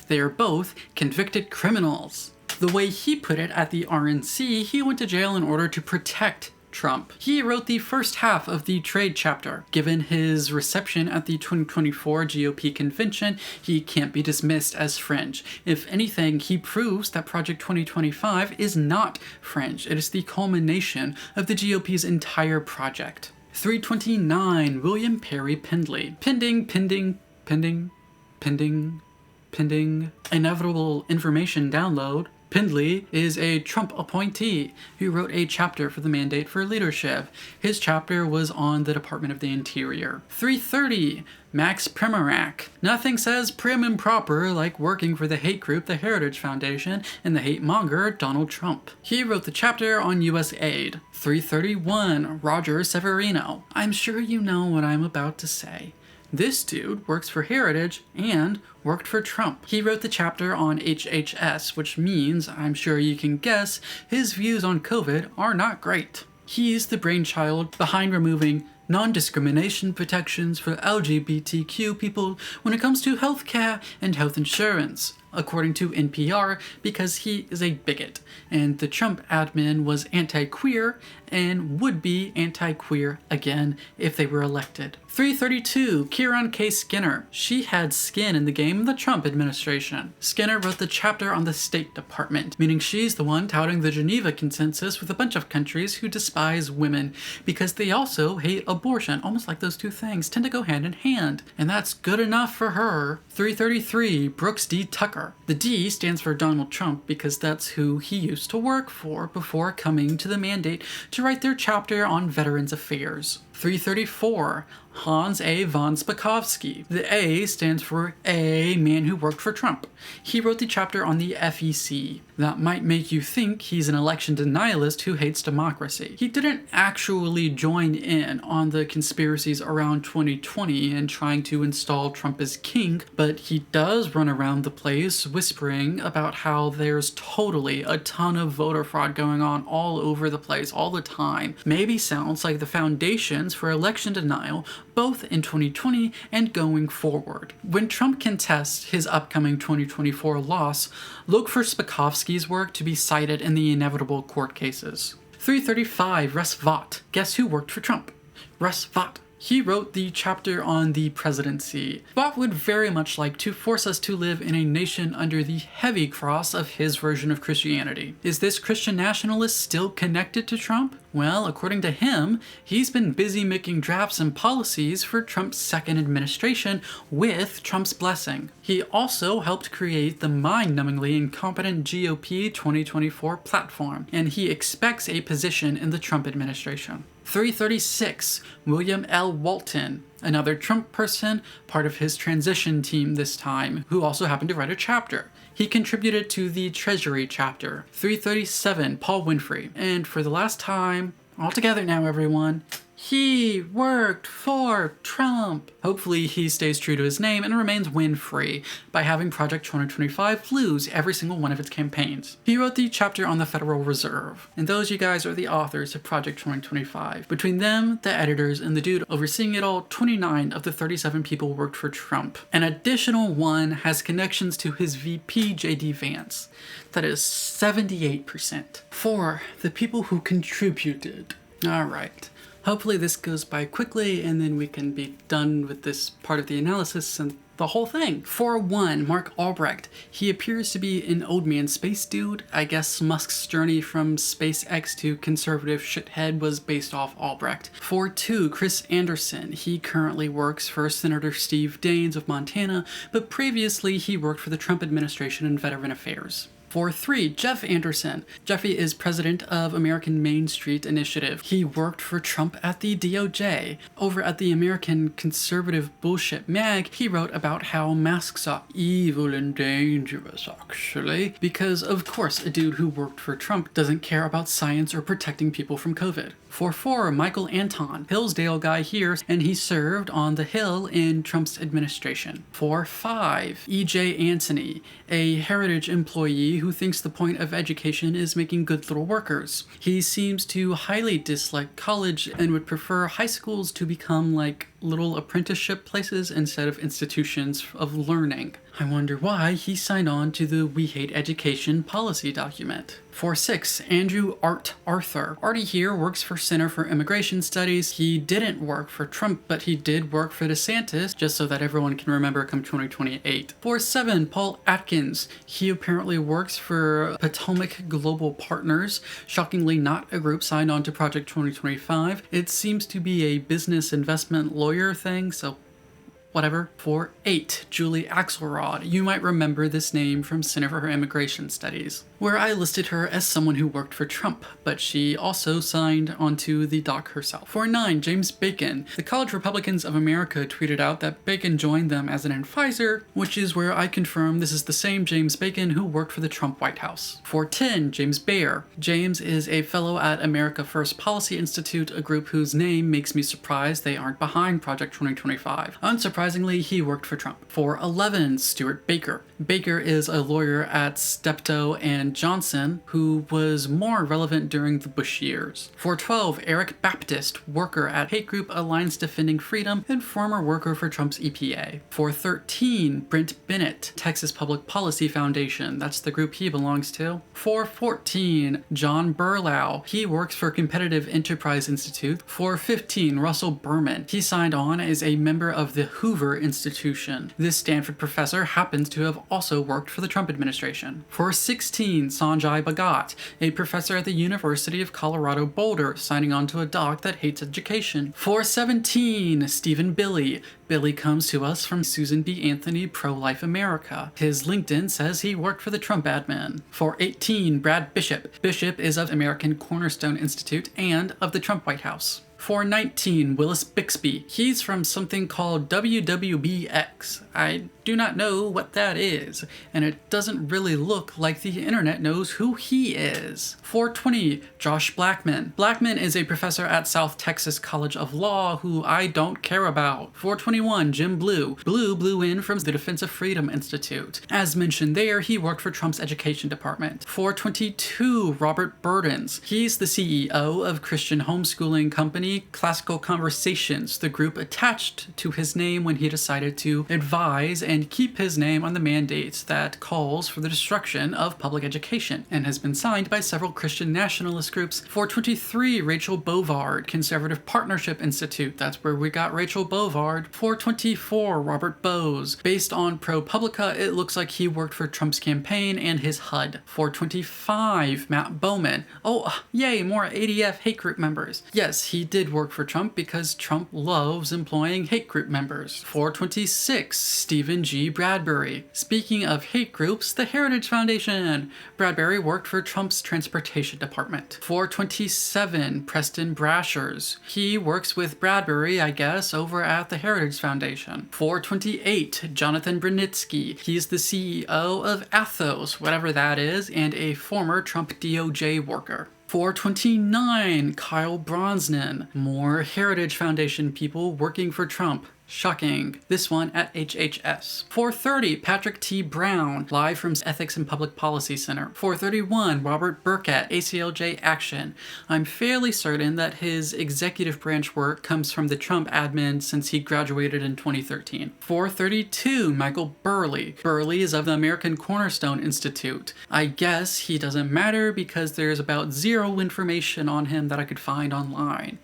They are both convicted criminals. The way he put it at the RNC, he went to jail in order to protect Trump. He wrote the first half of the trade chapter. Given his reception at the 2024 GOP convention, he can't be dismissed as fringe. If anything, he proves that Project 2025 is not fringe. It is the culmination of the GOP's entire project. 329, William Perry Pendley. Pending. Inevitable information download. Pindley is a Trump appointee who wrote a chapter for the Mandate for Leadership. His chapter was on the Department of the Interior. 330, Max Primorak. Nothing says prim and proper like working for the hate group, the Heritage Foundation, and the hate monger, Donald Trump. He wrote the chapter on U.S. aid. 331, Roger Severino. I'm sure you know what I'm about to say. This dude works for Heritage and worked for Trump. He wrote the chapter on HHS, which means, I'm sure you can guess, his views on COVID are not great. He's the brainchild behind removing non-discrimination protections for LGBTQ people when it comes to healthcare and health insurance, according to NPR, because he is a bigot, and the Trump admin was anti-queer and would be anti-queer again if they were elected. 332, Kieran K. Skinner. She had skin in the game of the Trump administration. Skinner wrote the chapter on the State Department, meaning she's the one touting the Geneva Consensus with a bunch of countries who despise women because they also hate abortion, almost like those two things tend to go hand in hand. And that's good enough for her. 333, Brooks D. Tucker. The D stands for Donald Trump because that's who he used to work for before coming to the Mandate to write their chapter on Veterans Affairs. 334, Hans A. von Spakovsky. The A stands for A man who worked for Trump. He wrote the chapter on the FEC. That might make you think he's an election denialist who hates democracy. He didn't actually join in on the conspiracies around 2020 and trying to install Trump as king, but he does run around the place whispering about how there's totally a ton of voter fraud going on all over the place all the time. Maybe sounds like the foundations for election denial both in 2020 and going forward. When Trump contests his upcoming 2024 loss, look for Spakovsky's work to be cited in the inevitable court cases. 335, Russ Vought. Guess who worked for Trump? Russ Vought. He wrote the chapter on the presidency. Vought would very much like to force us to live in a nation under the heavy cross of his version of Christianity. Is this Christian nationalist still connected to Trump? Well, according to him, he's been busy making drafts and policies for Trump's second administration with Trump's blessing. He also helped create the mind-numbingly incompetent GOP 2024 platform, and he expects a position in the Trump administration. 336, William L. Walton, another Trump person, part of his transition team this time, who also happened to write a chapter. He contributed to the Treasury chapter. 337, Paul Winfrey. And for the last time, all together now everyone, he worked for Trump. Hopefully he stays true to his name and remains win-free by having Project 2025 lose every single one of its campaigns. He wrote the chapter on the Federal Reserve, and those you guys are the authors of Project 2025. Between them, the editors, and the dude overseeing it all, 29 of the 37 people worked for Trump. An additional one has connections to his VP, J.D. Vance. That is 78%. For the people who contributed. All right. Hopefully this goes by quickly and then we can be done with this part of the analysis and the whole thing. For one, Mark Albrecht. He appears to be an old man space dude. I guess Musk's journey from SpaceX to conservative shithead was based off Albrecht. For two, Chris Anderson. He currently works for Senator Steve Daines of Montana, but previously he worked for the Trump administration in Veteran Affairs. For three, Jeff Anderson. Jeffy is president of American Main Street Initiative. He worked for Trump at the DOJ. Over at the American Conservative Bullshit Mag, he wrote about how masks are evil and dangerous, actually, because of course a dude who worked for Trump doesn't care about science or protecting people from COVID. For four, Michael Anton, Hillsdale guy here, and he served on the Hill in Trump's administration. For five, E.J. Anthony, a Heritage employee who thinks the point of education is making good little workers. He seems to highly dislike college and would prefer high schools to become like little apprenticeship places instead of institutions of learning. I wonder why he signed on to the We Hate Education policy document. For six, Andrew Arthur. Artie here works for Center for Immigration Studies. He didn't work for Trump, but he did work for DeSantis, just so that everyone can remember come 2028. For seven, Paul Atkins. He apparently works for Potomac Global Partners, shockingly not a group signed on to Project 2025. It seems to be a business investment lawyer thing, so whatever. For eight, Julie Axelrod. You might remember this name from Center for Immigration Studies. where I listed her as someone who worked for Trump, but she also signed onto the doc herself. For 9, James Bacon. The College Republicans of America tweeted out that Bacon joined them as an advisor, which is where I confirm this is the same James Bacon who worked for the Trump White House. For 10, James Baer. James is a fellow at America First Policy Institute, a group whose name makes me surprised they aren't behind Project 2025. Unsurprisingly, he worked for Trump. For 11, Stuart Baker. Baker is a lawyer at Steptoe and Johnson who was more relevant during the Bush years. For 12, Eric Baptist, worker at hate group Alliance Defending Freedom and former worker for Trump's EPA. For 13, Brent Bennett, Texas Public Policy Foundation. That's the group he belongs to. For 14, John Berlau. He works for Competitive Enterprise Institute. For 15, Russell Berman. He signed on as a member of the Hoover Institution. This Stanford professor happens to have also worked for the Trump administration. For 16, Sanjay Bhagat, a professor at the University of Colorado Boulder, signing on to a doc that hates education. For 17, Stephen Billy. Billy comes to us from Susan B. Anthony Pro-Life America. His LinkedIn says he worked for the Trump admin. For 18, Brad Bishop. Bishop is of American Cornerstone Institute and of the Trump White House. For 19, Willis Bixby. He's from something called WWBX. I do not know what that is, and it doesn't really look like the internet knows who he is. For 20, Josh Blackman. Blackman is a professor at South Texas College of Law who I don't care about. For 21, Jim Blue. Blue blew in from the Defense of Freedom Institute. As mentioned there, he worked for Trump's education department. For 22, Robert Burdens. He's the CEO of Christian homeschooling company Classical Conversations, the group attached to his name when he decided to advise and keep his name on the mandate that calls for the destruction of public education, and has been signed by several Christian nationalist groups. For 23, Rachel Bovard, Conservative Partnership Institute. That's where we got Rachel Bovard. For 24, Robert Bose. Based on ProPublica, it looks like he worked for Trump's campaign and his HUD. For 25, Matt Bowman. Oh, yay, more ADF hate group members. Yes, he did work for Trump because Trump loves employing hate group members. For 26, Stephen G. Bradbury. Speaking of hate groups, the Heritage Foundation. Bradbury worked for Trump's transportation department. For 27, Preston Brashers. He works with Bradbury, I guess, over at the Heritage Foundation. For 28, Jonathan Brunitsky. He's the CEO of Athos, whatever that is, and a former Trump DOJ worker. 429, Kyle Brosnan. More Heritage Foundation people working for Trump. Shocking. This one at HHS. 430, Patrick T. Brown, live from Ethics and Public Policy Center. 431, Robert Burkett, ACLJ Action. I'm fairly certain that his executive branch work comes from the Trump admin since he graduated in 2013. 432, Michael Burley. Burley is of the American Cornerstone Institute. I guess he doesn't matter because there's about zero information on him that I could find online.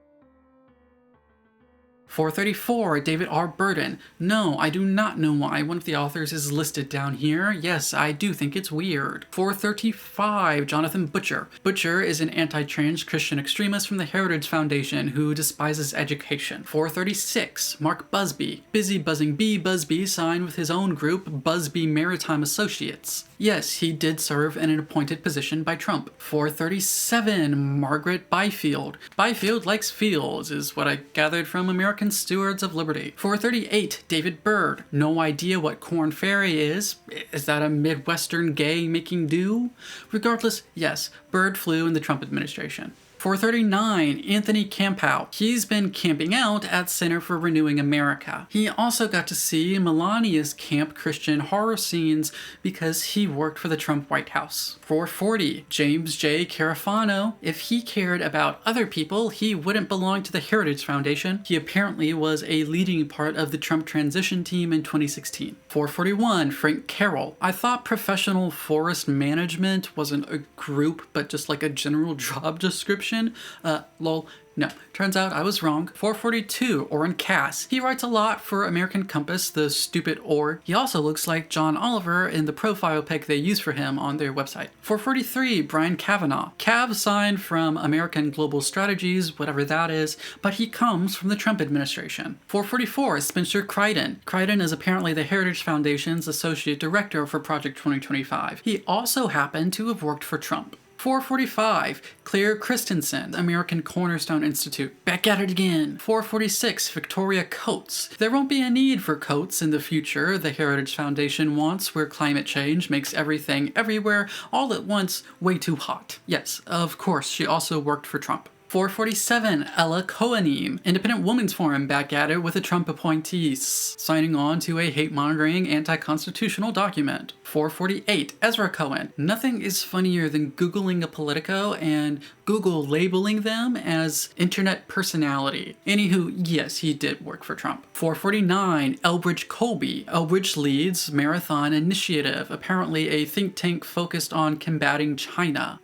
434, David R. Burden. No, I do not know why one of the authors is listed down here. Yes, I do think it's weird. 435, Jonathan Butcher. Butcher is an anti-trans Christian extremist from the Heritage Foundation who despises education. 436, Mark Busby. Busy Buzzing Bee Busby signed with his own group, Busby Maritime Associates. Yes, he did serve in an appointed position by Trump. 437, Margaret Byfield. Byfield likes fields, is what I gathered from American Stewards of Liberty. 438, David Byrd. No idea what Corn Ferry is. Is that a Midwestern gay making do? Regardless, yes, Byrd flew in the Trump administration. 439, Anthony Campow. He's been camping out at Center for Renewing America. He also got to see Melania's camp Christian horror scenes because he worked for the Trump White House. 440, James J. Carafano. If he cared about other people, he wouldn't belong to the Heritage Foundation. He apparently was a leading part of the Trump transition team in 2016. 441, Frank Carroll. I thought professional forest management wasn't a group, but just like a general job description. Lol. No, turns out I was wrong. 442, Orrin Cass. He writes a lot for American Compass, the stupid org. He also looks like John Oliver in the profile pic they use for him on their website. 443, Brian Kavanaugh. Cav signed from American Global Strategies, whatever that is, but he comes from the Trump administration. 444, Spencer Crichton. Crichton is apparently the Heritage Foundation's Associate Director for Project 2025. He also happened to have worked for Trump. 445, Claire Christensen, American Cornerstone Institute. Back at it again. 446, Victoria Coates. There won't be a need for Coates in the future, the Heritage Foundation wants, where climate change makes everything everywhere all at once way too hot. Yes, of course, she also worked for Trump. 447, Ella Kohanim, Independent Women's Forum back at it with the Trump appointees, signing on to a hate-mongering, anti-constitutional document. 448, Ezra Cohen. Nothing is funnier than Googling a Politico and Google labeling them as internet personality. Anywho, yes, he did work for Trump. 449, Elbridge Colby. Elbridge leads Marathon Initiative, apparently a think tank focused on combating China,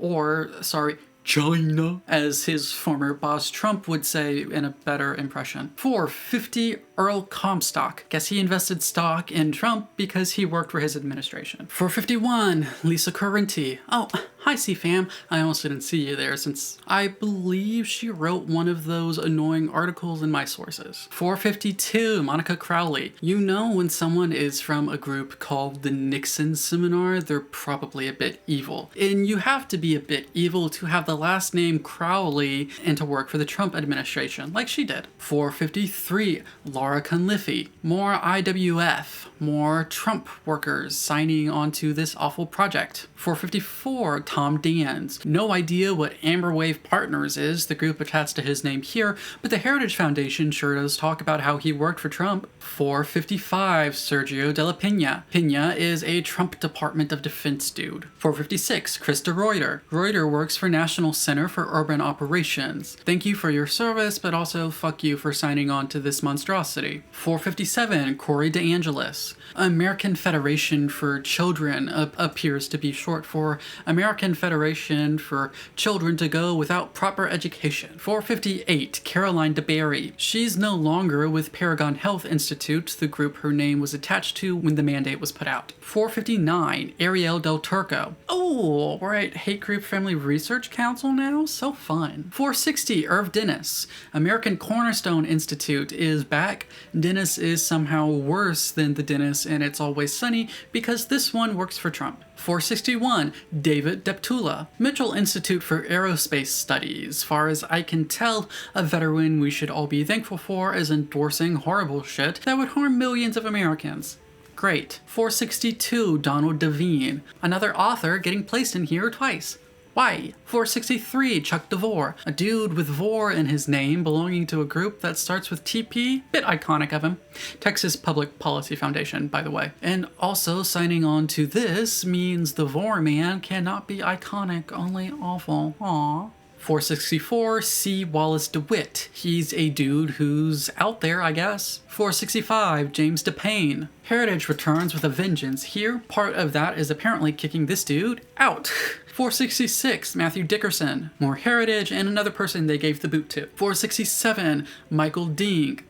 China, as his former boss Trump would say in a better impression. 450, Earl Comstock. Guess he invested stock in Trump because he worked for his administration. 451, Lisa Correnti. Oh, hi CFAM. I almost didn't see you there since I believe she wrote one of those annoying articles in my sources. 452, Monica Crowley. You know when someone is from a group called the Nixon Seminar, they're probably a bit evil. And you have to be a bit evil to have the last name Crowley and to work for the Trump administration, like she did. 453, Laura Cunliffe. More IWF, more Trump workers signing onto this awful project. 454, Tom Dans. No idea what Amberwave Partners is, the group attached to his name here, but the Heritage Foundation sure does talk about how he worked for Trump. 455, Sergio de la Pena. Pena is a Trump Department of Defense dude. 456, Krista Reuter. Reuter works for National Center for Urban Operations. Thank you for your service, but also fuck you for signing on to this monstrosity. 457, Corey DeAngelis. American Federation for Children appears to be short for American Federation for Children to Go Without Proper Education. 458, Caroline DeBerry. She's no longer with Paragon Health Institute, the group her name was attached to when the mandate was put out. 459, Ariel Del Turco. Oh, we're at Hate Group Family Research Council now? So fun. 460, Irv Dennis. American Cornerstone Institute is back. Dennis is somehow worse than the Dennis in It's Always Sunny because this one works for Trump. 461, David Deptula. Mitchell Institute for Aerospace Studies. Far as I can tell, a veteran we should all be thankful for is endorsing horrible shit that would harm millions of Americans. Great. 462, Donald Devine. Another author getting placed in here twice. Why? 463, Chuck DeVore. A dude with Vore in his name belonging to a group that starts with TP. Bit iconic of him. Texas Public Policy Foundation, by the way. And also signing on to this means the Vore man cannot be iconic, only awful. Aww. 464, C. Wallace DeWitt. He's a dude who's out there, I guess. 465, James DePayne. Heritage returns with a vengeance. Here, part of that is apparently kicking this dude out. 466, Matthew Dickerson. More Heritage and another person they gave the boot to. 467, Michael Dink.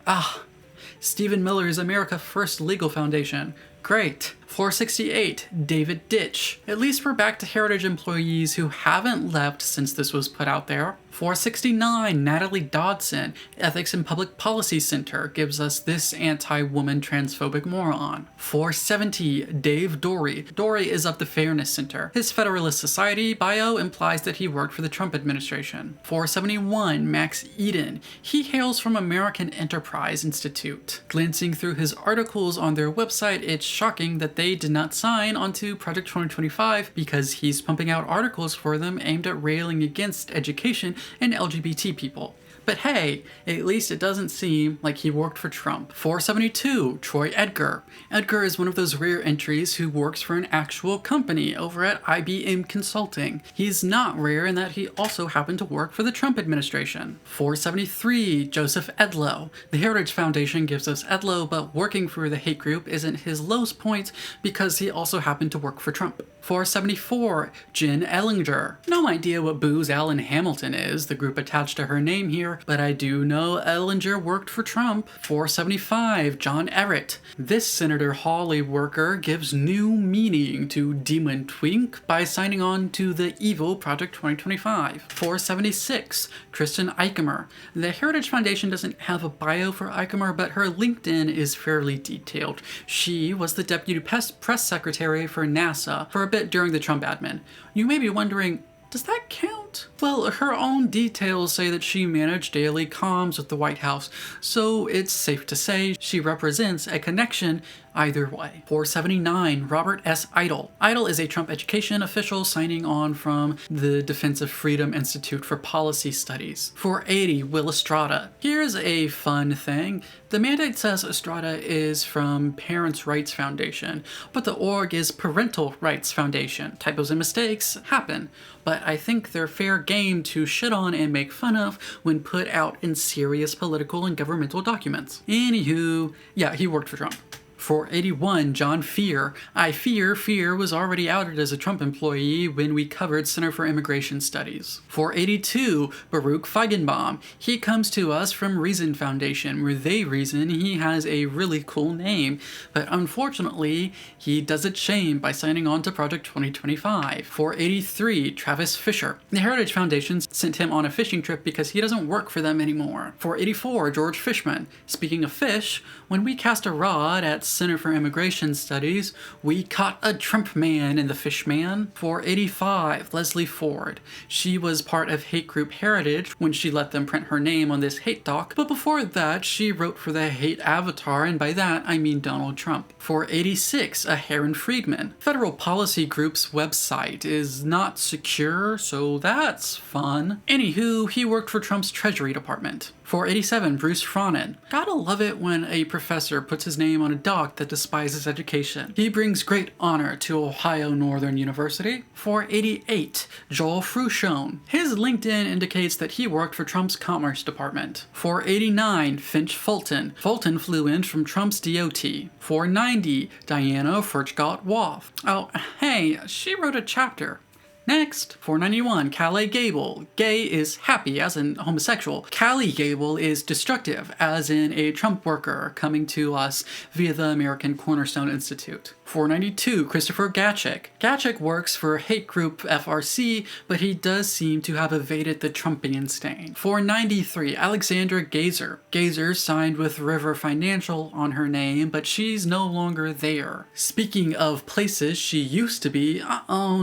Stephen Miller's America First Legal Foundation. Great. 468, David Ditch. At least we're back to Heritage employees who haven't left since this was put out there. 469, Natalie Dodson. Ethics and Public Policy Center gives us this anti-woman transphobic moron. 470, Dave Dorey. Dorey is of the Fairness Center. His Federalist Society bio implies that he worked for the Trump administration. 471, Max Eden. He hails from American Enterprise Institute. Glancing through his articles on their website, it's shocking that they did not sign onto Project 2025 because he's pumping out articles for them aimed at railing against education and LGBT people. But hey, at least it doesn't seem like he worked for Trump. 472, Troy Edgar. Edgar is one of those rare entries who works for an actual company over at IBM Consulting. He's not rare in that he also happened to work for the Trump administration. 473, Joseph Edlow. The Heritage Foundation gives us Edlow, but working for the hate group isn't his lowest point because he also happened to work for Trump. 474, Jen Ellinger. No idea what Booz Allen Hamilton is, the group attached to her name here, there, but I do know Ellinger worked for Trump. 475, John Ehret. This Senator Hawley worker gives new meaning to Demon Twink by signing on to the evil Project 2025. 476, Kristen Eichemer. The Heritage Foundation doesn't have a bio for Eichemer, but her LinkedIn is fairly detailed. She was the deputy press secretary for NASA for a bit during the Trump admin. You may be wondering, does that count? Well, her own details say that she managed daily comms with the White House, so it's safe to say she represents a connection either way. 479, Robert S. Idle. Idle is a Trump education official signing on from the Defense of Freedom Institute for Policy Studies. 480, Will Estrada. Here's a fun thing. The mandate says Estrada is from Parents' Rights Foundation, but the org is Parental Rights Foundation. Typos and mistakes happen, but I think they're fair game to shit on and make fun of when put out in serious political and governmental documents. Anywho, yeah, he worked for Trump. 481, John Fear. Fear was already outed as a Trump employee when we covered Center for Immigration Studies. 482, Baruch Feigenbaum. He comes to us from Reason Foundation, where they reason he has a really cool name, but unfortunately, he does it shame by signing on to Project 2025. 483, Travis Fisher. The Heritage Foundation sent him on a fishing trip because he doesn't work for them anymore. 484, George Fishman. Speaking of fish, when we cast a rod at Center for Immigration Studies, we caught a Trump man in the fish man. 485, Leslie Ford. She was part of hate group Heritage when she let them print her name on this hate doc, but before that she wrote for the hate avatar, and by that I mean Donald Trump. 486, a Heron Friedman. Federal Policy Group's website is not secure, so that's fun. Anywho, he worked for Trump's Treasury Department. 487, Bruce Fronin. Gotta love it when a professor puts his name on a doc that despises education. He brings great honor to Ohio Northern University. 488, Joel Fruscione. His LinkedIn indicates that he worked for Trump's Commerce Department. 489, Finch Fulton. Fulton flew in from Trump's DOT. 490, Diana Furchtgott-Woff. Oh, hey, she wrote a chapter. Next, 491, Callie Gable. Gay is happy, as in homosexual. Callie Gable is destructive, as in a Trump worker coming to us via the American Cornerstone Institute. 492, Christopher Gatchik. Gatchik works for hate group FRC, but he does seem to have evaded the Trumpian stain. 493, Alexandra Gazer. Gazer signed with River Financial on her name, but she's no longer there. Speaking of places she used to be,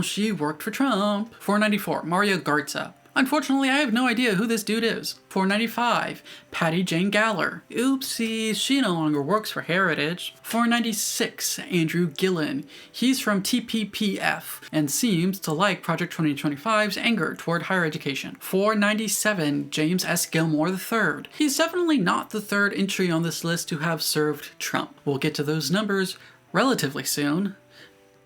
she worked for Trump. 494, Mario Garza. Unfortunately, I have no idea who this dude is. 495, Patty Jane Galler. Oopsie, she no longer works for Heritage. 496, Andrew Gillen. He's from TPPF and seems to like Project 2025's anger toward higher education. 497, James S. Gilmore III. He's definitely not the third entry on this list to have served Trump. We'll get to those numbers relatively soon.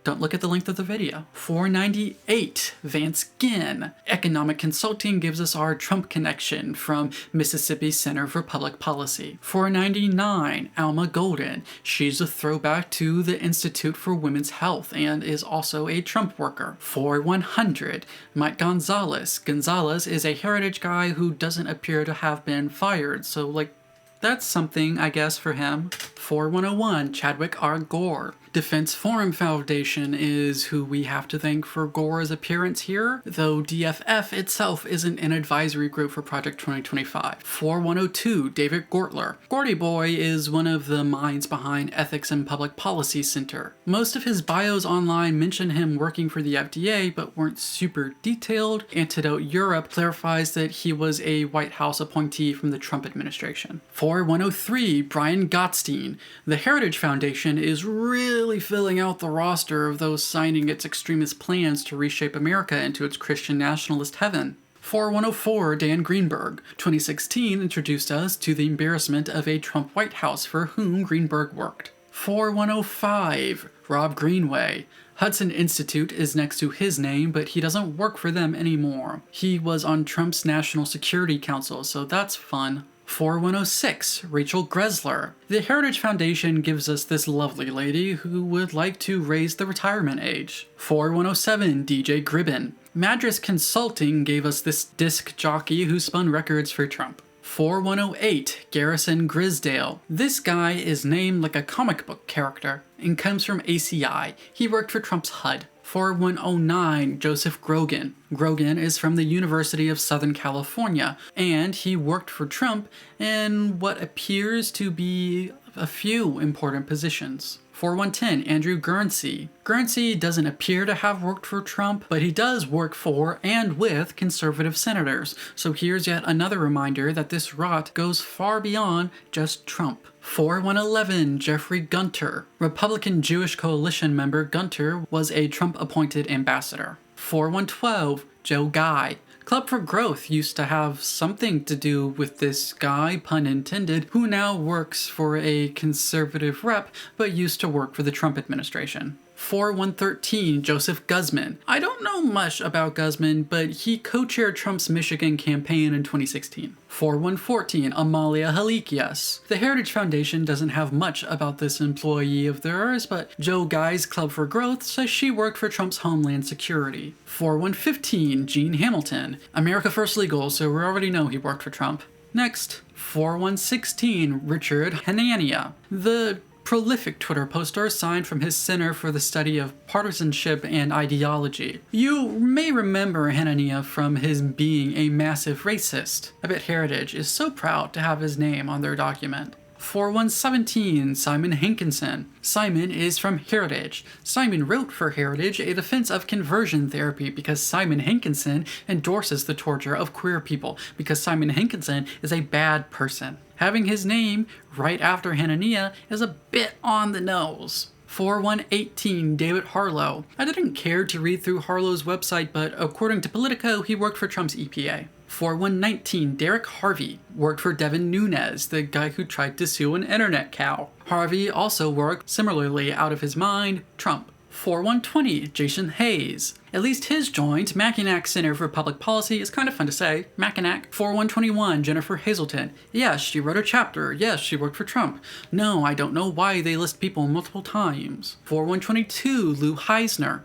Don't look at the length of the video. 498, Vance Ginn. Economic Consulting gives us our Trump connection from Mississippi Center for Public Policy. 499, Alma Golden. She's a throwback to the Institute for Women's Health and is also a Trump worker. 4100, Mike Gonzalez. Gonzalez is a Heritage guy who doesn't appear to have been fired, so that's something, I guess, for him. 4101, Chadwick R. Gore. Defense Forum Foundation is who we have to thank for Gore's appearance here, though DFF itself isn't an advisory group for Project 2025. 4102, David Gortler. Gordy Boy is one of the minds behind Ethics and Public Policy Center. Most of his bios online mention him working for the FDA, but weren't super detailed. Antidote Europe clarifies that he was a White House appointee from the Trump administration. 4103, Brian Gottstein. The Heritage Foundation is really filling out the roster of those signing its extremist plans to reshape America into its Christian nationalist heaven. 4104, Dan Greenberg. 2016 introduced us to the embarrassment of a Trump White House for whom Greenberg worked. 4105, Rob Greenway. Hudson Institute is next to his name, but he doesn't work for them anymore. He was on Trump's National Security Council, so that's fun. 4106, Rachel Gressler. The Heritage Foundation gives us this lovely lady who would like to raise the retirement age. 4107, DJ Gribben. Madras Consulting gave us this disc jockey who spun records for Trump. 4108, Garrison Grisdale. This guy is named like a comic book character and comes from ACI. He worked for Trump's HUD. 4109, Joseph Grogan. Grogan is from the University of Southern California, and he worked for Trump in what appears to be a few important positions. 4110, Andrew Guernsey. Guernsey doesn't appear to have worked for Trump, but he does work for and with conservative senators. So here's yet another reminder that this rot goes far beyond just Trump. 4111, Jeffrey Gunter. Republican Jewish Coalition member Gunter was a Trump-appointed ambassador. 4112, Joe Guy. Club for Growth used to have something to do with this guy, pun intended, who now works for a conservative rep, but used to work for the Trump administration. 4113, Joseph Guzman. I don't know much about Guzman, but he co-chaired Trump's Michigan campaign in 2016. 4114, Amalia Halikias. The Heritage Foundation doesn't have much about this employee of theirs, but Joe Guy's Club for Growth says she worked for Trump's Homeland Security. 4115, Gene Hamilton. America First Legal, so we already know he worked for Trump. Next, 4116, Richard Hanania. The prolific Twitter poster signed from his Center for the Study of Partisanship and Ideology. You may remember Hanania from his being a massive racist. I bet Heritage is so proud to have his name on their document. 4117, Simon Hankinson. Simon is from Heritage. Simon wrote for Heritage a defense of conversion therapy because Simon Hankinson endorses the torture of queer people because Simon Hankinson is a bad person. Having his name right after Hanania is a bit on the nose. 4118, David Harlow. I didn't care to read through Harlow's website, but according to Politico, he worked for Trump's EPA. 4119, Derek Harvey, worked for Devin Nunes, the guy who tried to sue an internet cow. Harvey also worked, similarly out of his mind, Trump. 4120, Jason Hayes. At least his joint, Mackinac Center for Public Policy, is kind of fun to say, Mackinac. 4121, Jennifer Hazelton. Yes, she wrote a chapter. Yes, she worked for Trump. No, I don't know why they list people multiple times. 4122, Lou Heisner.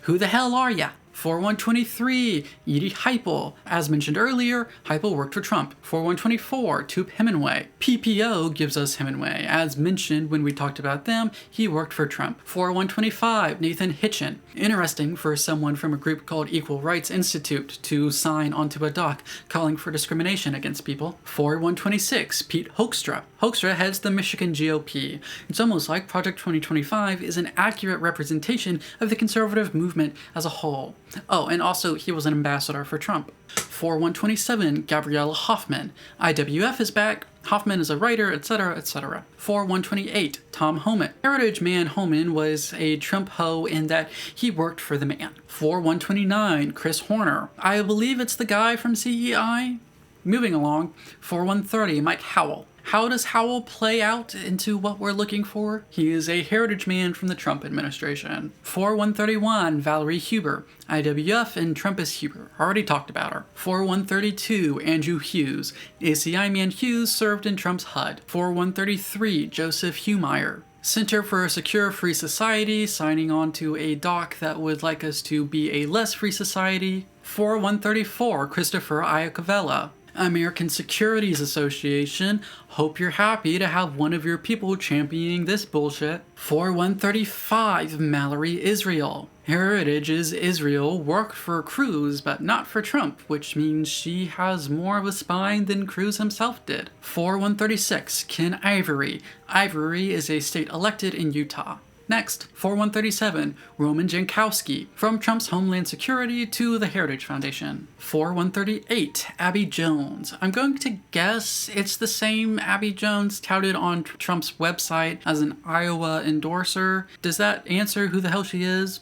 Who the hell are ya? 4123, Edie Heipel. As mentioned earlier, Heipel worked for Trump. 4124, Toop Hemingway. PPO gives us Hemingway. As mentioned when we talked about them, he worked for Trump. 4125, Nathan Hitchen. Interesting for someone from a group called Equal Rights Institute to sign onto a doc calling for discrimination against people. 4126, Pete Hoekstra. Hoekstra heads the Michigan GOP. It's almost like Project 2025 is an accurate representation of the conservative movement as a whole. Oh, and also he was an ambassador for Trump. 4127, Gabriella Hoffman. IWF is back. Hoffman is a writer, etc., etc. 4128, Tom Homan. Heritage man Homan was a Trump hoe in that he worked for the man. 4129, Chris Horner. I believe it's the guy from CEI. Moving along, 4130, Mike Howell. How does Howell play out into what we're looking for? He is a heritage man from the Trump administration. 4131, Valerie Huber. IWF and Trumpist Huber. Already talked about her. 4132, Andrew Hughes. ACI man Hughes served in Trump's HUD. 4133, Joseph Humeyer. Center for a Secure Free Society, signing on to a doc that would like us to be a less free society. 4134, Christopher Iacovella. American Securities Association. Hope you're happy to have one of your people championing this bullshit. 4135, Mallory Israel. Heritage's Israel worked for Cruz, but not for Trump, which means she has more of a spine than Cruz himself did. 4136, Ken Ivory. Ivory is a state elected in Utah. Next, 4137, Roman Jankowski, from Trump's Homeland Security to the Heritage Foundation. 4138, Abby Jones. I'm going to guess it's the same Abby Jones touted on Trump's website as an Iowa endorser. Does that answer who the hell she is?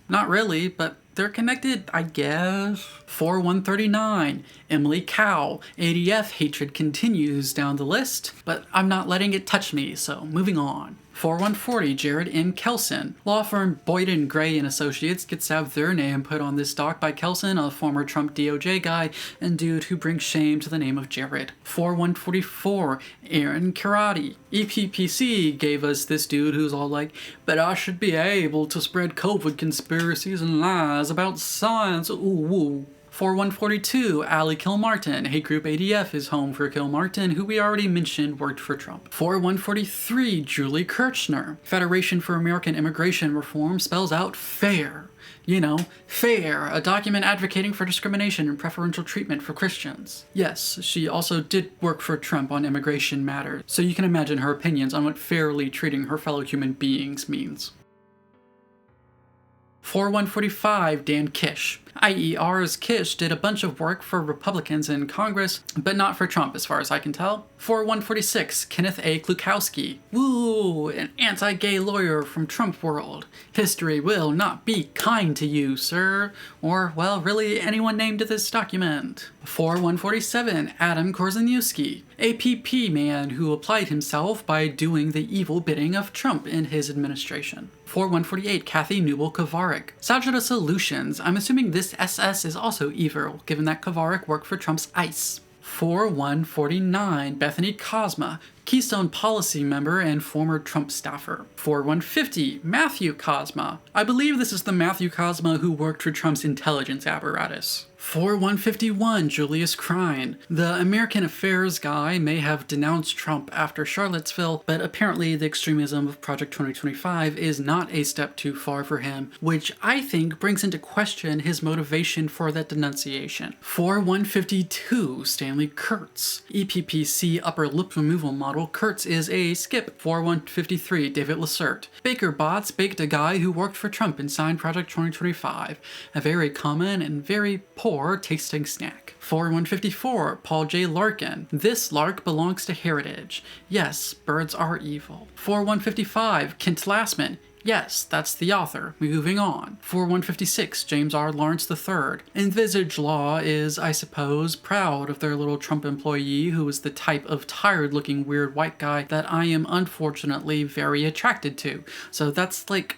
Not really, but they're connected, I guess. 4139, Emily Cow. ADF hatred continues down the list, but I'm not letting it touch me, so moving on. 4140, Jared M. Kelson. Law firm Boyden Gray and Associates gets to have their name put on this doc by Kelson, a former Trump DOJ guy and dude who brings shame to the name of Jared. 4144, Aaron Karate. EPPC gave us this dude who's all like, but I should be able to spread COVID conspiracies and lies about science, ooh woo. 4142, Ali Kilmartin. Hate group ADF is home for Kilmartin, who we already mentioned worked for Trump. 4143, Julie Kirchner. Federation for American Immigration Reform spells out FAIR. You know, FAIR, a document advocating for discrimination and preferential treatment for Christians. Yes, she also did work for Trump on immigration matters, so you can imagine her opinions on what fairly treating her fellow human beings means. 4145, Dan Kish. IER's Kish did a bunch of work for Republicans in Congress, but not for Trump as far as I can tell. 4146, Kenneth A. Klukowski. Woo, an anti-gay lawyer from Trump world. History will not be kind to you, sir. Or, well, really anyone named to this document. 4147, Adam Korzeniewski. APP man who applied himself by doing the evil bidding of Trump in his administration. 4148, Kathy Newell-Kovarik. Sajida Solutions. I'm assuming this SS is also evil, given that Kovarik worked for Trump's ICE. 4149, Bethany Kozma, Keystone Policy member and former Trump staffer. 4150, Matthew Kozma. I believe this is the Matthew Kozma who worked for Trump's intelligence apparatus. 4151, Julius Krein. The American Affairs guy may have denounced Trump after Charlottesville, but apparently the extremism of Project 2025 is not a step too far for him, which I think brings into question his motivation for that denunciation. 4152, Stanley Kurtz. EPPC upper lip removal model Kurtz is a skip. 4153, David Lacerte. Baker Bots baked a guy who worked for Trump and signed Project 2025. A very common and very poor tasting snack. 4154, Paul J. Larkin. This lark belongs to Heritage. Yes, birds are evil. 4155, Kent Lastman. Yes, that's the author. Moving on. 4156, James R. Lawrence III. Envisage Law is, I suppose, proud of their little Trump employee who is the type of tired-looking weird white guy that I am unfortunately very attracted to. So that's like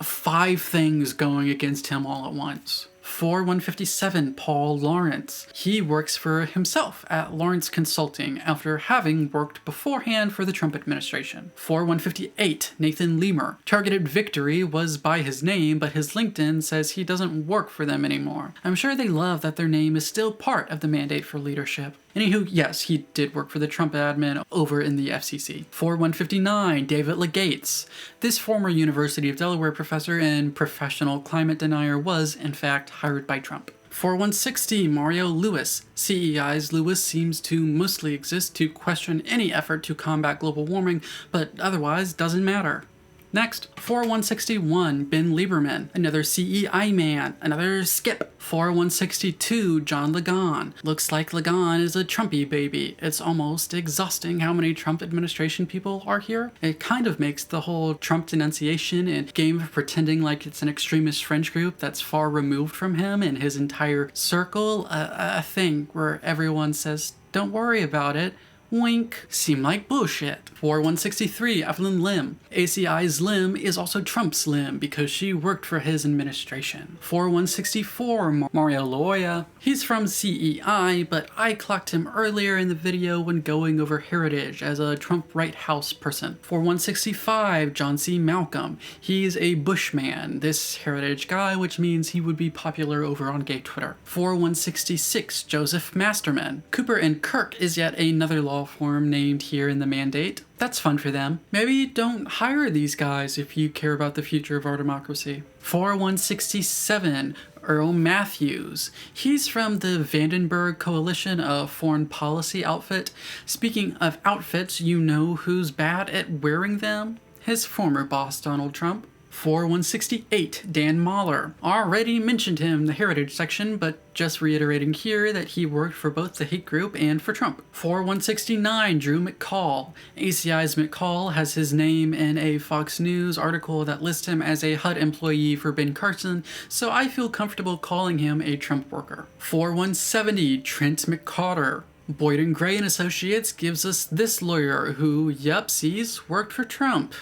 5 things going against him all at once. 4157, Paul Lawrence. He works for himself at Lawrence Consulting after having worked beforehand for the Trump administration. 4158, Nathan Lemur. Targeted Victory was by his name, but his LinkedIn says he doesn't work for them anymore. I'm sure they love that their name is still part of the mandate for leadership. Anywho, yes, he did work for the Trump admin over in the FCC. 4159, David Legates. This former University of Delaware professor and professional climate denier was, in fact, hired by Trump. 4160, Mario Lewis. CEI's Lewis seems to mostly exist to question any effort to combat global warming, but otherwise doesn't matter. Next, 4161, Ben Lieberman, another CEI man, another skip. 4162, John Ligon. Looks like Ligon is a Trumpy baby. It's almost exhausting how many Trump administration people are here. It kind of makes the whole Trump denunciation and game of pretending like it's an extremist fringe group that's far removed from him and his entire circle a thing where everyone says, don't worry about it. Wink. Seem like bullshit. 4163, Evelyn Lim. ACI's Lim is also Trump's Lim because she worked for his administration. 4164, Mario Loya. He's from CEI, but I clocked him earlier in the video when going over Heritage as a Trump White House person. 4165, John C. Malcolm. He's a Bushman, this Heritage guy, which means he would be popular over on gay Twitter. 4166, Joseph Masterman. Cooper and Kirk is yet another law firm named here in the mandate. That's fun for them. Maybe don't hire these guys if you care about the future of our democracy. 4167, Earl Matthews. He's from the Vandenberg Coalition, a foreign policy outfit. Speaking of outfits, you know who's bad at wearing them? His former boss, Donald Trump. 4168, Dan Mahler. Already mentioned him in the Heritage section, but just reiterating here that he worked for both the hate group and for Trump. 4169, Drew McCall. ACI's McCall has his name in a Fox News article that lists him as a HUD employee for Ben Carson, so I feel comfortable calling him a Trump worker. 4170, Trent McCarter. Boyd and Gray and Associates gives us this lawyer who, yep, sees, worked for Trump.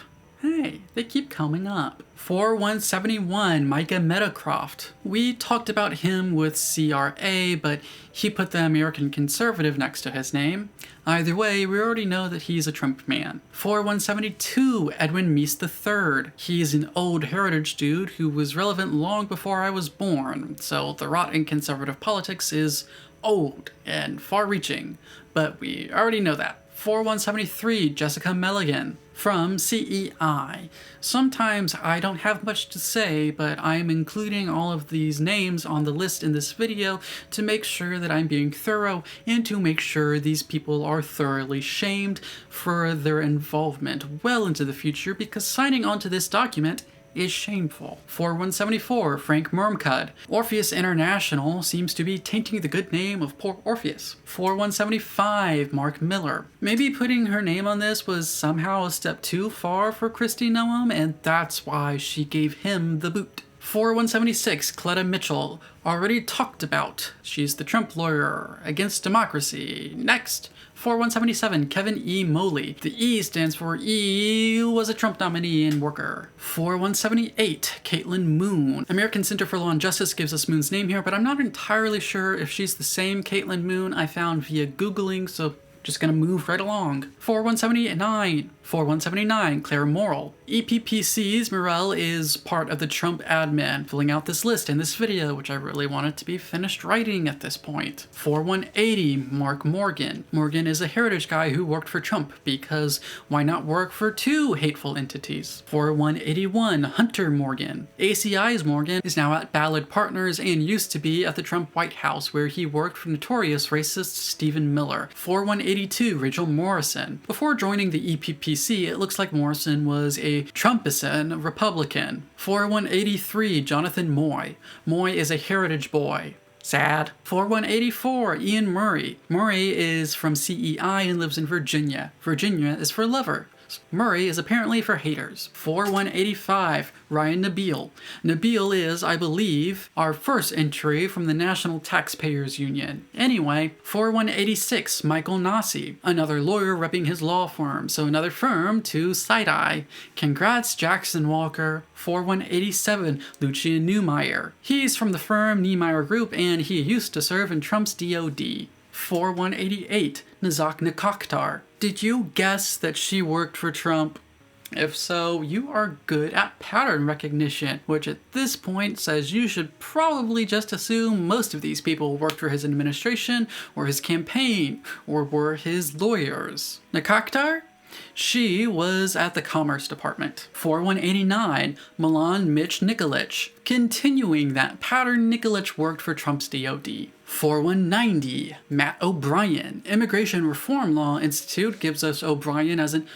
Hey, they keep coming up. 4171, Micah Meadowcroft. We talked about him with CRA, but he put the American Conservative next to his name. Either way, we already know that he's a Trump man. 4172, Edwin Meese III. He's an old heritage dude who was relevant long before I was born, so the rot in conservative politics is old and far-reaching, but we already know that. 4173, Jessica Melligan from CEI. Sometimes I don't have much to say, but I'm including all of these names on the list in this video to make sure that I'm being thorough and to make sure these people are thoroughly shamed for their involvement well into the future, because signing on to this document is shameful. 4174, Frank Mermcud. Orpheus International seems to be tainting the good name of poor Orpheus. 4175, Mark Miller. Maybe putting her name on this was somehow a step too far for Kristi Noem, and that's why she gave him the boot. 4176, Cleta Mitchell. Already talked about. She's the Trump lawyer against democracy. Next. 4177, Kevin E. Moley. The E stands for E was a Trump nominee and worker. 4178, Caitlin Moon. American Center for Law and Justice gives us Moon's name here, but I'm not entirely sure if she's the same Caitlin Moon I found via Googling, so just gonna move right along. 4179, Claire Morrill. EPPC's Morrell is part of the Trump admin, filling out this list in this video, which I really wanted to be finished writing at this point. 4180, Mark Morgan. Morgan is a heritage guy who worked for Trump, because why not work for two hateful entities? 4181, Hunter Morgan. ACI's Morgan is now at Ballard Partners and used to be at the Trump White House, where he worked for notorious racist Stephen Miller. 4182, Rachel Morrison. Before joining the EPPC, it looks like Morrison was a Trumpison Republican. 4183, Jonathan Moy. Moy is a heritage boy. Sad. 4184, Ian Murray. Murray is from CEI and lives in Virginia. Virginia is for lover. Murray is apparently for haters. 4185, Ryan Nabil. Nabil is, I believe, our first entry from the National Taxpayers Union. Anyway, 4186, Michael Nasi. Another lawyer repping his law firm, so another firm to side-eye. Congrats, Jackson Walker. 4187, Lucian Neumeier. He's from the firm Niemeyer Group, and he used to serve in Trump's DOD. 4188, Nazak Nakakhtar. Did you guess that she worked for Trump? If so, you are good at pattern recognition, which at this point says you should probably just assume most of these people worked for his administration, or his campaign, or were his lawyers. Nakakhtar? She was at the Commerce Department. 4189, Milan Mitch Nikolic. Continuing that pattern, Nikolic worked for Trump's DOD. 4190, Matt O'Brien. Immigration Reform Law Institute gives us O'Brien as an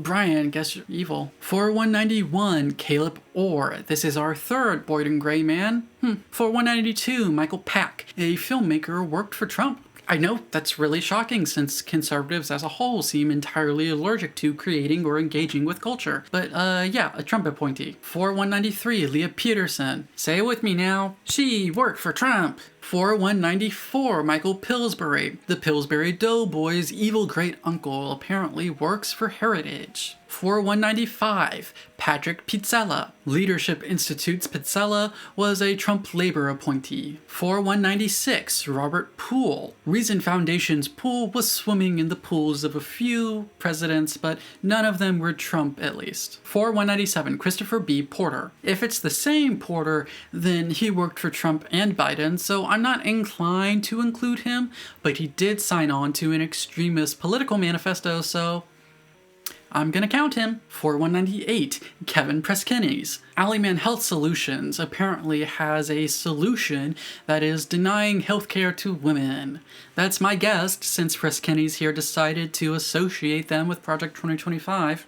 Brian, guess you're evil. 4191, Caleb Orr. This is our third Boyd and Gray man. 4192, Michael Pack. A filmmaker worked for Trump. I know that's really shocking since conservatives as a whole seem entirely allergic to creating or engaging with culture. But yeah, a Trump appointee. 4193, Leah Peterson. Say it with me now. She worked for Trump. 4194, Michael Pillsbury. The Pillsbury Doughboys' evil great uncle apparently works for Heritage. 4195, Patrick Pizzella. Leadership Institute's Pizzella was a Trump labor appointee. 4196, Robert Poole. Reason Foundation's Poole was swimming in the pools of a few presidents, but none of them were Trump at least. 4197, Christopher B. Porter. If it's the same Porter, then he worked for Trump and Biden, so I'm not inclined to include him, but he did sign on to an extremist political manifesto, so I'm gonna count him. 4198, Kevin Preskennies. Alleyman Health Solutions apparently has a solution that is denying healthcare to women. That's my guess, since Preskennies here decided to associate them with Project 2025.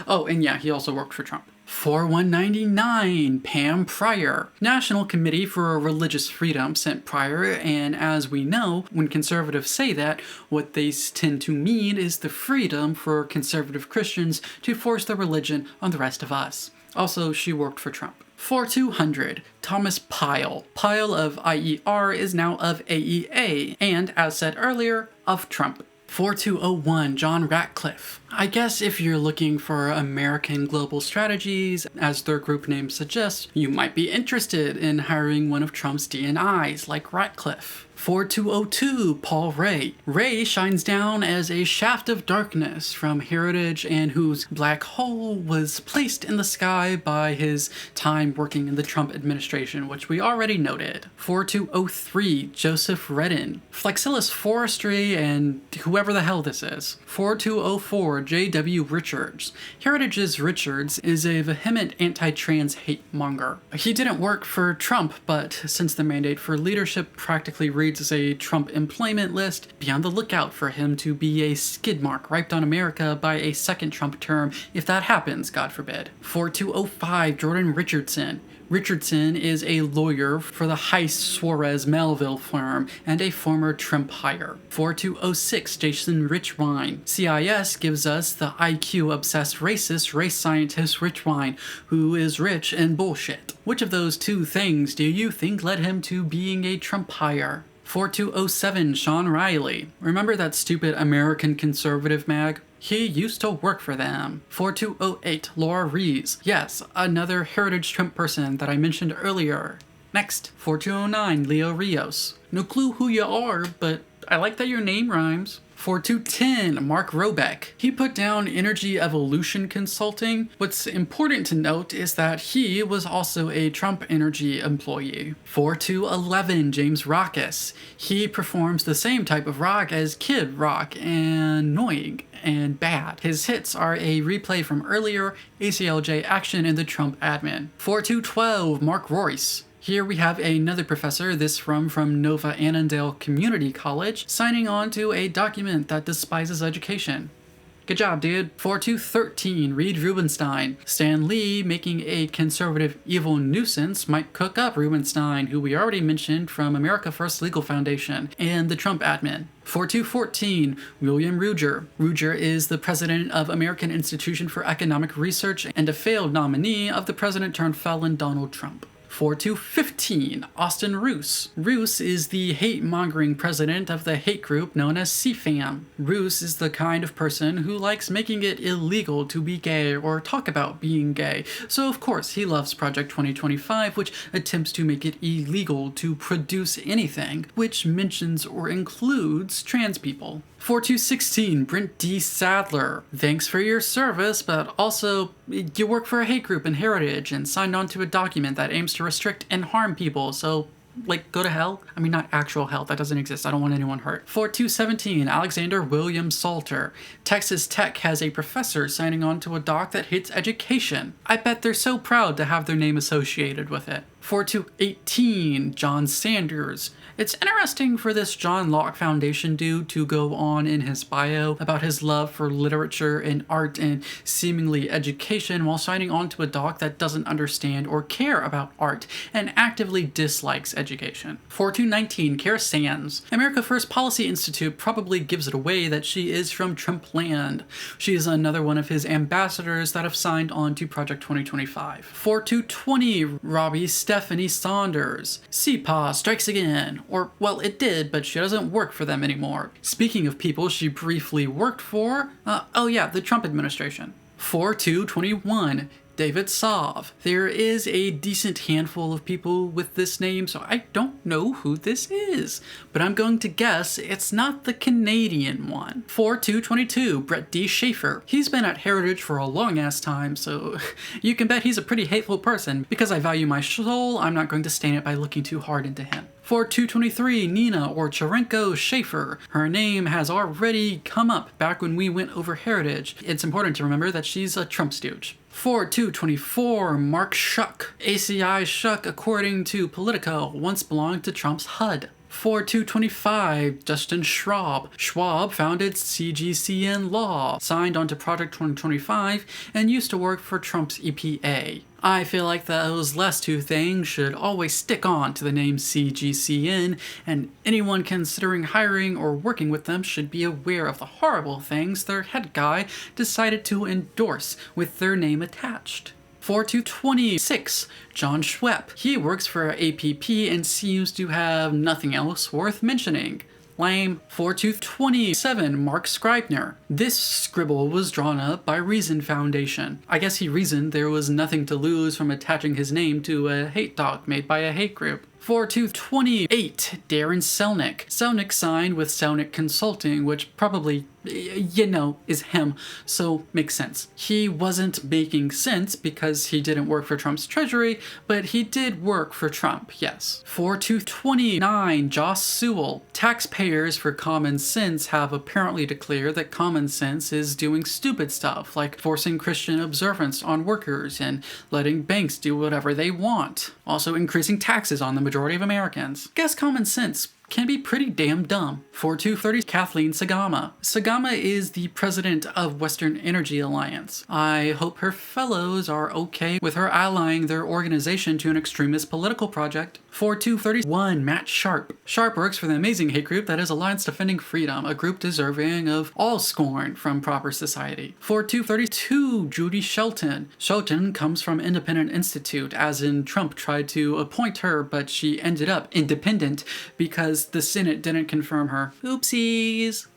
Oh, and yeah, he also worked for Trump. 4199, Pam Pryor. National Committee for Religious Freedom sent Pryor, and as we know, when conservatives say that, what they tend to mean is the freedom for conservative Christians to force their religion on the rest of us. Also, she worked for Trump. 4200, Thomas Pyle. Pyle of IER is now of AEA, and as said earlier, of Trump. 4201, John Ratcliffe. I guess if you're looking for American global strategies, as their group name suggests, you might be interested in hiring one of Trump's DNIs like Ratcliffe. 4202, Paul Ray. Ray shines down as a shaft of darkness from Heritage and whose black hole was placed in the sky by his time working in the Trump administration, which we already noted. 4203, Joseph Redden. Flexilis Forestry and whoever the hell this is. 4204, J.W. Richards. Heritage's Richards is a vehement anti-trans hate monger. He didn't work for Trump, but since the mandate for leadership practically reads as a Trump employment list, be on the lookout for him to be a skid mark wiped on America by a second Trump term, if that happens, God forbid. 4205, Jordan Richardson. Richardson is a lawyer for the Heiss Suarez Melville firm and a former Trump hire. 4206, Jason Richwine. CIS gives us the IQ-obsessed racist race scientist Richwine, who is rich and bullshit. Which of those two things do you think led him to being a Trump hire? 4207, Sean Riley. Remember that stupid American conservative mag? He used to work for them. 4208, Laura Rees. Yes, another Heritage Trump person that I mentioned earlier. Next, 4209, Leo Rios. No clue who you are, but I like that your name rhymes. 4210, Mark Robeck. He put down Energy Evolution Consulting. What's important to note is that he was also a Trump Energy employee. 4211, James Rockus. He performs the same type of rock as Kid Rock, and annoying and bad. His hits are a replay from earlier ACLJ action in the Trump admin. 4212, Mark Royce. Here we have another professor, this from Nova Annandale Community College, signing on to a document that despises education. Good job, dude. 4213, Reed Rubenstein. Stan Lee, making a conservative evil nuisance, might cook up Rubenstein, who we already mentioned from America First Legal Foundation, and the Trump admin. 4214, William Ruger. Ruger is the president of American Institution for Economic Research and a failed nominee of the president-turned-felon Donald Trump. 4215, Austin Roos. Roos is the hate-mongering president of the hate group known as CFAM. Roos is the kind of person who likes making it illegal to be gay or talk about being gay, so of course he loves Project 2025, which attempts to make it illegal to produce anything which mentions or includes trans people. 4216, Brent D. Sadler. Thanks for your service, but also, you work for a hate group in Heritage and signed on to a document that aims to restrict and harm people, so, go to hell? I mean, not actual hell, that doesn't exist, I don't want anyone hurt. 4217, Alexander William Salter. Texas Tech has a professor signing on to a doc that hates education. I bet they're so proud to have their name associated with it. 4218, John Sanders. It's interesting for this John Locke Foundation dude to go on in his bio about his love for literature and art and seemingly education while signing on to a doc that doesn't understand or care about art and actively dislikes education. 4219, Kara Sands. America First Policy Institute probably gives it away that she is from Trump land. She is another one of his ambassadors that have signed on to Project 2025. 4220, Robbie Stephanie Saunders. CPA strikes again. Or, well, it did, but she doesn't work for them anymore. Speaking of people she briefly worked for, the Trump administration. 4221, David Sov. There is a decent handful of people with this name, so I don't know who this is, but I'm going to guess it's not the Canadian one. 4222, Brett D. Schaefer. He's been at Heritage for a long ass time, so you can bet he's a pretty hateful person. Because I value my soul, I'm not going to stain it by looking too hard into him. 4223, Nina or Charenko Schaefer. Her name has already come up back when we went over Heritage. It's important to remember that she's a Trump stooge. 4224, Mark Schuck. ACI Schuck, according to Politico, once belonged to Trump's HUD. 4225, Justin Schwab. Schwab founded CGCN Law, signed onto Project 2025, and used to work for Trump's EPA. I feel like those last two things should always stick on to the name CGCN, and anyone considering hiring or working with them should be aware of the horrible things their head guy decided to endorse with their name attached. 4226, John Schwepp. He works for APP and seems to have nothing else worth mentioning. Lame. 4227, Mark Scribner. This scribble was drawn up by Reason Foundation. I guess he reasoned there was nothing to lose from attaching his name to a hate doc made by a hate group. 4228, Darren Selnick. Selnick signed with Selnick Consulting, which probably, is him, so makes sense. He wasn't making sense because he didn't work for Trump's treasury, but he did work for Trump, yes. 4229, Joss Sewell. Taxpayers for Common Sense have apparently declared that Common Sense is doing stupid stuff, like forcing Christian observance on workers and letting banks do whatever they want. Also increasing taxes on the majority of Americans. Guess Common Sense can be pretty damn dumb. 4230, Kathleen Sagama. Sagama is the president of Western Energy Alliance. I hope her fellows are okay with her allying their organization to an extremist political project. 4231, Matt Sharp. Sharp works for the amazing hate group that is Alliance Defending Freedom, a group deserving of all scorn from proper society. 4232, Judy Shelton. Shelton comes from Independent Institute, as in Trump tried to appoint her, but she ended up independent because the Senate didn't confirm her. Oopsies.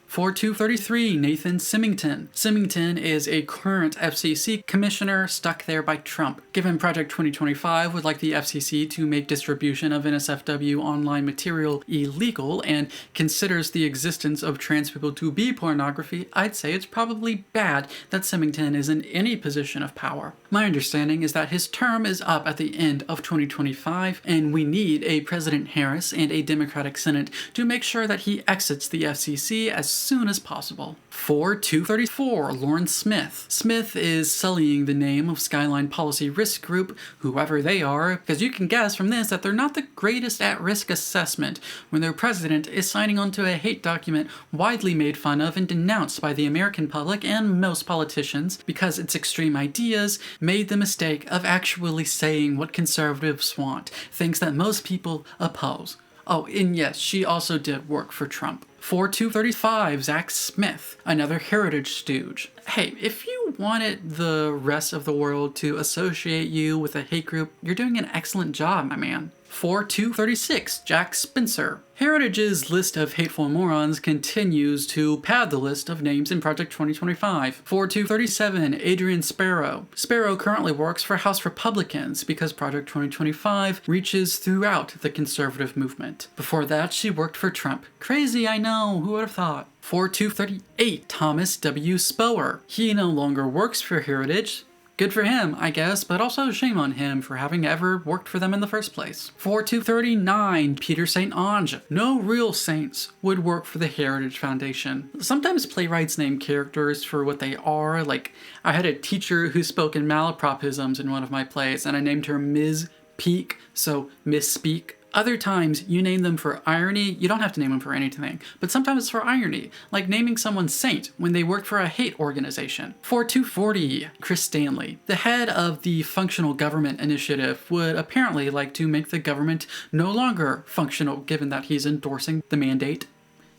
4233, Nathan Symington. Symington is a current FCC commissioner stuck there by Trump. Given Project 2025 would like the FCC to make distribution of NSFW online material illegal and considers the existence of trans people to be pornography, I'd say it's probably bad that Symington is in any position of power. My understanding is that his term is up at the end of 2025, and we need a President Harris and a Democratic Senate to make sure that he exits the FCC as soon as possible. 4234, Lauren Smith. Smith is sullying the name of Skyline Policy Risk Group, whoever they are, because you can guess from this that they're not the greatest at risk assessment when their president is signing onto a hate document widely made fun of and denounced by the American public and most politicians because its extreme ideas made the mistake of actually saying what conservatives want, things that most people oppose. Oh, and yes, she also did work for Trump. 4235, Zach Smith, another heritage stooge. Hey, if you wanted the rest of the world to associate you with a hate group, you're doing an excellent job, my man. 4236, Jack Spencer. Heritage's list of hateful morons continues to pad the list of names in Project 2025. 4237, Adrian Sparrow. Sparrow currently works for House Republicans because Project 2025 reaches throughout the conservative movement. Before that, she worked for Trump. Crazy, I know, who would have thought? 4238, Thomas W. Spower. He no longer works for Heritage. Good for him, I guess, but also shame on him for having ever worked for them in the first place. 4239, Peter St. Onge. No real saints would work for the Heritage Foundation. Sometimes playwrights name characters for what they are, like I had a teacher who spoke in malapropisms in one of my plays, and I named her Ms. Peak, so misspeak. Other times, you name them for irony. You don't have to name them for anything, but sometimes it's for irony, like naming someone Saint when they worked for a hate organization. 4240, Chris Stanley. The head of the Functional Government Initiative would apparently like to make the government no longer functional given that he's endorsing the mandate.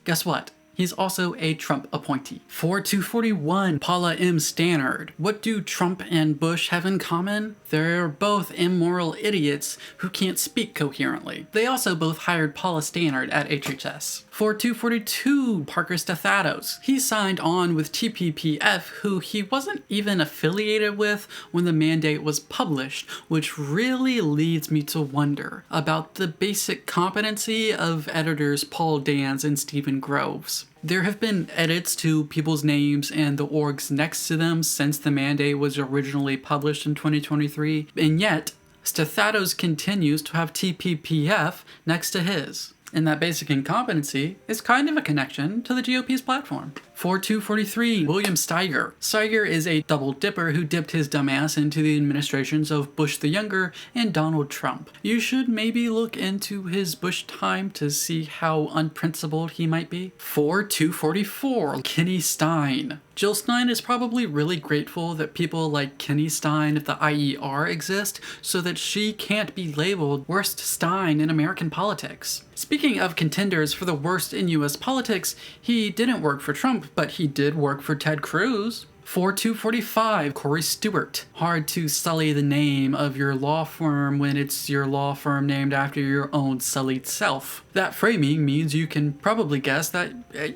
Guess what? He's also a Trump appointee. 4241, Paula M. Stannard. What do Trump and Bush have in common? They're both immoral idiots who can't speak coherently. They also both hired Paula Stannard at HHS. 4242, Parker Stathatos. He signed on with TPPF, who he wasn't even affiliated with when the mandate was published, which really leads me to wonder about the basic competency of editors Paul Dans and Stephen Groves. There have been edits to people's names and the orgs next to them since the mandate was originally published in 2023, and yet Stathatos continues to have TPPF next to his. And that basic incompetency is kind of a connection to the GOP's platform. 4243, William Steiger. Steiger is a double dipper who dipped his dumbass into the administrations of Bush the Younger and Donald Trump. You should maybe look into his Bush time to see how unprincipled he might be. 4244, Kenny Stein. Jill Stein is probably really grateful that people like Kenny Stein at the IER exist so that she can't be labeled worst Stein in American politics. Speaking of contenders for the worst in US politics, he didn't work for Trump, but he did work for Ted Cruz. 4245, Corey Stewart. Hard to sully the name of your law firm when it's your law firm named after your own sullied self. That framing means you can probably guess that,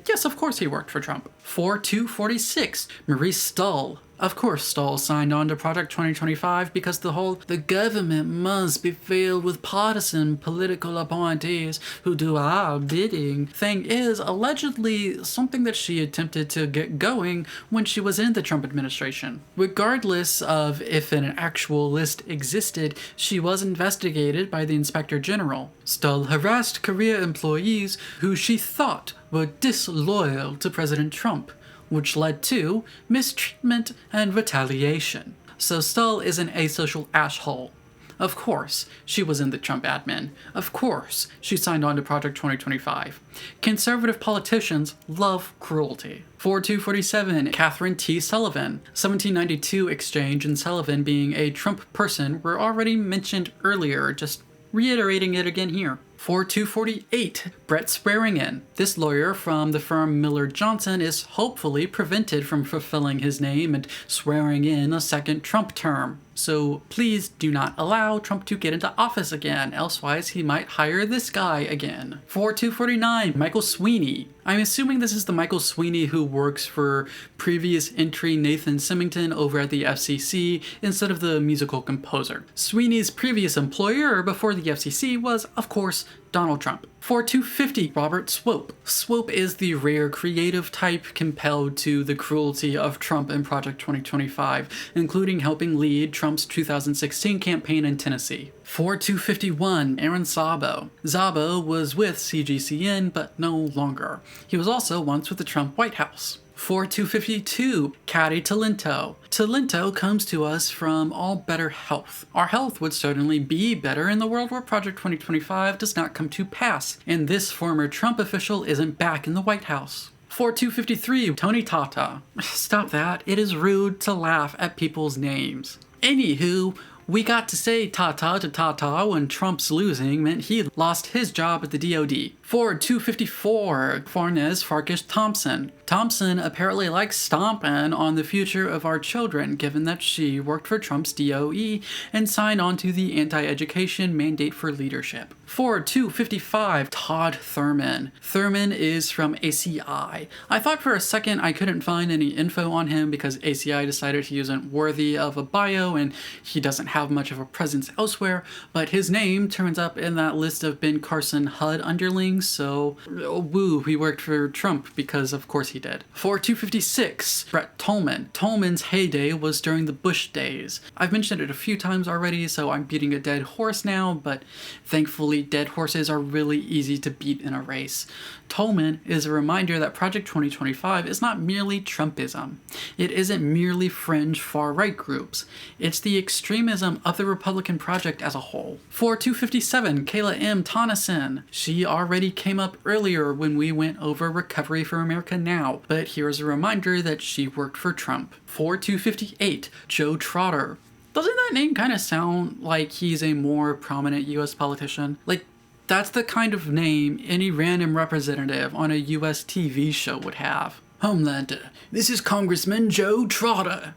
yes, of course he worked for Trump. 4246, Maurice Stull. Of course, Stull signed on to Project 2025 because the government must be filled with partisan political appointees who do our bidding thing is allegedly something that she attempted to get going when she was in the Trump administration. Regardless of if an actual list existed, she was investigated by the Inspector General. Stull harassed career employees who she thought were disloyal to President Trump, which led to mistreatment and retaliation. So Stull is an asocial asshole. Of course, she was in the Trump admin. Of course, she signed on to Project 2025. Conservative politicians love cruelty. 4247, Catherine T. Sullivan. 1792 Exchange and Sullivan being a Trump person were already mentioned earlier, just reiterating it again here. 4248, Brett Swearingen. This lawyer from the firm Miller Johnson is hopefully prevented from fulfilling his name and swearing in a second Trump term. So please do not allow Trump to get into office again, elsewise he might hire this guy again. 4249, Michael Sweeney. I'm assuming this is the Michael Sweeney who works for previous entry Nathan Symington over at the FCC instead of the musical composer. Sweeney's previous employer before the FCC was, of course, Donald Trump. 4250, Robert Swope. Swope is the rare creative type compelled to the cruelty of Trump in Project 2025, including helping lead Trump's 2016 campaign in Tennessee. 4251, Aaron Szabo. Szabo was with CGCN, but no longer. He was also once with the Trump White House. 4252, Caddy Talento. Talento comes to us from All Better Health. Our health would certainly be better in the world where Project 2025 does not come to pass, and this former Trump official isn't back in the White House. 4253, Tony Tata. Stop that, it is rude to laugh at people's names. Anywho, we got to say ta-ta to Tata when Trump's losing meant he lost his job at the DOD. 4254, Farnez Farkas Thompson. Thompson apparently likes stomping on the future of our children, given that she worked for Trump's DOE and signed on to the anti-education mandate for leadership. 4255, Todd Thurman. Thurman is from ACI. I thought for a second I couldn't find any info on him because ACI decided he isn't worthy of a bio and he doesn't have much of a presence elsewhere, but his name turns up in that list of Ben Carson HUD underlings, so woo, he worked for Trump because of course he did. 4256, Brett Tolman. Tolman's heyday was during the Bush days. I've mentioned it a few times already, so I'm beating a dead horse now, but thankfully dead horses are really easy to beat in a race. Tolman is a reminder that Project 2025 is not merely Trumpism. It isn't merely fringe far-right groups. It's the extremism of the Republican project as a whole. 4257, Kayla M. Tonneson. She already came up earlier when we went over Recovery for America Now, but here's a reminder that she worked for Trump. 4258, Joe Trotter. Doesn't that name kind of sound like he's a more prominent US politician? Like, that's the kind of name any random representative on a US TV show would have. Homelander, this is Congressman Joe Trotter.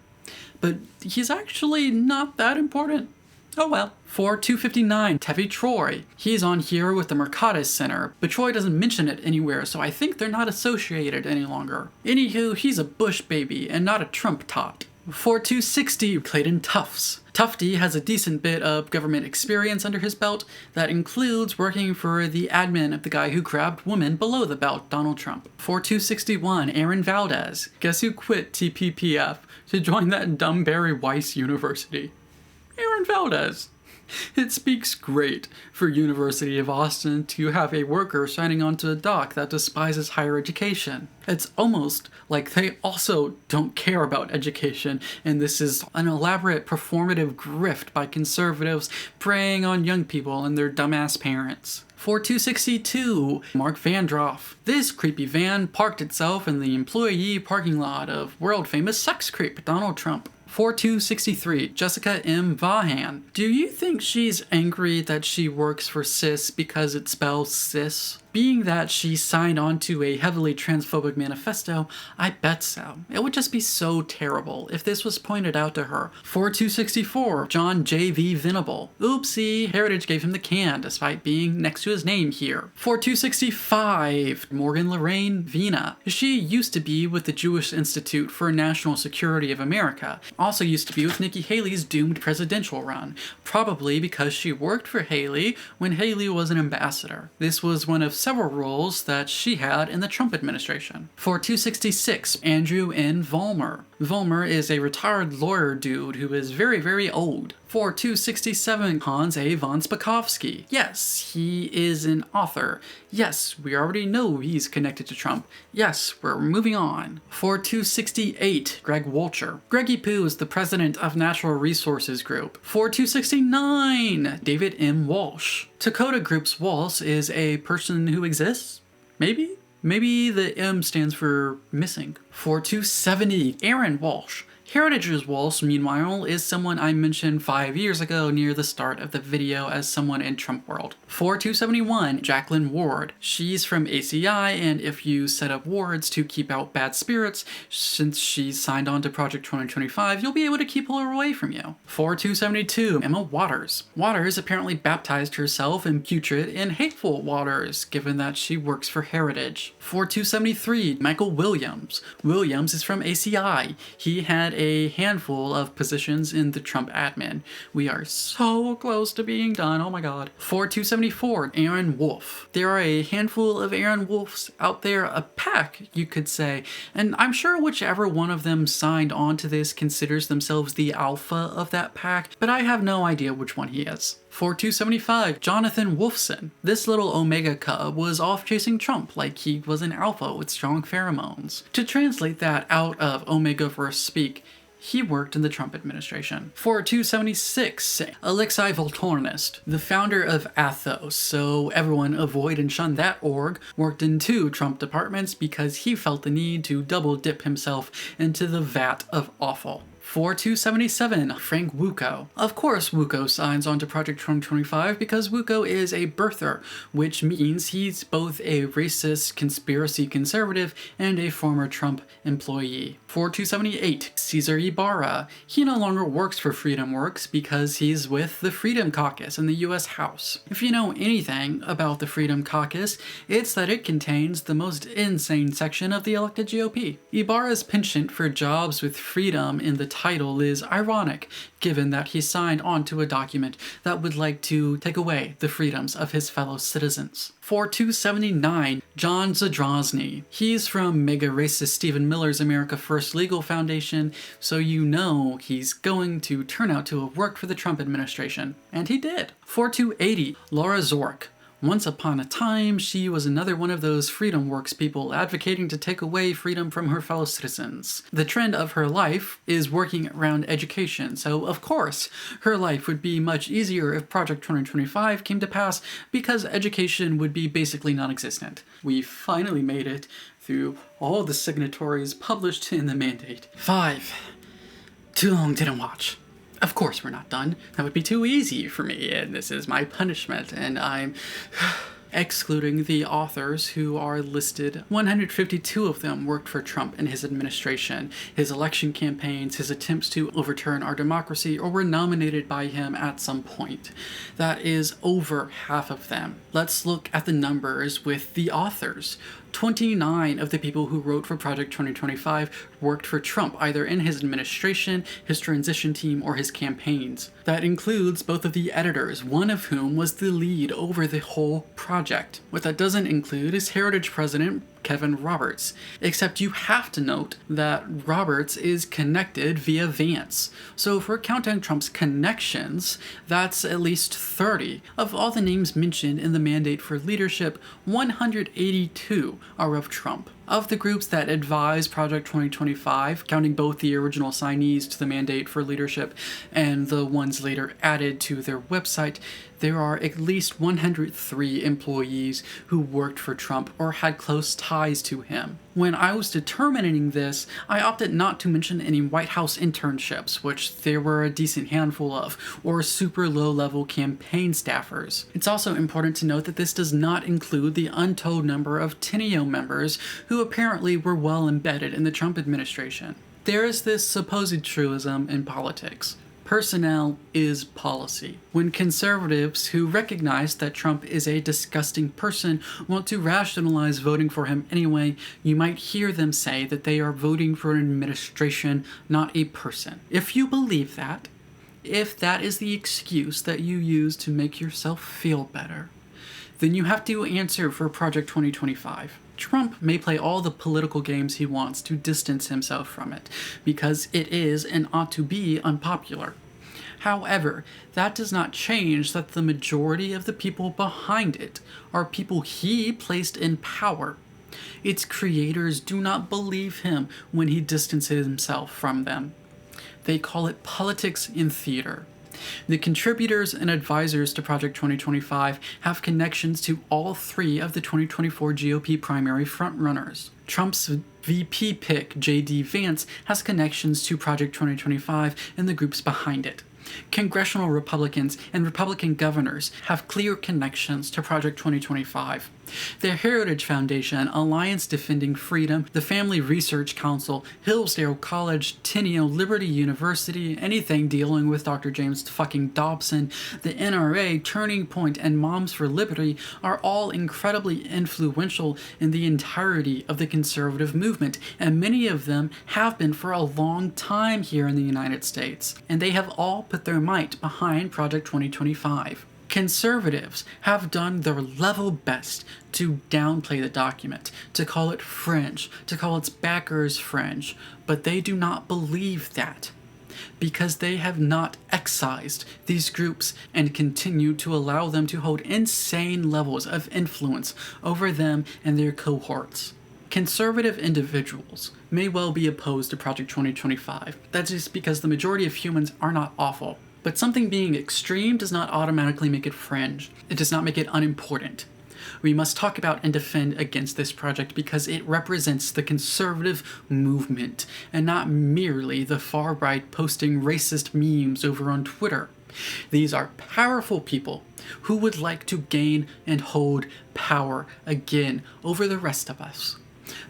But he's actually not that important. Oh well. 4259, Tevi Troy. He's on here with the Mercatus Center, but Troy doesn't mention it anywhere, so I think they're not associated any longer. Anywho, he's a Bush baby and not a Trump tot. 4260, Clayton Tufts. Tufty has a decent bit of government experience under his belt that includes working for the admin of the guy who grabbed women below the belt, Donald Trump. 4261, Aaron Valdez. Guess who quit TPPF to join that dumb Barry Weiss University? Aaron Valdez. It speaks great for University of Austin to have a worker signing onto a doc that despises higher education. It's almost like they also don't care about education, and this is an elaborate performative grift by conservatives preying on young people and their dumbass parents. 4262, Mark Vandroff. This creepy van parked itself in the employee parking lot of world-famous sex creep Donald Trump. 4263, Jessica M. Vahan. Do you think she's angry that she works for CIS because it spells cis? Being that she signed on to a heavily transphobic manifesto, I bet so. It would just be so terrible if this was pointed out to her. 4264, John J.V. Venable. Oopsie, Heritage gave him the can despite being next to his name here. 4265, Morgan Lorraine Vina. She used to be with the Jewish Institute for National Security of America. Also used to be with Nikki Haley's doomed presidential run, probably because she worked for Haley when Haley was an ambassador. This was one of several roles that she had in the Trump administration. 4266, Andrew N. Vollmer. Vollmer is a retired lawyer dude who is very, very old. 4267, Hans A. von Spakovsky. Yes, he is an author. Yes, we already know he's connected to Trump. Yes, we're moving on. 4268, Greg Wolcher. Greggy Poo is the president of Natural Resources Group. 4269, David M. Walsh. Dakota Group's Walsh is a person who exists? Maybe? Maybe the M stands for missing. 4270, Aaron Walsh. Heritage's Walsh, meanwhile, is someone I mentioned 5 years ago near the start of the video as someone in Trump world. 4271, Jacqueline Ward. She's from ACI, and if you set up wards to keep out bad spirits, since she's signed on to Project 2025, you'll be able to keep her away from you. 4272, Emma Waters. Waters apparently baptized herself in putrid and hateful waters, given that she works for Heritage. 4273, Michael Williams. Williams is from ACI. He had a handful of positions in the Trump admin. We are so close to being done, oh my god. 4274, Aaron Wolf. There are a handful of Aaron Wolfs out there, a pack, you could say, and I'm sure whichever one of them signed on to this considers themselves the alpha of that pack, but I have no idea which one he is. 4275, Jonathan Wolfson. This little Omega cub was off chasing Trump like he was an alpha with strong pheromones. To translate that out of Omega-verse speak, he worked in the Trump administration. 4276, Alexei Voltornist, the founder of Athos, so everyone avoid and shun that org, worked in 2 Trump departments because he felt the need to double dip himself into the vat of awful. 4277, Frank Wuko. Of course Wuko signs on to Project 2025 because Wuko is a birther, which means he's both a racist conspiracy conservative and a former Trump employee. 4278, Cesar Ibarra. He no longer works for Freedom Works because he's with the Freedom Caucus in the US House. If you know anything about the Freedom Caucus, it's that it contains the most insane section of the elected GOP. Ibarra's penchant for jobs with freedom in the title is ironic, given that he signed onto a document that would like to take away the freedoms of his fellow citizens. 4279, John Zadrozny. He's from mega racist Stephen Miller's America First Legal Foundation, so you know he's going to turn out to have worked for the Trump administration. And he did. 4280, Laura Zork. Once upon a time, she was another one of those Freedom Works people advocating to take away freedom from her fellow citizens. The trend of her life is working around education, so of course, her life would be much easier if Project 2025 came to pass because education would be basically non-existent. We finally made it through all the signatories published in the mandate. 5. Too long didn't watch. Of course we're not done. That would be too easy for me, and this is my punishment, and I'm excluding the authors who are listed. 152 of them worked for Trump and his administration, his election campaigns, his attempts to overturn our democracy, or were nominated by him at some point. That is over half of them. Let's look at the numbers with the authors. 29 of the people who wrote for Project 2025 worked for Trump, either in his administration, his transition team, or his campaigns. That includes both of the editors, one of whom was the lead over the whole project. What that doesn't include is Heritage President Kevin Roberts, except you have to note that Roberts is connected via Vance. So if we're counting Trump's connections, that's at least 30. Of all the names mentioned in the mandate for leadership, 182 are of Trump. Of the groups that advise Project 2025, counting both the original signees to the mandate for leadership and the ones later added to their website, there are at least 103 employees who worked for Trump or had close ties to him. When I was determining this, I opted not to mention any White House internships, which there were a decent handful of, or super low-level campaign staffers. It's also important to note that this does not include the untold number of Teneo members who apparently were well embedded in the Trump administration. There is this supposed truism in politics. Personnel is policy. When conservatives who recognize that Trump is a disgusting person want to rationalize voting for him anyway, you might hear them say that they are voting for an administration, not a person. If you believe that, if that is the excuse that you use to make yourself feel better, then you have to answer for Project 2025. Trump may play all the political games he wants to distance himself from it, because it is and ought to be unpopular. However, that does not change that the majority of the people behind it are people he placed in power. Its creators do not believe him when he distances himself from them. They call it politics in theater. The contributors and advisors to Project 2025 have connections to all three of the 2024 GOP primary frontrunners. Trump's VP pick, J.D. Vance, has connections to Project 2025 and the groups behind it. Congressional Republicans and Republican governors have clear connections to Project 2025. The Heritage Foundation, Alliance Defending Freedom, the Family Research Council, Hillsdale College, Teneo, Liberty University, anything dealing with Dr. James fucking Dobson, the NRA, Turning Point, and Moms for Liberty are all incredibly influential in the entirety of the conservative movement, and many of them have been for a long time here in the United States, and they have all put their might behind Project 2025. Conservatives have done their level best to downplay the document, to call it fringe, to call its backers fringe, but they do not believe that, because they have not excised these groups and continue to allow them to hold insane levels of influence over them and their cohorts. Conservative individuals may well be opposed to Project 2025. That's just because the majority of humans are not awful. But something being extreme does not automatically make it fringe. It does not make it unimportant. We must talk about and defend against this project because it represents the conservative movement and not merely the far right posting racist memes over on Twitter. These are powerful people who would like to gain and hold power again over the rest of us.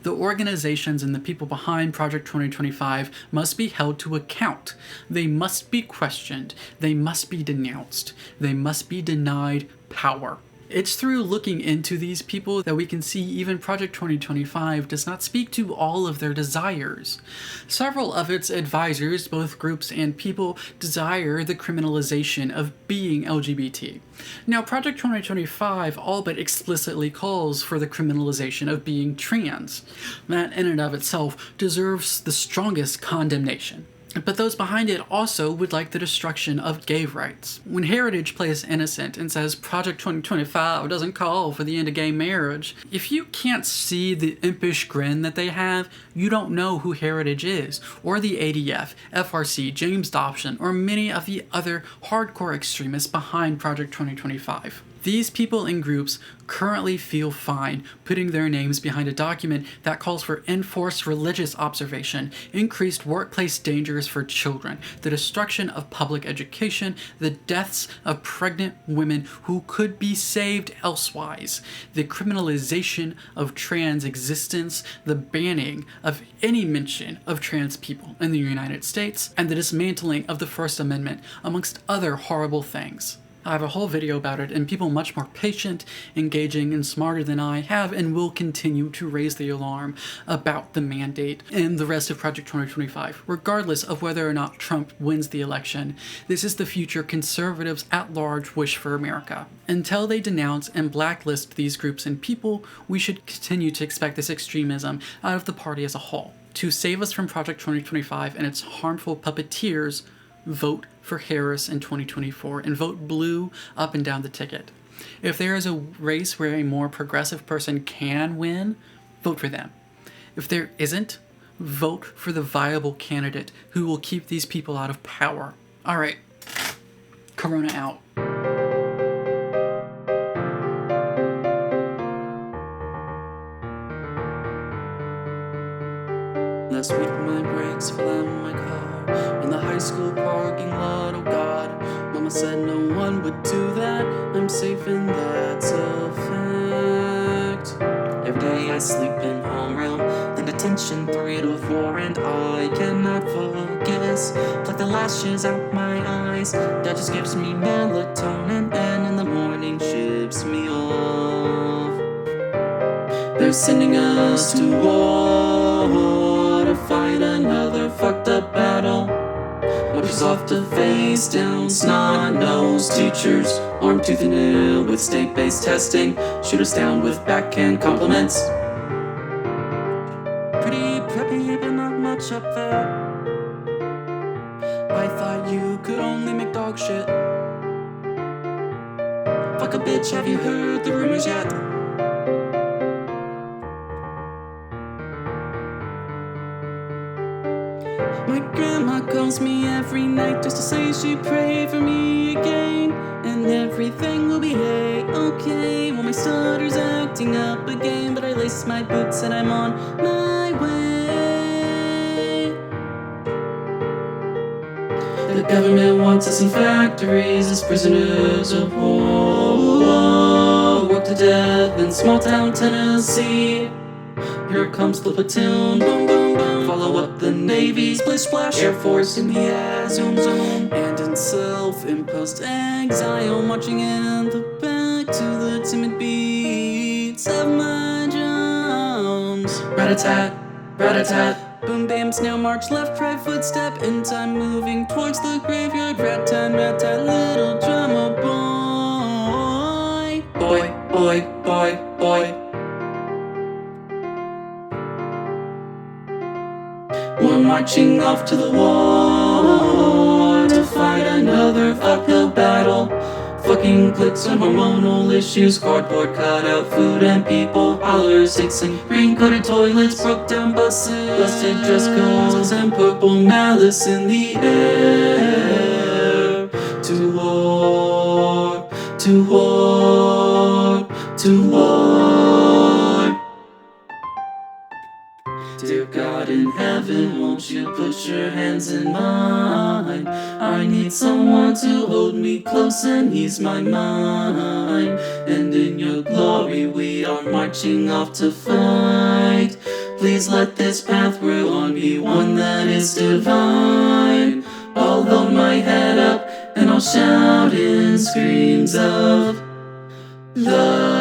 The organizations and the people behind Project 2025 must be held to account. They must be questioned. They must be denounced. They must be denied power. It's through looking into these people that we can see even Project 2025 does not speak to all of their desires. Several of its advisors, both groups and people, desire the criminalization of being LGBT. Now, Project 2025 all but explicitly calls for the criminalization of being trans. That in and of itself deserves the strongest condemnation. But those behind it also would like the destruction of gay rights. When Heritage plays innocent and says Project 2025 doesn't call for the end of gay marriage, if you can't see the impish grin that they have, you don't know who Heritage is, or the ADF, FRC, James Dobson, or many of the other hardcore extremists behind Project 2025. These people and groups currently feel fine putting their names behind a document that calls for enforced religious observation, increased workplace dangers for children, the destruction of public education, the deaths of pregnant women who could be saved elsewise, the criminalization of trans existence, the banning of any mention of trans people in the United States, and the dismantling of the First Amendment, amongst other horrible things. I have a whole video about it, and people much more patient, engaging, and smarter than I have and will continue to raise the alarm about the mandate and the rest of Project 2025, regardless of whether or not Trump wins the election. This is the future conservatives at large wish for America. Until they denounce and blacklist these groups and people, we should continue to expect this extremism out of the party as a whole. To save us from Project 2025 and its harmful puppeteers, vote for Harris in 2024 and vote blue up and down the ticket. If there is a race where a more progressive person can win, vote for them. If there isn't, vote for the viable candidate who will keep these people out of power. All right, Corona out. school parking lot, oh god. Mama said no one would do that. I'm safe and that's a fact. Every day I sleep in homeroom, then detention 3 to 4, and I cannot focus. Pluck the lashes out my eyes. That just gives me melatonin, and in the morning ships me off. They're sending us to war to fight another fucked up battle. Marches off to face down snot-nosed teachers, armed tooth and nail with state-based testing. Shoot us down with backhand compliments. Pretty preppy, but not much up there. I thought you could only make dog shit. Fuck a bitch, have you heard the rumors yet? My grandma calls me every night just to say she prayed for me again, and everything will be okay when my stutter's acting up again. But I lace my boots and I'm on my way. The government wants us in factories as prisoners of war, worked to death in small town Tennessee. Here comes the platoon, boom, boom, boom. Follow up the Navy's splish splash, Air Force in the air, zoom, zoom. And in self-imposed exile, marching in the back to the timid beats of my drums. Rat-a-tat, rat-a-tat. Boom, bam, snail march, left, right footstep. In time, moving towards the graveyard. Rat-tat, little drummer boy. Boy, boy, boy, boy. We're marching off to the war to fight another uphill battle. Fucking clicks and hormonal issues, cardboard cutout food and people, holler six and green-coated toilets, broke down buses, busted dress codes, and purple malice in the air. To war, to war, to war. Dear God in heaven, won't you put your hands in mine? I need someone to hold me close and ease my mind. And in your glory we are marching off to fight. Please let this path we're on be one that is divine. I'll hold my head up and I'll shout in screams of love.